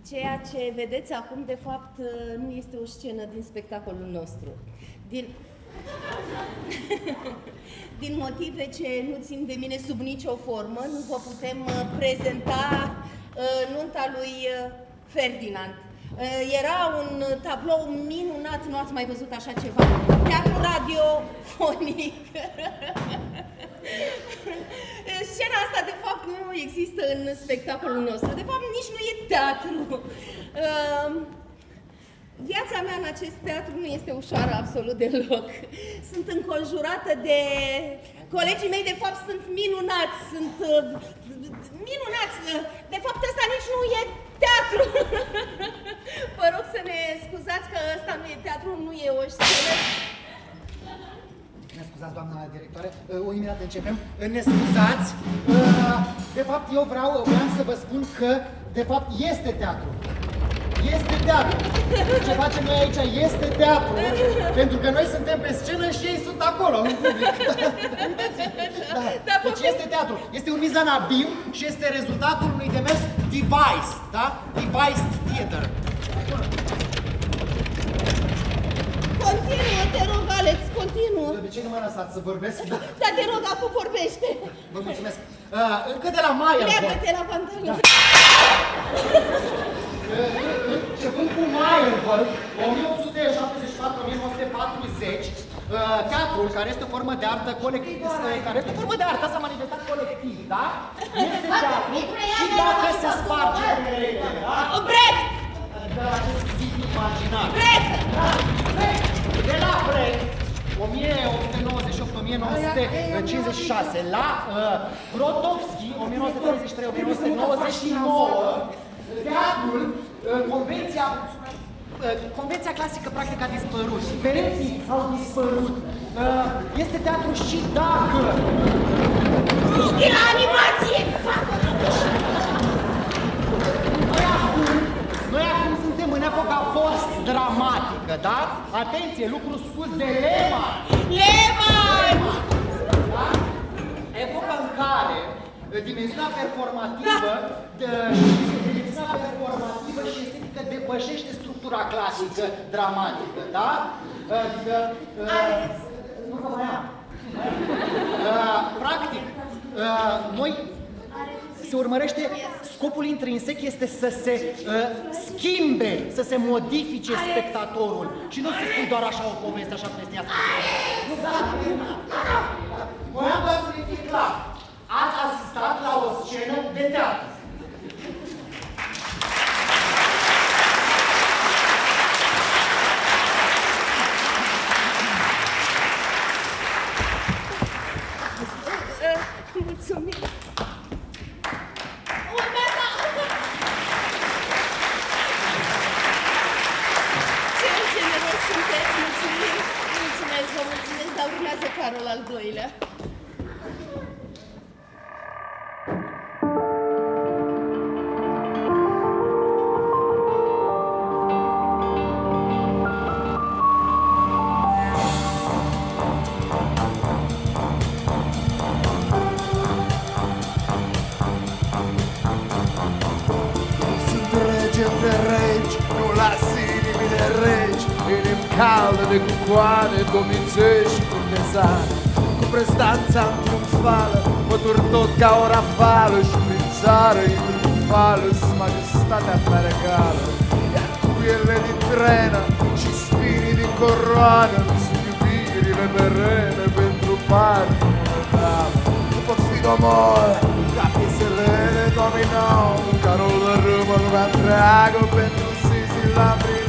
Ceea ce vedeți acum, de fapt, nu este o scenă din spectacolul nostru. Din motive ce nu țin de mine sub nicio formă, nu vă putem prezenta nunta lui Ferdinand. Era un tablou minunat, nu ați mai văzut așa ceva. Teatru radiofonic. Scena asta, de fapt, nu există în spectacolul nostru. De fapt, nici nu e teatru. Viața mea în acest teatru nu este ușoară absolut deloc. Sunt înconjurată de... Colegii mei, de fapt, sunt minunați. Sunt minunați. De fapt, ăsta nici nu e teatru. Vă rog să ne scuzați că ăsta nu e teatru, nu e o scenă. Ne scuzați, doamna directoare, imediat începem. Ne scuzați. De fapt, eu vreau să vă spun că, de fapt, este teatru. Este teatru. Ce facem noi aici este teatru, pentru că noi suntem pe scenă și ei sunt acolo, în public. Da. Deci este teatru. Este un mizanabim și este rezultatul unui demers devised, da? Devised theater. Continuă, te rog, Alex, continuă. De ce nu mă lăsați să vorbesc? Da, te rog, acum vorbește. Vă mulțumesc. Încă de la Maier. Pleacă-te la pantaloni. Începând cu Meyerhold, 1874-1940, teatrul, care este o formă de artă colectivă, s-a manifestat colectiv, da? Este teatru și dacă se sparge Brecht! de la acest zid imaginar. Brecht! De la Brecht, 1898-1956, la Grotowski, 1933-1999, teatrul, convenția Convenția clasică practic a dispărut și pereții au dispărut. Este teatru și dacă... Muchii la animație! Noi acum suntem în epoca post-dramatică, da? Atenție, lucru spus de Lehmann! Lehmann! Da? Epoca în care dimensiunea performativă și estetică depășește structura clasică dramatică, da? Adică... Nu că mai am. Practic, noi se urmărește, scopul intrinsec este să se schimbe, să se modifice spectatorul și nu să spui doar așa o poveste, așa cum este ea. Voiam doar să ne fie clar. Ați asistat la o scenă de teatru. Mulțumim! Ce generos sunteți! Mulțumim! Mulțumesc, vă mulțumesc, dar urmează Carol al doilea. Caldă de cucoane, domniței și curtezane, cu prestanța triumfală, mătur tot ca o rafală și prin țară intru cu fală-s majestatea ta regală. Iar cuiele din trenă și spinii din coroană sunt iubirile merene pentru partea monumentală. Nu pot fi domol ca piesele de domino, Carol dărâmă lumea întreagă pentru Sisi Lambrino.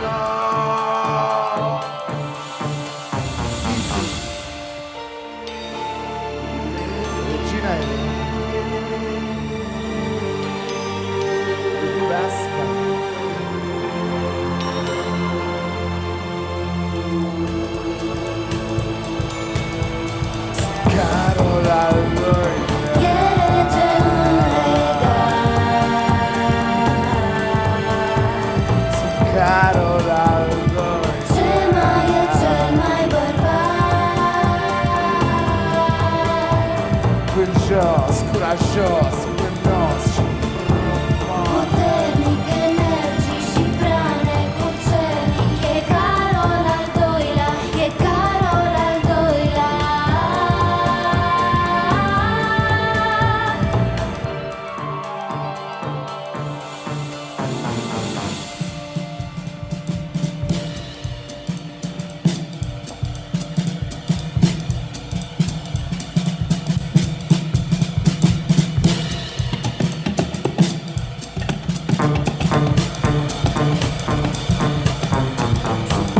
Curajos, buenos și puternic, energic și prea necucernic. E Carol al doilea, e Carol al doilea.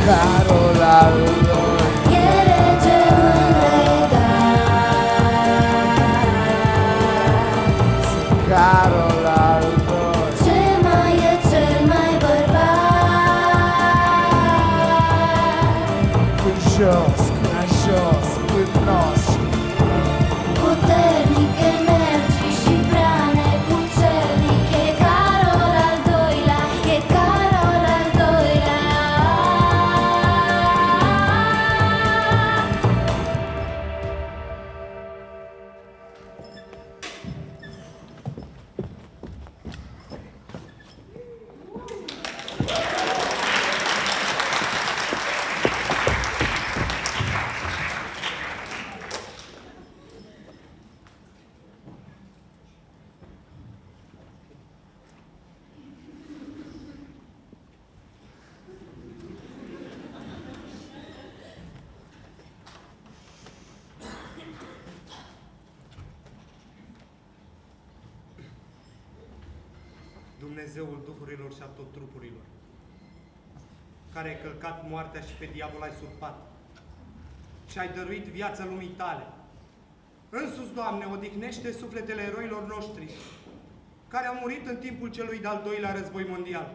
Carol al doilea, e rege sunt Carol al doilea. Ce mai e cel mai bărbat? Curajos, curajos, buenos și Puternic, energic și prea necucernic. E Carol al doilea, e Carol al doilea. Dumnezeul duhurilor și a tot trupurilor, care ai călcat moartea și pe diavol ai surpat și ai dăruit viața lumii tale. Însuți, Doamne, odihnește sufletele eroilor noștri, care au murit în timpul celui de-al doilea război mondial.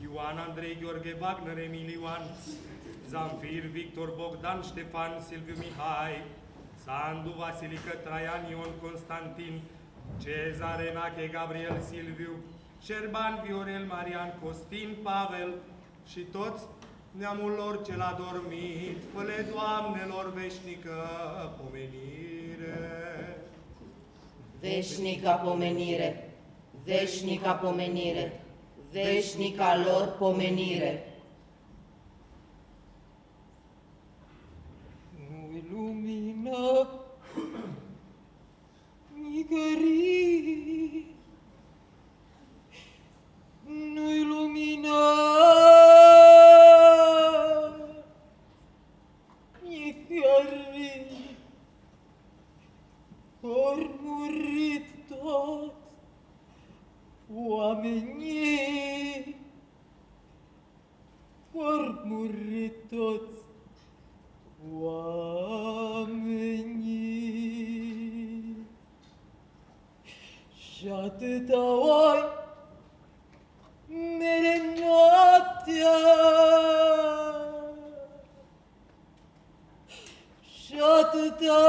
Ioan Andrei Gheorghe Wagner Emil Ioan, Zamfir Victor Bogdan Ștefan Silviu Mihai, Sandu Vasilică Traian Ion Constantin, Cezar Enache Gabriel Silviu, Șerban Viorel Marian Costin Pavel și toți neamul lor cel adormit, fă-le, Doamnelor, veșnică pomenire. Veșnica pomenire, veșnica pomenire, veșnica lor pomenire. Nu-i lumină nicării, nu-i lumină nicării, ori murit toți oamenii, ori murit toți oamenii. Și atâta oi mere noaptea, și atâta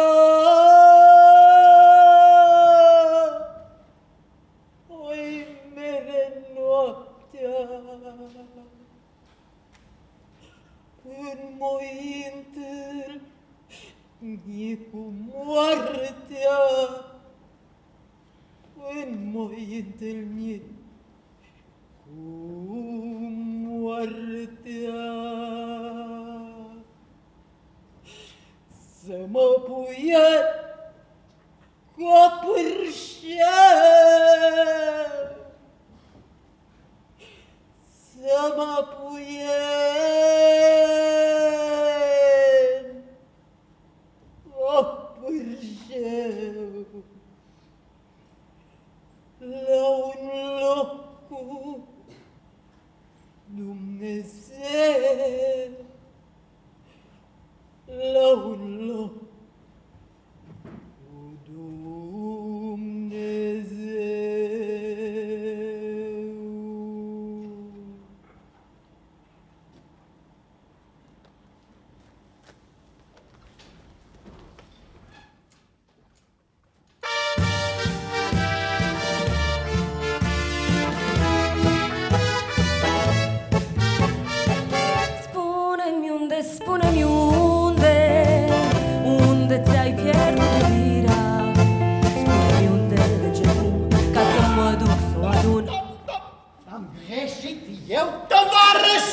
oi mere noaptea, până m-oi întâlni cu moartea, până m-oi întâlni cu moartea. Să mă puie cu o pârșie, să mă puie o pârșie la un loc cu Dumnezeu, la un loc cu Dumnezeu. Spune-mi unde, spune-mi unde ți-ai pierdut iubirea. Spune-mi unde, de ce cum, ca să mă duc să o adun. Am greșit eu, tovarăș!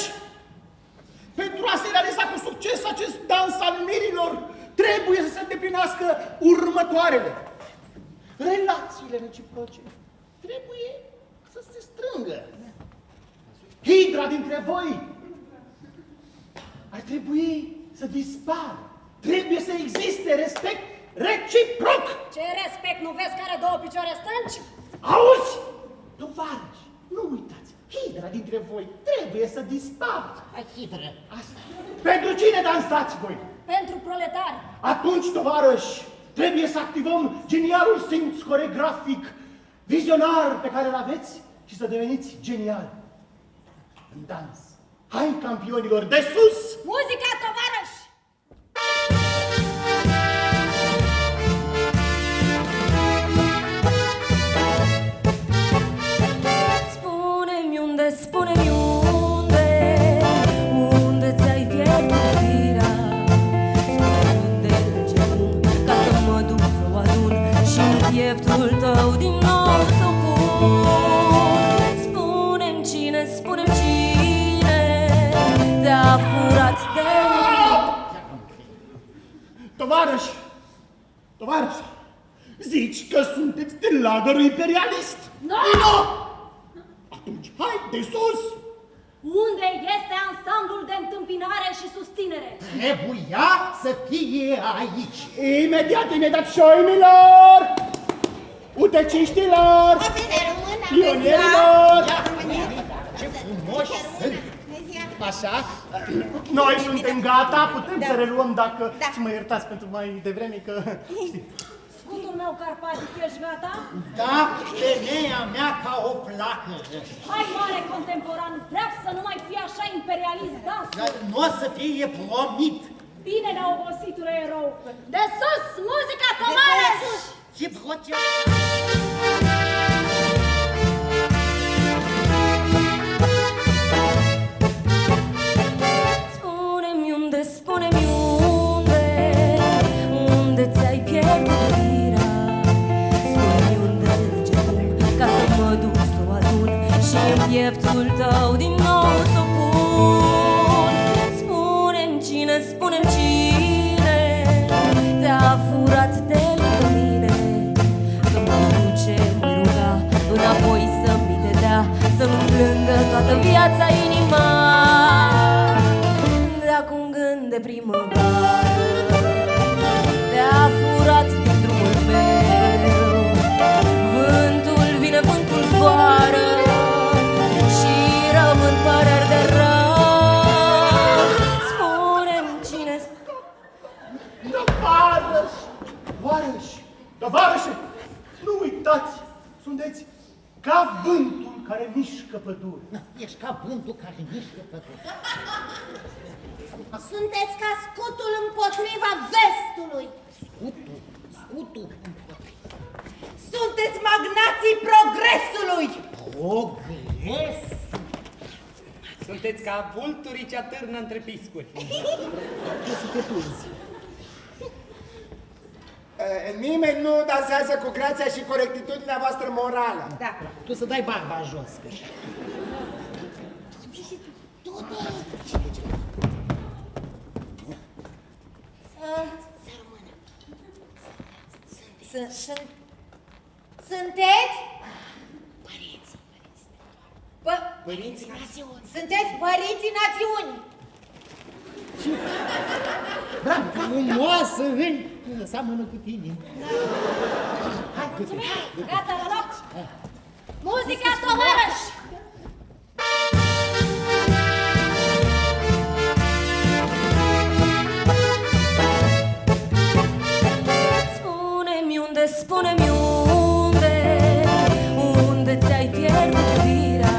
Pentru a se realiza cu succes acest dans al mirilor, trebuie să se îndeplinească următoarele. Relațiile reciproce trebuie să se strângă. Hidra dintre voi ar trebui să dispară. Trebuie să existe respect reciproc. Ce respect, nu vezi că are două picioare stânci? Auzi? Tovarăși, nu uitați, hidra dintre voi trebuie să dispară. Hidră. Pentru cine dansați voi? Pentru proletari. Atunci, tovarăși, trebuie să activăm genialul simț coregrafic, vizionar pe care îl aveți și să deveniți genial în dans. Hai, campionilor, de sus! Muzica, tovarăși! Spune-mi unde, spune-mi unde ți-ai pierdut iubirea. Spune-mi unde, de ce cum, ca să mă duc să o adun și în pieptul tău din nou să o pun. Spune-mi cine te-a furat de Tovarăși, tovarăși, zici că sunteți de lagărul imperialist? Nu! Atunci, hai, de sus! Unde este ansamblul de întâmpinare și susținere? Trebuia să fie aici. Imediat, șoimilor! Uteciștilor! Pionierilor! Ce frumoși sunt! Așa, noi suntem gata, putem să reluăm dacă mă iertați pentru mai devreme că... Scutul meu carpatic, ești gata? Da, femeia mea ca o flacără. Hai, mare contemporan, vreau să nu mai fie așa imperialist, da? Nu o să fie promit. Bine ne-a obositul erou. De sus, muzica, Tomare! Ce voce? Spune-mi unde, spune-mi unde ți-ai pierdut iubirea. Spune-mi unde merge acum, ca să mă duc să o adun și în pieptul tău din nou să o pun. Spune-mi cine te-a furat de lângă mine, că mă duce, mă ruga înapoi să-mi te dea, să-mi plângă toată viața inima. De-acum gând de primăvară te-a furat din drumul meu. Vântul vine, vântul zboară și rămân păreri de rău. Spune-mi cine... Tovarăși, nu uitați, sunteți ca vântul care mișcă pădure. Ești ca vântul care mișcă pădure. Sunteți ca scutul împotriva vestului. Scutul împotriva. Sunteți magnații progresului. Progres? Sunteți ca vulturii ce atârnă între piscuri. Ce să te tunzi? Nimeni nu dansează cu grația și corectitudinea voastră morală. Da, tu să dai barba jos. Sunteți? Părinții națiuni. Sunteți părinții națiuni. Bravo, frumoasă, nu seamănă cu tine. Hai, Gata, la loc! Muzica, tovarăși! Spune-mi unde, spune-mi unde ți-ai pierdut iubirea.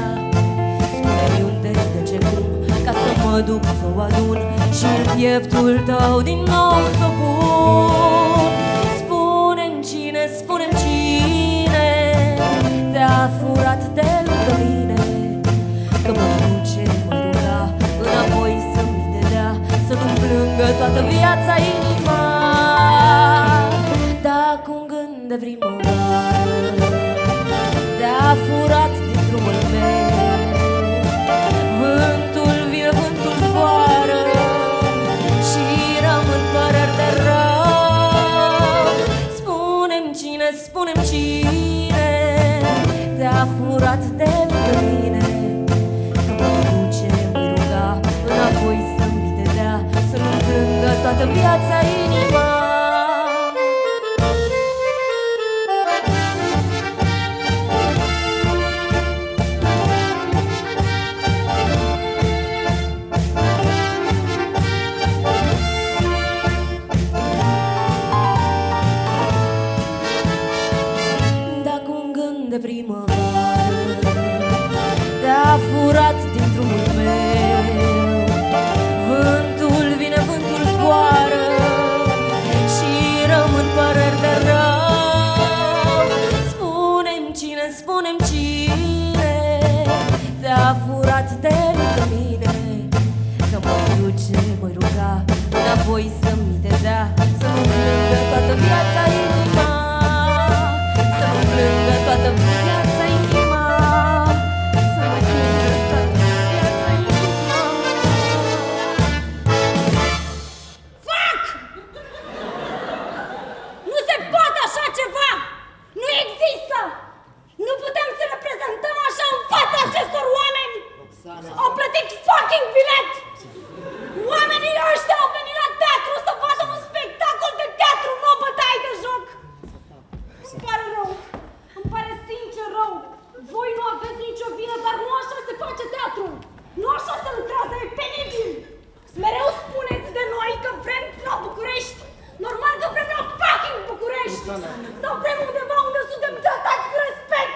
Spune-mi unde, de ce cum, ca să mă duc să o adun și în pieptul tău din nou să o pun. Spune-mi cine te-a furat de lângă mine, că mă duce, mă ruga înapoi să-mi te dea, să nu plângă toată viața inima. Dacă un gând de primăvară te-a furat din drumul meu. Vântul vine, vântul zboară și rămân păreri de rău. Spune-mi cine te-a furat de lângă mine, că mă duce, mă ruga înapoi să-mi te dea, să nu plângă toată viața inima. De primăvară te-a furat din drumul meu. Vântul vine, vântul zboară și rămân păreri de rău. Spune-mi cine te-a furat de lângă mine, că mă duce, mă ruga înapoi să-mi te dea, să nu plângă toată viața inima. Să nu plângă toată viața inima. Să nu plângă toată viața inima. Fuck! Nu se poate așa ceva! Nu există! Nu putem să ne prezentăm așa în fața acestor oameni! Au plătit fucking bilet! Oamenii ăștia au venit la teatru să vadă un spectacol de teatru, nu o bătaie de joc! Îmi pare rău! Îmi pare sincer rău! Voi nu aveți nicio vină, dar nu așa se face teatru! Nu așa se lucrează, e penibil! Mereu spuneți de noi că vrem la București! Normal că vrem la fucking București! Sau vrem undeva unde suntem tratați cu respect!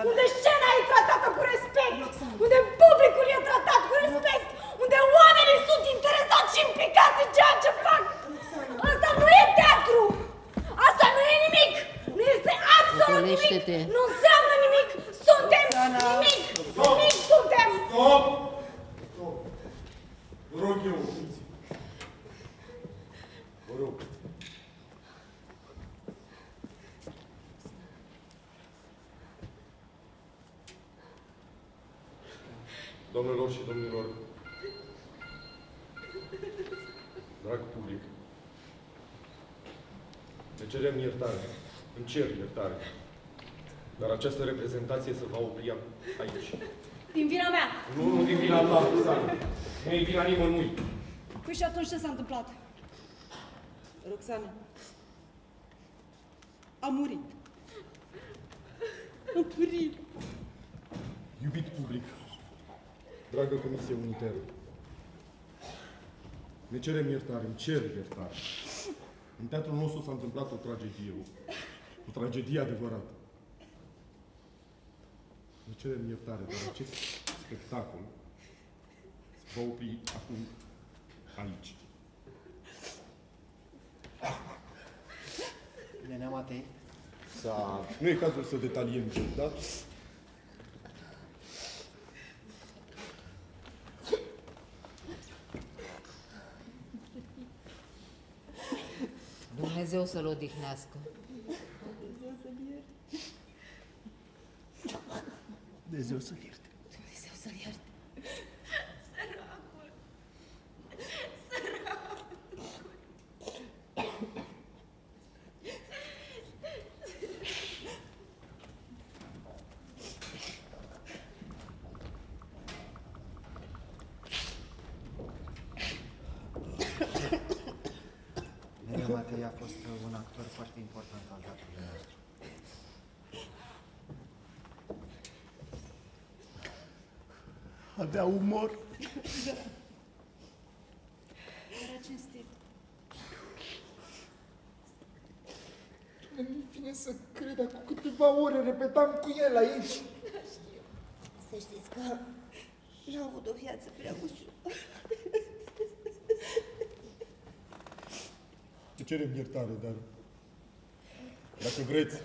unde scena e tratată cu respect, unde publicul e tratat cu respect, unde oamenii sunt interesați și implicați în ceea ce fac. Asta nu e teatru! Asta nu e nimic! Nu este absolut nimic! Nu înseamnă nimic! Suntem nimic! Nimic suntem! Stop! Stop! Vă rog eu, fiți. Vă rog. Domnilor și domnilor, drag public, ne cerem iertare, îmi cer iertare, dar această reprezentație se va opri aici. Din vina mea! Nu din vina ta, Roxana. Nu e vina nimănui. Păi și atunci ce s-a întâmplat? Roxana. A murit. A murit. Iubit public, dragă Comisie Unitară, ne cerem iertare, îmi cer iertare. În teatrul nostru s-a întâmplat o tragedie, o tragedie adevărată. Ne cerem iertare, dar acest spectacol se va opri acum aici. Nenea Matei? Nu e cazul să detaliem ce, da? Dumnezeu să-l odihnească. Dumnezeu să-l ierte. Dumnezeu să-l ierte. Dumnezeu să-l ierte. Săracul! Săracul! Nenea Matei a fost un actor foarte important al teatrului nostru. Avea umor. Da. Era cinstit. Nu-mi vine să cred, cu câteva ore repetam cu el aici. Să știți că n-a avut o viață prea ușor. Ne cerem iertare, dar dacă vreți,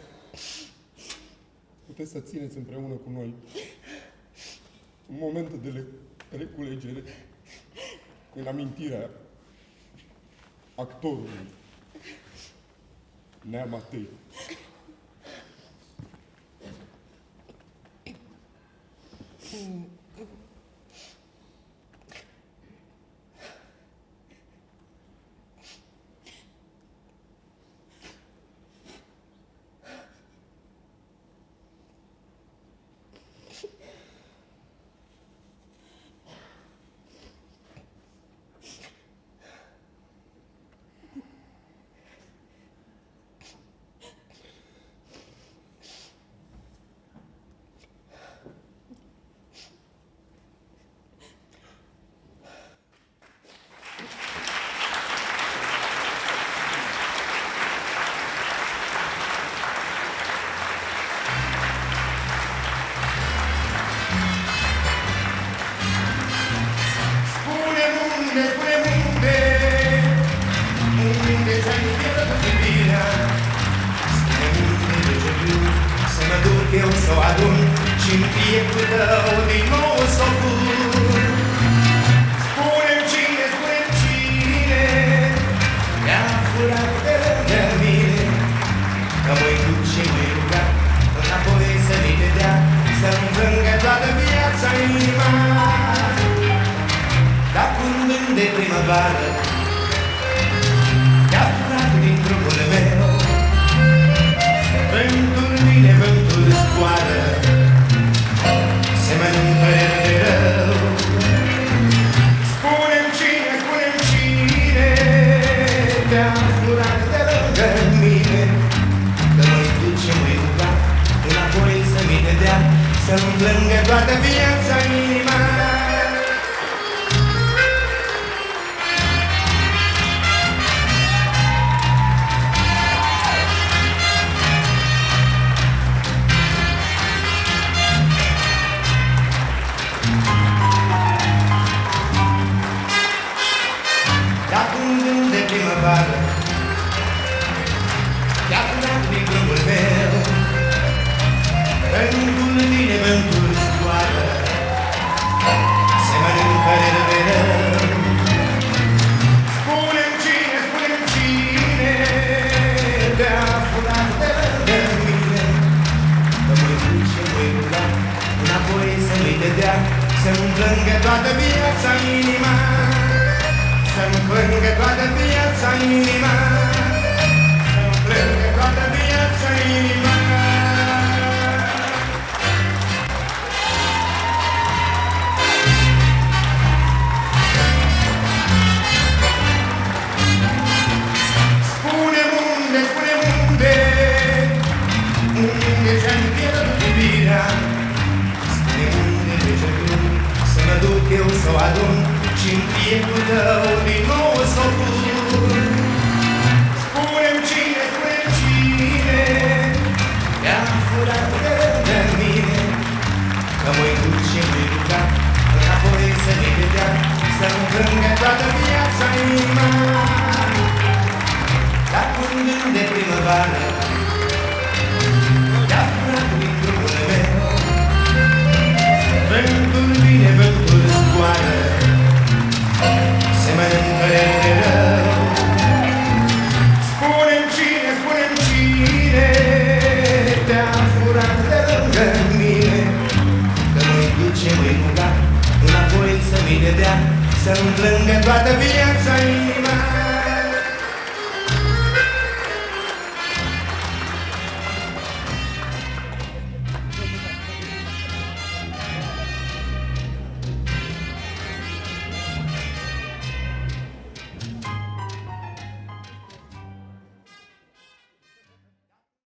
puteți să țineți împreună cu noi un moment de reculegere în amintirea actorului Nea Matei. Eu să o adun și-n pieptul tău din nou să o pun. Spune-mi cine mi-a furat de lângă mine, că mă-i duce, mă-i ruga înapoi să mi te dea, să-mi plângă toată viața inima. Dar când de primăvară te-a furat din trupul meu, vântul vine, vântul zboară, se mănâncă de rău. Spune-mi cine te-a furat de lângă mine, că mă-i duce, mă-i ruga înapoi să mi te dea, să-mi plângă toată viața inima. primăvară te-a furat din drumul meu, vântul din vântul zboară, se mănâncă rău. Spune-mi cine te-a furat de lângă mine, că voi duce, voi ruga înapoi să nu-i dea, să-mi plângă toată viața inima, să-mi plângă toată viața inima, să-mi plângă toată viața inima. Spune-mi unde ți-ai pierdut iubirea, spune-mi unde pleci tu, să mă duc eu să o adun și-n pieptul tău din nou să-o pun. Spune-mi cine te-a furat de mine, că mă-i duce, mă-i ruga înapoi să ne vedea, să-mi plângă toată viața inima. Dar când de primăvară te-a furat din drumul meu, vântul vine, vântul zboară, se mănâncă de rău. Spune-mi cine te-a furat de lângă mine, că mă-i duce, mă-i ruga înapoi să mi-i dea, să-mi plângă toată viața.